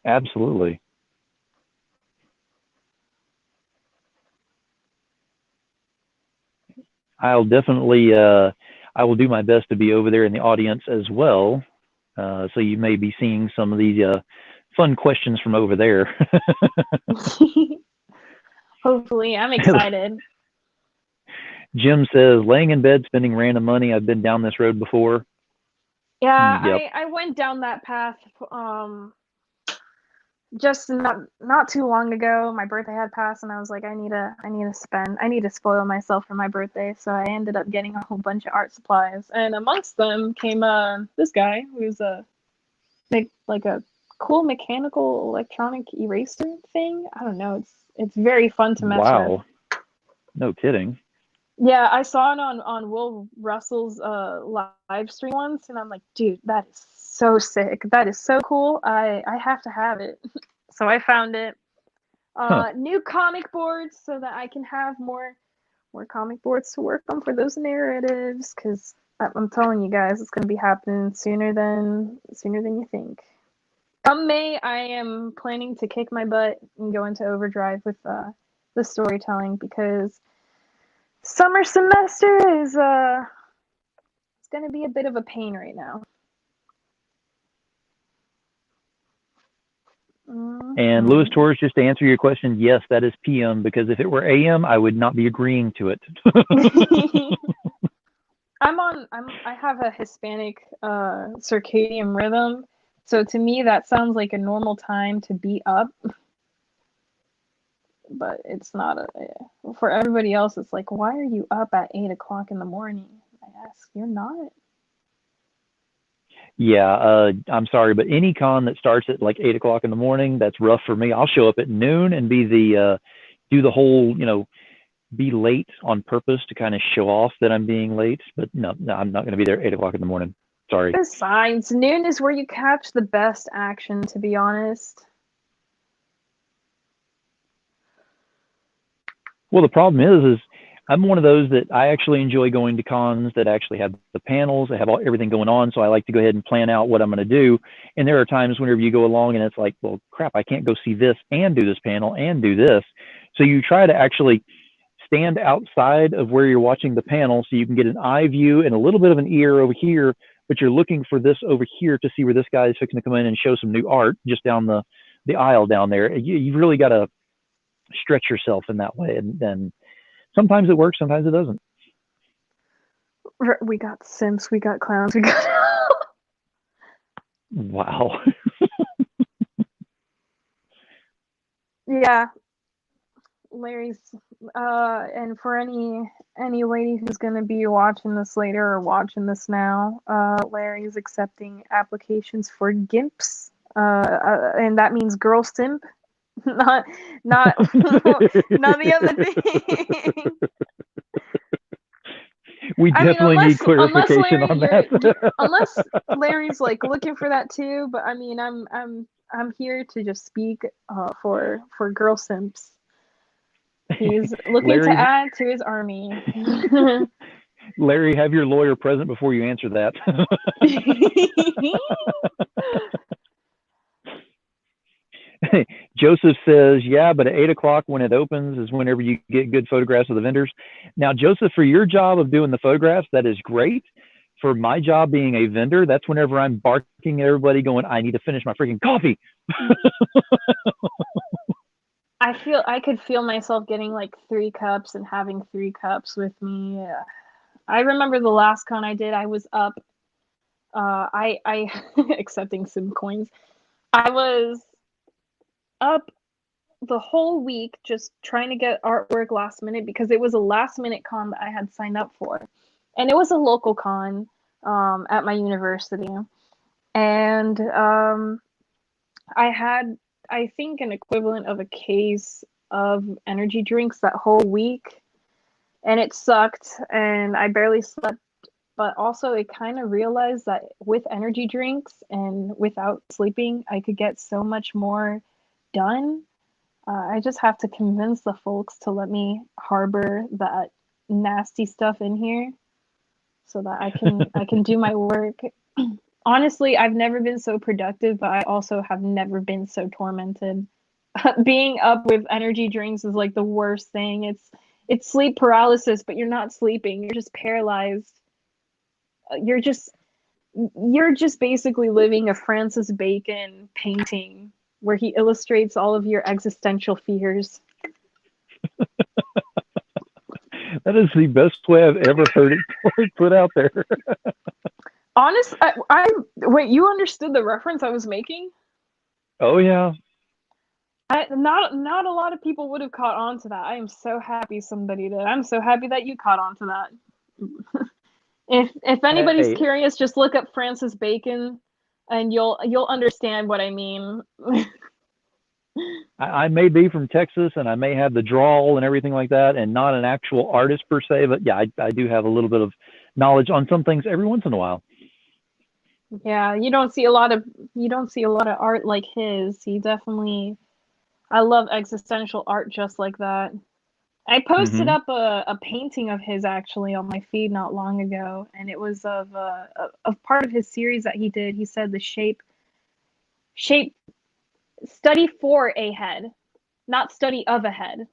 Absolutely. I'll definitely, I will do my best to be over there in the audience as well. So you may be seeing some of these fun questions from over there. Hopefully, I'm excited. Jim says, laying in bed, spending random money. I've been down this road before. Yeah, yep. I went down that path just not too long ago. My birthday had passed, and I was like, I need to spoil myself for my birthday. So I ended up getting a whole bunch of art supplies, and amongst them came this guy who's like a cool mechanical electronic eraser thing. I don't know. It's very fun to mess with. Wow. No kidding. Yeah, I saw it on Will Russell's live stream once, and I'm like, dude, that is so sick. That is so cool. I have to have it. So I found it. New comic boards so that I can have more comic boards to work on for those narratives, because I'm telling you guys, it's going to be happening sooner than you think. Come May, I am planning to kick my butt and go into overdrive with the storytelling, because summer semester is it's going to be a bit of a pain right now. And Lewis Torres, just to answer your question, yes, that is PM, because if it were AM, I would not be agreeing to it. I have a Hispanic circadian rhythm, so to me that sounds like a normal time to be up. But it's not for everybody else. It's like, why are you up at 8 o'clock in the morning? I ask, you're not. Yeah, I'm sorry, but any con that starts at like 8 o'clock in the morning, that's rough for me. I'll show up at noon and be do the whole, be late on purpose to kind of show off that I'm being late. But no, I'm not going to be there at 8 o'clock in the morning. Sorry. Besides, noon is where you catch the best action, to be honest. Well, the problem is I'm one of those that I actually enjoy going to cons that actually have the panels, that have everything going on. So I like to go ahead and plan out what I'm going to do. And there are times whenever you go along and it's like, well, crap, I can't go see this and do this panel and do this. So you try to actually stand outside of where you're watching the panel so you can get an eye view and a little bit of an ear over here, but you're looking for this over here to see where this guy is fixing to come in and show some new art just down the aisle down there. You've really got to stretch yourself in that way, and then sometimes it works, sometimes it doesn't. We got simps, we got clowns, we got wow. Yeah, Larry's and for any lady who's going to be watching this later or watching this now, Larry's accepting applications for GIMPs, and that means girl simp. not the other thing. We I mean, definitely need unless clarification Larry, on that. unless Larry's like looking for that too. But I mean, I'm here to just speak for girl simps. He's looking to Larry, add to his army. Larry, have your lawyer present before you answer that. Joseph says, yeah, but at 8 o'clock when it opens is whenever you get good photographs of the vendors. Now, Joseph, for your job of doing the photographs, that is great. For my job being a vendor, that's whenever I'm barking at everybody going, I need to finish my freaking coffee. I could feel myself getting like 3 cups and having 3 cups with me. I remember the last con I did, I was up, I accepting some coins. I was up the whole week just trying to get artwork last minute because it was a last minute con that I had signed up for. And it was a local con at my university. And I had, I think, an equivalent of a case of energy drinks that whole week. And it sucked and I barely slept. But also, it kind of realized that with energy drinks and without sleeping, I could get so much more done. I just have to convince the folks to let me harbor that nasty stuff in here so that I can do my work. Honestly, I've never been so productive, but I also have never been so tormented. Being up with energy drinks is like the worst thing. It's sleep paralysis, but you're not sleeping. You're just paralyzed. You're just basically living a Francis Bacon painting where he illustrates all of your existential fears. That is the best way I've ever heard it put out there. Honest, I wait. You understood the reference I was making? Oh, yeah. Not a lot of people would have caught on to that. I am so happy somebody did. I'm so happy that you caught on to that. If anybody's Hey, curious, just look up Francis Bacon, and you'll understand what I mean. I may be from Texas and I may have the drawl and everything like that and not an actual artist per se, but yeah, I do have a little bit of knowledge on some things every once in a while. Yeah, you don't see a lot of art like his. He definitely I love existential art just like that. I posted Hmm. up a painting of his actually on my feed not long ago, and it was of part of his series that he did. He said the shape study for a head, not study of a head.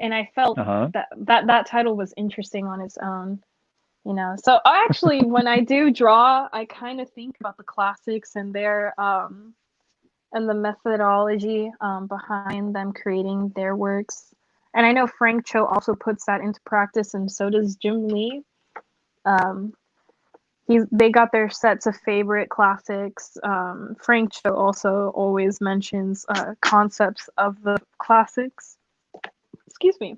And I felt Uh-huh. that title was interesting on its own, you know. So actually, when I do draw, I kind of think about the classics and their and the methodology behind them creating their works. And I know Frank Cho also puts that into practice, and so does Jim Lee. Um, they got their sets of favorite classics. Frank Cho also always mentions concepts of the classics. Excuse me.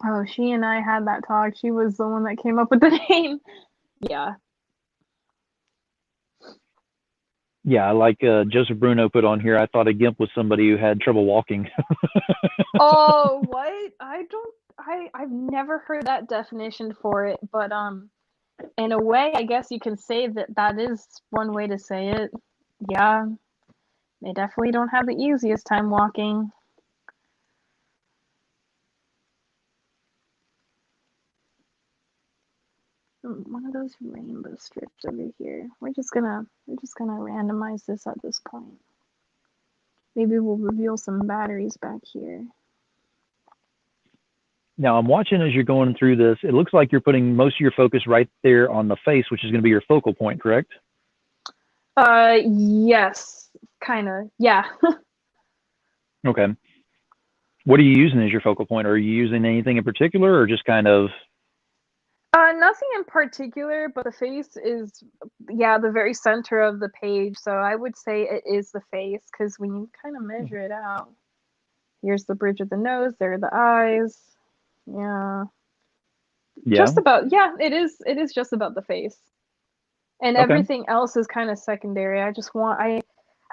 Oh, she and I had that talk. She was the one that came up with the name. Yeah. Yeah, like Joseph Bruno put on here, I thought a gimp was somebody who had trouble walking. Oh, what? I've never heard that definition for it, but in a way, I guess you can say that that is one way to say it. Yeah, they definitely don't have the easiest time walking. One of those rainbow strips over here. We're just gonna randomize this at this point. Maybe we'll reveal some batteries back here. Now, I'm watching as you're going through this. It looks like you're putting most of your focus right there on the face, which is going to be your focal point, correct? Yes, kind of. Yeah. Okay. What are you using as your focal point? Are you using anything in particular or just kind of? Nothing in particular, but the face is, yeah, the very center of the page. So I would say it is the face because when you kind of measure it out, here's the bridge of the nose, there are the eyes. Yeah. Yeah. Just about, yeah, it is just about the face. And Okay. everything else is kind of secondary.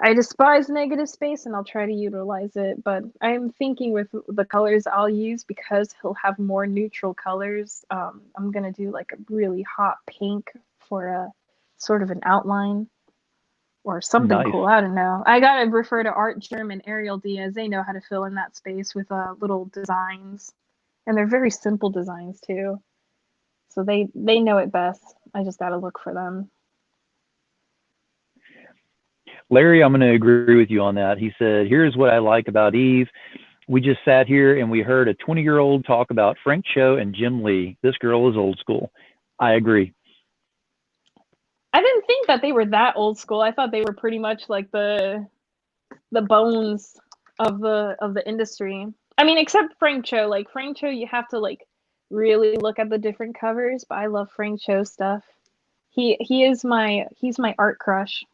I despise negative space and I'll try to utilize it, but I'm thinking with the colors I'll use, because he'll have more neutral colors. I'm gonna do like a really hot pink for a sort of an outline or something Nice. cool. I don't know. I gotta refer to Art Germ and Ariel Diaz. They know how to fill in that space with little designs, and they're very simple designs too. So they know it best. I just gotta look for them. Larry, I'm going to agree with you on that. He said, here's what I like about Eve. We just sat here and we heard a 20-year-old talk about Frank Cho and Jim Lee. This girl is old school. I agree. I didn't think that they were that old school. I thought they were pretty much like the bones of the industry. I mean, except Frank Cho. Like Frank Cho, you have to like really look at the different covers. But I love Frank Cho stuff. He's my art crush.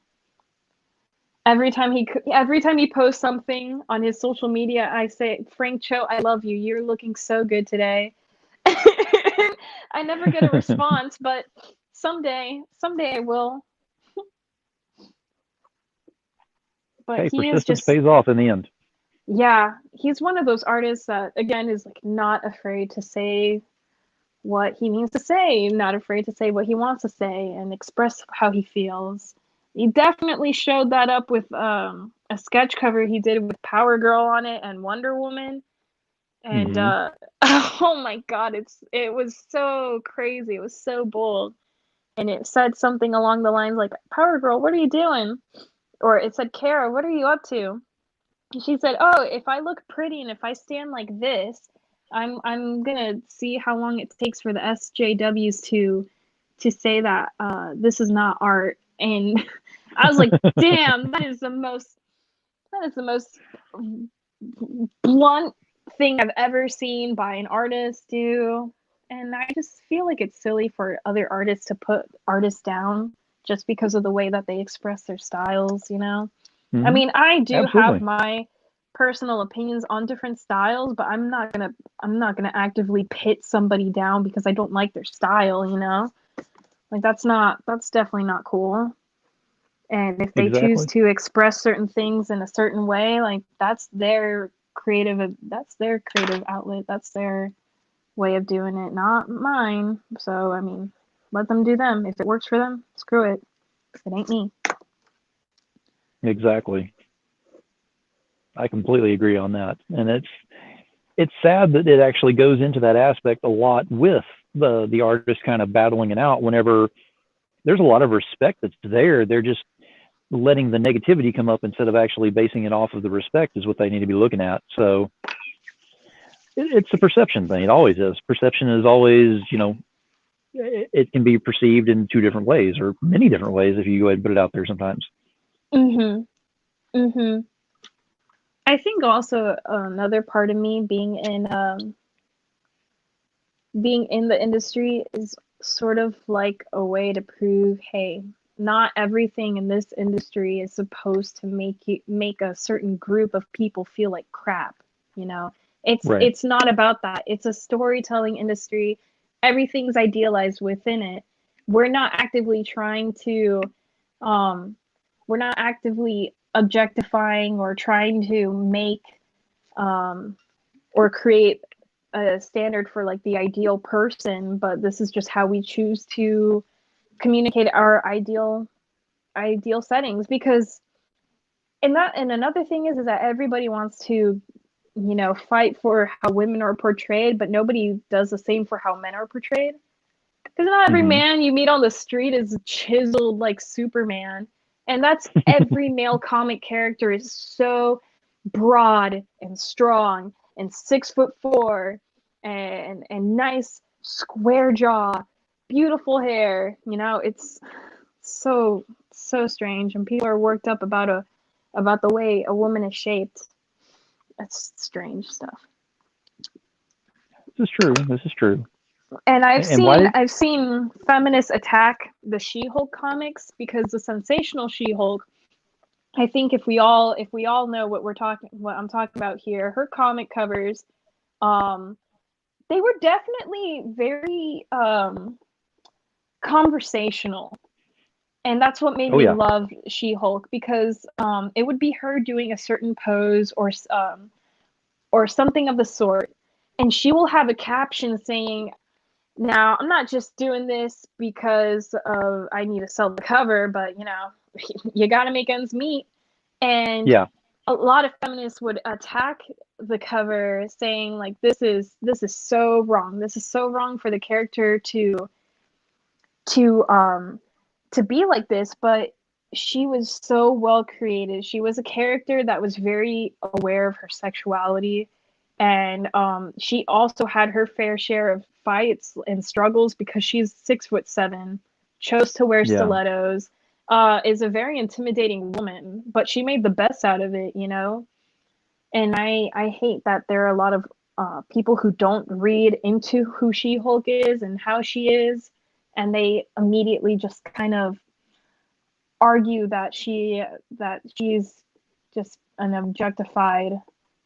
Every time he posts something on his social media, I say, Frank Cho, I love you. You're looking so good today. I never get a response, but someday I will. But Hey, he is persistence just, pays off in the end. yeah, he's one of those artists that again is like not afraid to say what he needs to say, not afraid to say what he wants to say and express how he feels. He definitely showed that up with a sketch cover he did with Power Girl on it and Wonder Woman. And Mm-hmm. oh my god, it was so crazy. It was so bold. And it said something along the lines like, Power Girl, what are you doing? Or it said, Kara, what are you up to? She said, "Oh, if I look pretty and if I stand like this, I'm gonna see how long it takes for the SJWs to say that this is not art." And I was like, "Damn, that is the most blunt thing I've ever seen by an artist do." And I just feel like it's silly for other artists to put artists down just because of the way that they express their styles, you know? I Mm-hmm. mean, I do have Absolutely. my personal opinions on different styles, but I'm not gonna actively pit somebody down because I don't like their style, you know? Like that's definitely not cool. And if they choose Exactly. to express certain things in a certain way, like that's their creative outlet. That's their way of doing it, not mine. So I mean, let them do them. If it works for them, screw it. It ain't me. Exactly. I completely agree on that. And it's sad that it actually goes into that aspect a lot with the artist kind of battling it out whenever there's a lot of respect that's there. They're just letting the negativity come up instead of actually basing it off of the respect is what they need to be looking at. So it's a perception thing. It always is. Perception is always, it can be perceived in two different ways or many different ways if you go ahead and put it out there sometimes. Mhm. Mhm. I think also another part of me being in the industry is sort of like a way to prove, hey, not everything in this industry is supposed to make a certain group of people feel like crap, you know. Right. It's not about that. It's a storytelling industry. Everything's idealized within it. We're not actively trying to um we're not actively objectifying or trying to make um or create a standard for like the ideal person, but this is just how we choose to communicate our ideal settings. Because and another thing is that everybody wants to, you know, fight for how women are portrayed, but nobody does the same for how men are portrayed. Because not every Mm-hmm. man you meet on the street is chiseled like Superman. And that's every male comic character is so broad and strong and 6'4" and nice square jaw, beautiful hair. You know, it's so strange, and people are worked up about the way a woman is shaped. That's strange stuff. This is true. This is true. And And why did? I've seen feminists attack the She-Hulk comics because the sensational She-Hulk, I think if we all know what I'm talking about here, her comic covers, um, they were definitely very conversational. And that's what made Oh me yeah. love She-Hulk, because it would be her doing a certain pose or something of the sort, and she will have a caption saying, "Now, I'm not just doing this because of I need to sell the cover, but you got to make ends meet." And Yeah. a lot of feminists would attack the cover, saying like, this is so wrong. This is so wrong for the character to um to be like this, but she was so well created. She was a character that was very aware of her sexuality, and she also had her fair share of fights and struggles because she's 6'7", chose to wear Yeah. stilettos, is a very intimidating woman, but she made the best out of it, you know. And I hate that there are a lot of people who don't read into who She-Hulk is and how she is, and they immediately just kind of argue that she's just an objectified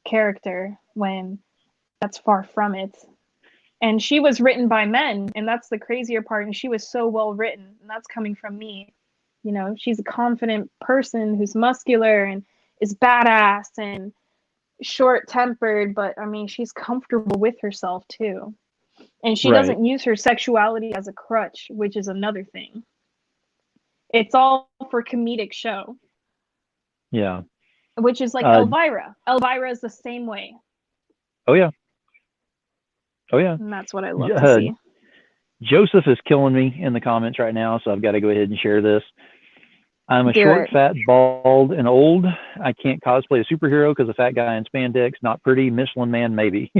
character when that's far from it. And she was written by men, and that's the crazier part. And she was so well written, and that's coming from me. You know, she's a confident person who's muscular and is badass and short tempered, but I mean, she's comfortable with herself too. And she Right. doesn't use her sexuality as a crutch, which is another thing. It's all for comedic show, Yeah. which is like Uh, Elvira. Elvira is the same way, oh yeah. Oh yeah. and that's what I love to Uh, see. Joseph is killing me in the comments right now, so I've got to go ahead and share this. I'm a Do short, it. fat, bald, and old. I can't cosplay a superhero because a fat guy in spandex, not pretty. Michelin Man, maybe.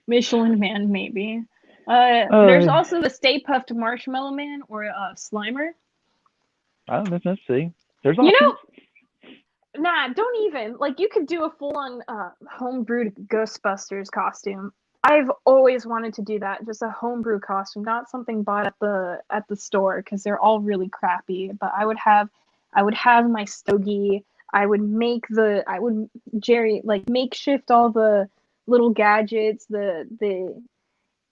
Michelin Man, maybe. There's uh, also the Stay Puffed Marshmallow Man or Slimer. I don't know. Let's see. There's You options. know, nah, don't even. Like, you could do a full-on homebrewed Ghostbusters costume. I've always wanted to do that, just a homebrew costume, not something bought at the store because they're all really crappy. But I would have my stogie. I would Jerry like makeshift all the little gadgets, the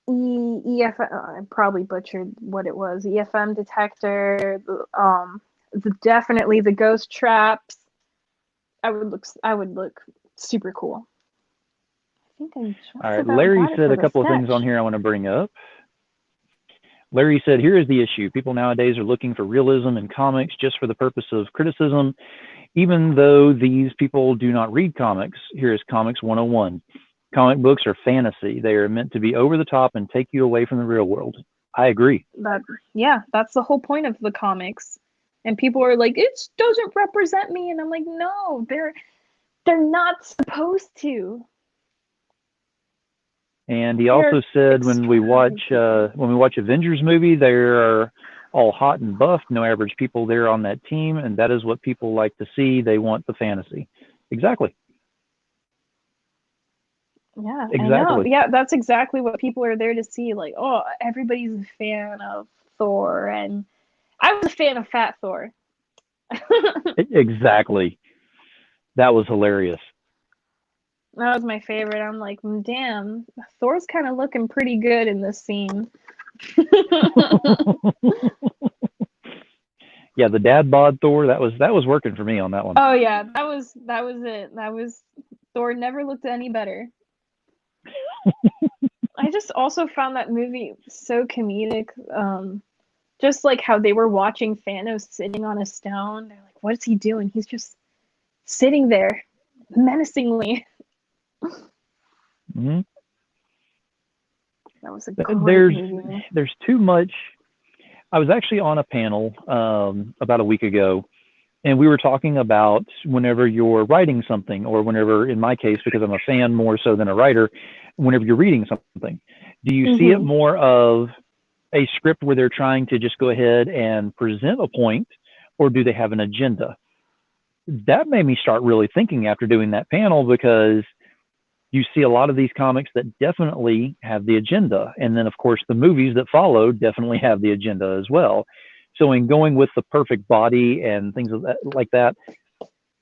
EF. I probably butchered what it was. EFM detector. Definitely the ghost traps. I would look super cool. I think I All just right. about Larry got it said for a the couple of things on sketch. here I want to bring up. Larry said, here is the issue. People nowadays are looking for realism in comics just for the purpose of criticism, even though these people do not read comics. Here is Comics 101. Comic books are fantasy. They are meant to be over the top and take you away from the real world. I agree. That Yeah, that's the whole point of the comics. And people are like, it doesn't represent me, and I'm like, no, they're not supposed to. And he They're also said extremely creepy. when we watch Avengers movie, they're all hot and buffed, no average people there on that team, and that is what people like to see. They want the fantasy. Exactly. Yeah, I know. Exactly. Yeah, that's exactly what people are there to see. Like, oh, everybody's a fan of Thor, and I was a fan of Fat Thor. Exactly. That was hilarious. That was my favorite. I'm like, damn, Thor's kind of looking pretty good in this scene. Yeah, the dad bod Thor, that was working for me on that one. Oh yeah, that was it. That was Thor never looked any better. I just also found that movie so comedic. Just like how they were watching Thanos sitting on a stone. They're like, what is he doing? He's just sitting there menacingly. Mm-hmm. That was a great There's movie. there's too much. I was actually on a panel about a week ago, and we were talking about whenever you're writing something, or whenever, in my case, because I'm a fan more so than a writer, whenever you're reading something, do you see it Mm-hmm. more of a script where they're trying to just go ahead and present a point, or do they have an agenda? That made me start really thinking after doing that panel, because you see a lot of these comics that definitely have the agenda. And then, of course, the movies that follow definitely have the agenda as well. So, in going with the perfect body and things like that,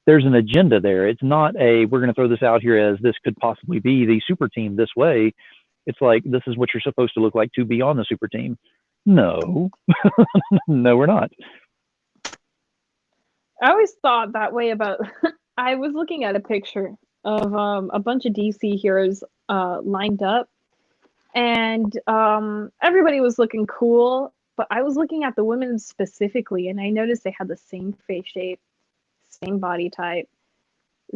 there's an agenda there. It's not a, we're going to throw this out here as this could possibly be the super team this way. It's like, this is what you're supposed to look like to be on the super team. No, no, we're not. I always thought that way about. I was looking at a picture of a bunch of DC heroes lined up, and everybody was looking cool. But I was looking at the women specifically, and I noticed they had the same face shape, same body type,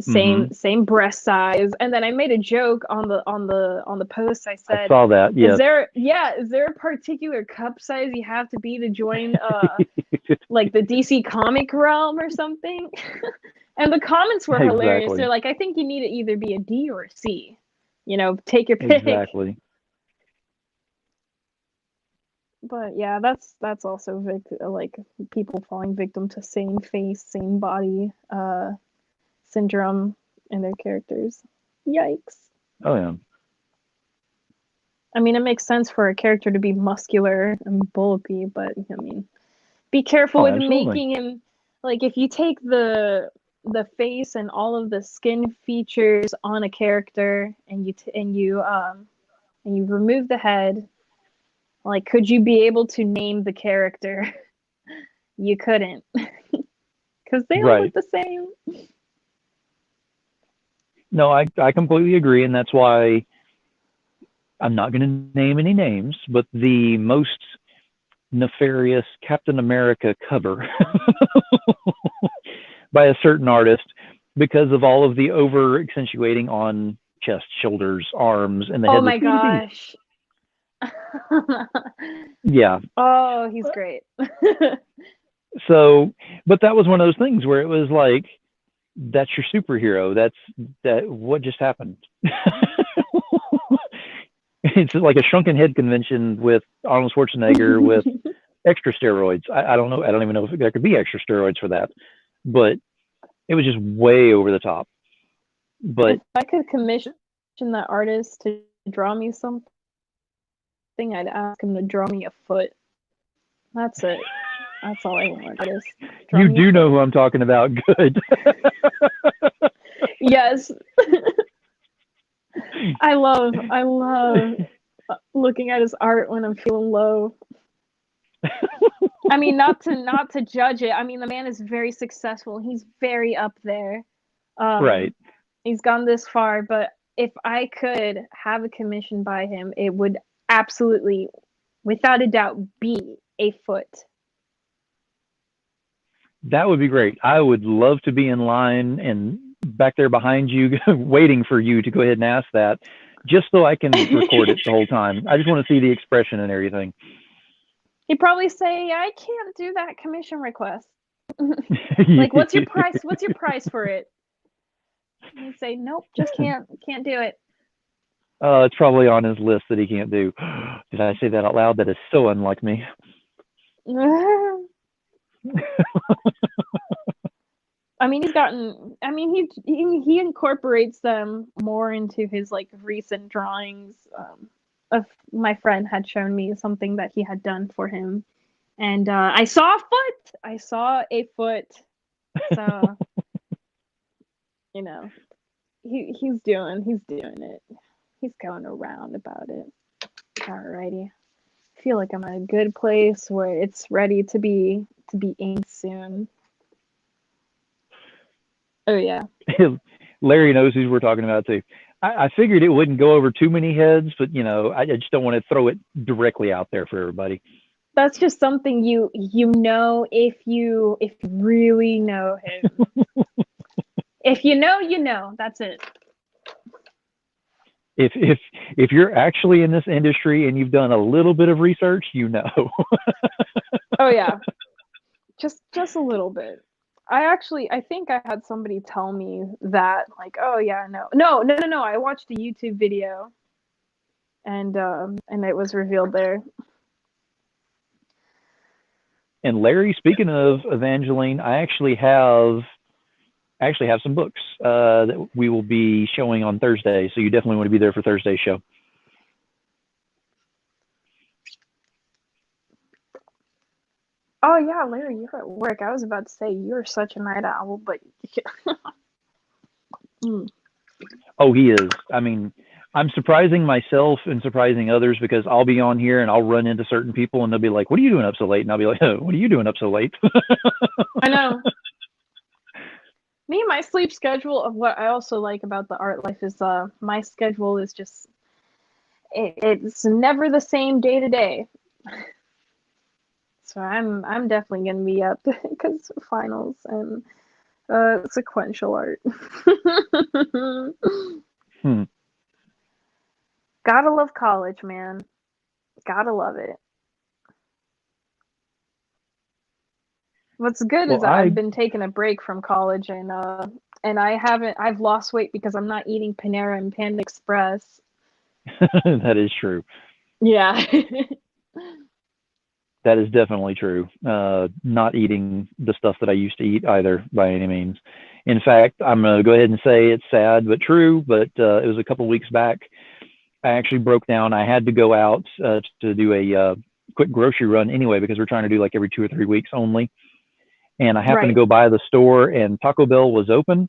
Hmm. same breast size. And then I made a joke on the post. I I said, saw that. "Is Yes. there a particular cup size you have to be to join like the DC comic realm or something?" And the comments were hilarious. They're Exactly. like, "I think you need to either be a D or a C. Take your pick." Exactly. But yeah, that's also like people falling victim to same face, same body syndrome in their characters. Yikes. Oh yeah. I mean, it makes sense for a character to be muscular and bulky, but I mean, be careful Oh, with absolutely. making him like if you take the face and all of the skin features on a character and you remove the head, like could you be able to name the character? You couldn't because they all look Right. the same. No, I completely agree, and that's why I'm not going to name any names, but the most nefarious Captain America cover by a certain artist because of all of the over accentuating on chest, shoulders, arms, and the Oh head was my itty bitty. gosh. Yeah. Oh, he's great. So, but that was one of those things where it was like, that's your superhero. That. What just happened? It's like a shrunken head convention with Arnold Schwarzenegger with extra steroids. I don't know. I don't even know if there could be extra steroids for that, but it was just way over the top. But If I could commission that artist to draw me something, I'd ask him to draw me a foot. That's it. That's all I want. Artist, draw you me a do know foot. who I'm talking about. Good. Yes, I love looking at his art when I'm feeling low. I mean, not to judge it. I mean, the man is very successful. He's very up there. Right. Um, he's gone this far, but if I could have a commission by him, it would absolutely, without a doubt, be a foot. That would be great. I would love to be in line and back there behind you, waiting for you to go ahead and ask that, just so I can record it the whole time. I just want to see the expression and everything. He'd probably say, "I can't do that commission request." Like, what's your price? What's your price for it? And he'd say, "Nope, just can't do it." It's probably on his list that he can't do. Did I say that out loud? That is so unlike me. I mean, he's gotten. I mean, he incorporates them more into his like recent drawings. Of my friend had shown me something that he had done for him, and I saw a foot. I saw a foot. So you know, he's doing it. He's going around about it. Alrighty. I feel like I'm in a good place where it's ready to be inked soon. Oh yeah. Larry knows who we're talking about too. I figured it wouldn't go over too many heads, but I just don't want to throw it directly out there for everybody. That's just something you know if you really know him. If you know, you know. That's it. If you're actually in this industry and you've done a little bit of research, you know. Oh yeah. Just a little bit. I think I had somebody tell me that like, "Oh yeah, no. No. I watched a YouTube video and it was revealed there." And Larry, speaking of Evangeline, I actually have some books that we will be showing on Thursday, so you definitely want to be there for Thursday's show. Oh yeah, Larry, you're at work. I was about to say you're such a night owl, but mm. Oh, he is. I mean, I'm surprising myself and surprising others because I'll be on here and I'll run into certain people and they'll be like, "What are you doing up so late?" And I'll be like, "Oh, what are you doing up so late?" I know. Me, my sleep schedule of what I also like about the art life is my schedule is just it's never the same day to day. So I'm definitely gonna be up because finals and sequential art. Hmm. Gotta love college, man. Gotta love it. What's good is Well, that I've been taking a break from college and I've lost weight because I'm not eating Panera and Panda Express. that is true. Yeah. That is definitely true. Not eating the stuff that I used to eat either by any means. In fact, I'm going to go ahead and say it's sad but true, but it was a couple weeks back. I actually broke down. I had to go out to do a quick grocery run anyway because we're trying to do like every 2 or 3 weeks only. And I happened to Right. go by the store and Taco Bell was open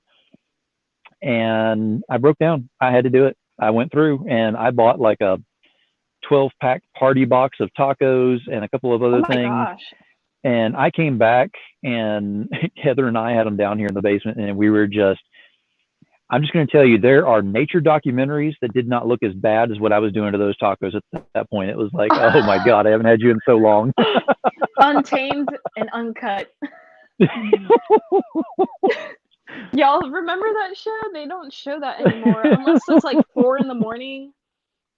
and I broke down. I had to do it. I went through and I bought like a 12-pack party box of tacos and a couple of Oh other my things. gosh. And I came back and Heather and I had them down here in the basement and we were just, I'm just going to tell you, there are nature documentaries that did not look as bad as what I was doing to those tacos at that point. It was like, oh my God, I haven't had you in so long. Untamed and uncut. Y'all remember that show? They don't show that anymore unless it's like 4 in the morning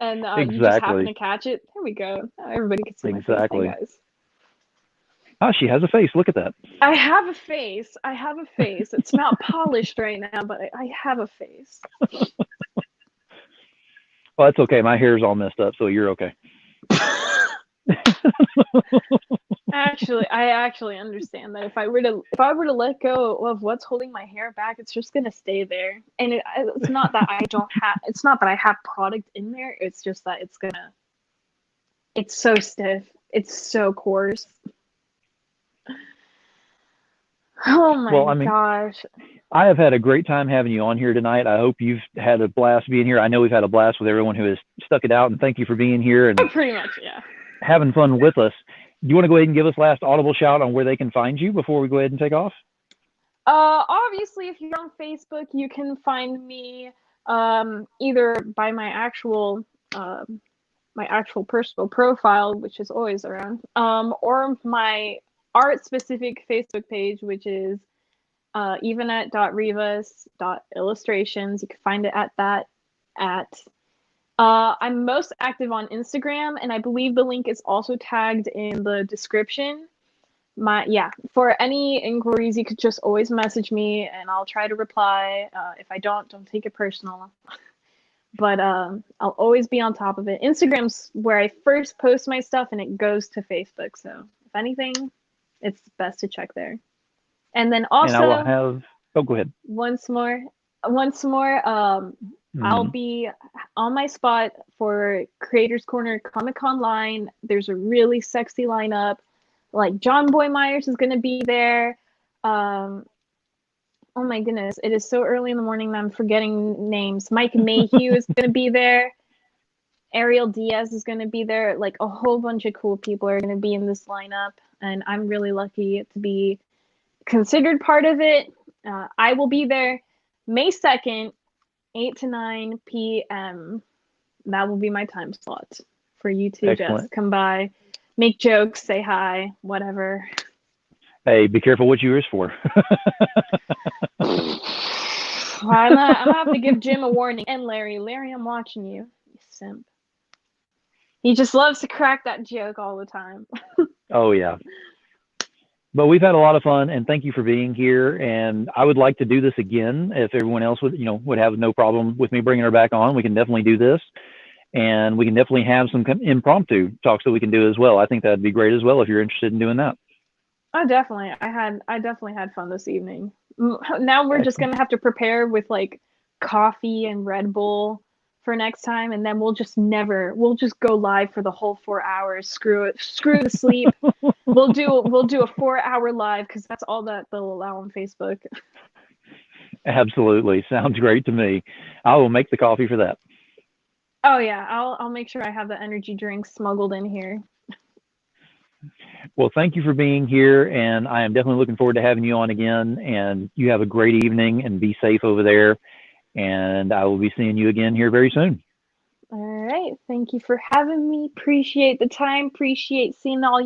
and you just happen Exactly. to catch it. There we go. Now everybody can see my face. Hey Exactly. guys. Oh, she has a face. Look at that. I have a face. I have a face. It's not polished right now, but I have a face. Well, that's okay. My hair's all messed up, so you're okay. I actually understand that if I were to let go of what's holding my hair back, it's just gonna stay there. And it's not that it's not that I have product in there. It's just that it's so stiff. It's so coarse. Oh Well, my I mean, gosh. I have had a great time having you on here tonight. I hope you've had a blast being here. I know we've had a blast with everyone who has stuck it out, and thank you for being here and Pretty much, yeah. having fun with us. Do you want to go ahead and give us last audible shout on where they can find you before we go ahead and take off? Obviously, if you're on Facebook, you can find me either by my actual personal profile, which is always around, or my art specific Facebook page, which is Ivanette.Rivas.illustrations. You can find it at that at I'm most active on Instagram, and I believe the link is also tagged in the description. For any inquiries, you could just always message me, and I'll try to reply. If I don't take it personal. But I'll always be on top of it. Instagram's where I first post my stuff, and it goes to Facebook. So if anything, it's best to check there. And then And I will also have, oh, go ahead. once more, I'll Mm-hmm. be on my spot for Creators Corner Comic Con line. There's a really sexy lineup. Like John Boy Myers is gonna be there. Oh my goodness, it is so early in the morning that I'm forgetting names. Mike Mayhew is gonna be there. Ariel Diaz is gonna be there. Like a whole bunch of cool people are gonna be in this lineup, and I'm really lucky to be considered part of it. I will be there May 2nd, 8 to 9 p.m. That will be my time slot for you to just Excellent. come by, make jokes, say hi, whatever. Hey, be careful what you wish for. I'm gonna have to give Jim a warning. And Larry, I'm watching you, you simp. He just loves to crack that joke all the time. Oh, yeah. But we've had a lot of fun, and thank you for being here. And I would like to do this again if everyone else would have no problem with me bringing her back on. We can definitely do this, and we can definitely have some impromptu talks that we can do as well. I think that'd be great as well if you're interested in doing that. Oh, definitely. I definitely had fun this evening. Now we're just Excellent. gonna have to prepare with like coffee and Red Bull for next time, and then we'll just go live for the whole 4 hours. Screw it. Screw the sleep. We'll do a 4 hour live because that's all that they'll allow on Facebook. Absolutely. Sounds great to me. I will make the coffee for that. Oh yeah, I'll make sure I have the energy drinks smuggled in here. Well, thank you for being here, and I am definitely looking forward to having you on again. And you have a great evening and be safe over there. And I will be seeing you again here very soon. All right, thank you for having me. Appreciate the time. Appreciate seeing all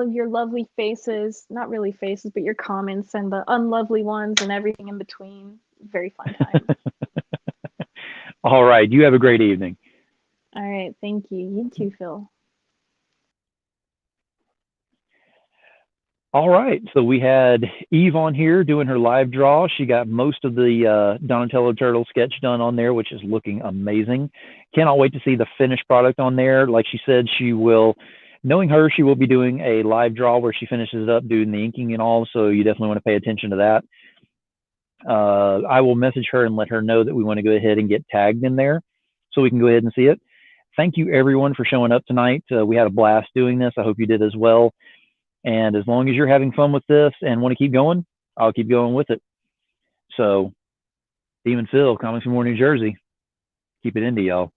of your lovely faces. Not really faces, but your comments and the unlovely ones and everything in between. Very fun time. All right. You have a great evening. All right, thank you. You too, Phil. All right. So we had Eve on here doing her live draw. She got most of the Donatello Turtle sketch done on there, which is looking amazing. Cannot wait to see the finished product on there. Like she said, she will, knowing her, she will be doing a live draw where she finishes it up doing the inking and all. So you definitely want to pay attention to that. I will message her and let her know that we want to go ahead and get tagged in there so we can go ahead and see it. Thank you, everyone, for showing up tonight. We had a blast doing this. I hope you did as well. And as long as you're having fun with this and want to keep going, I'll keep going with it. So, Demon Phil, Comics from More New Jersey. Keep it indie, y'all.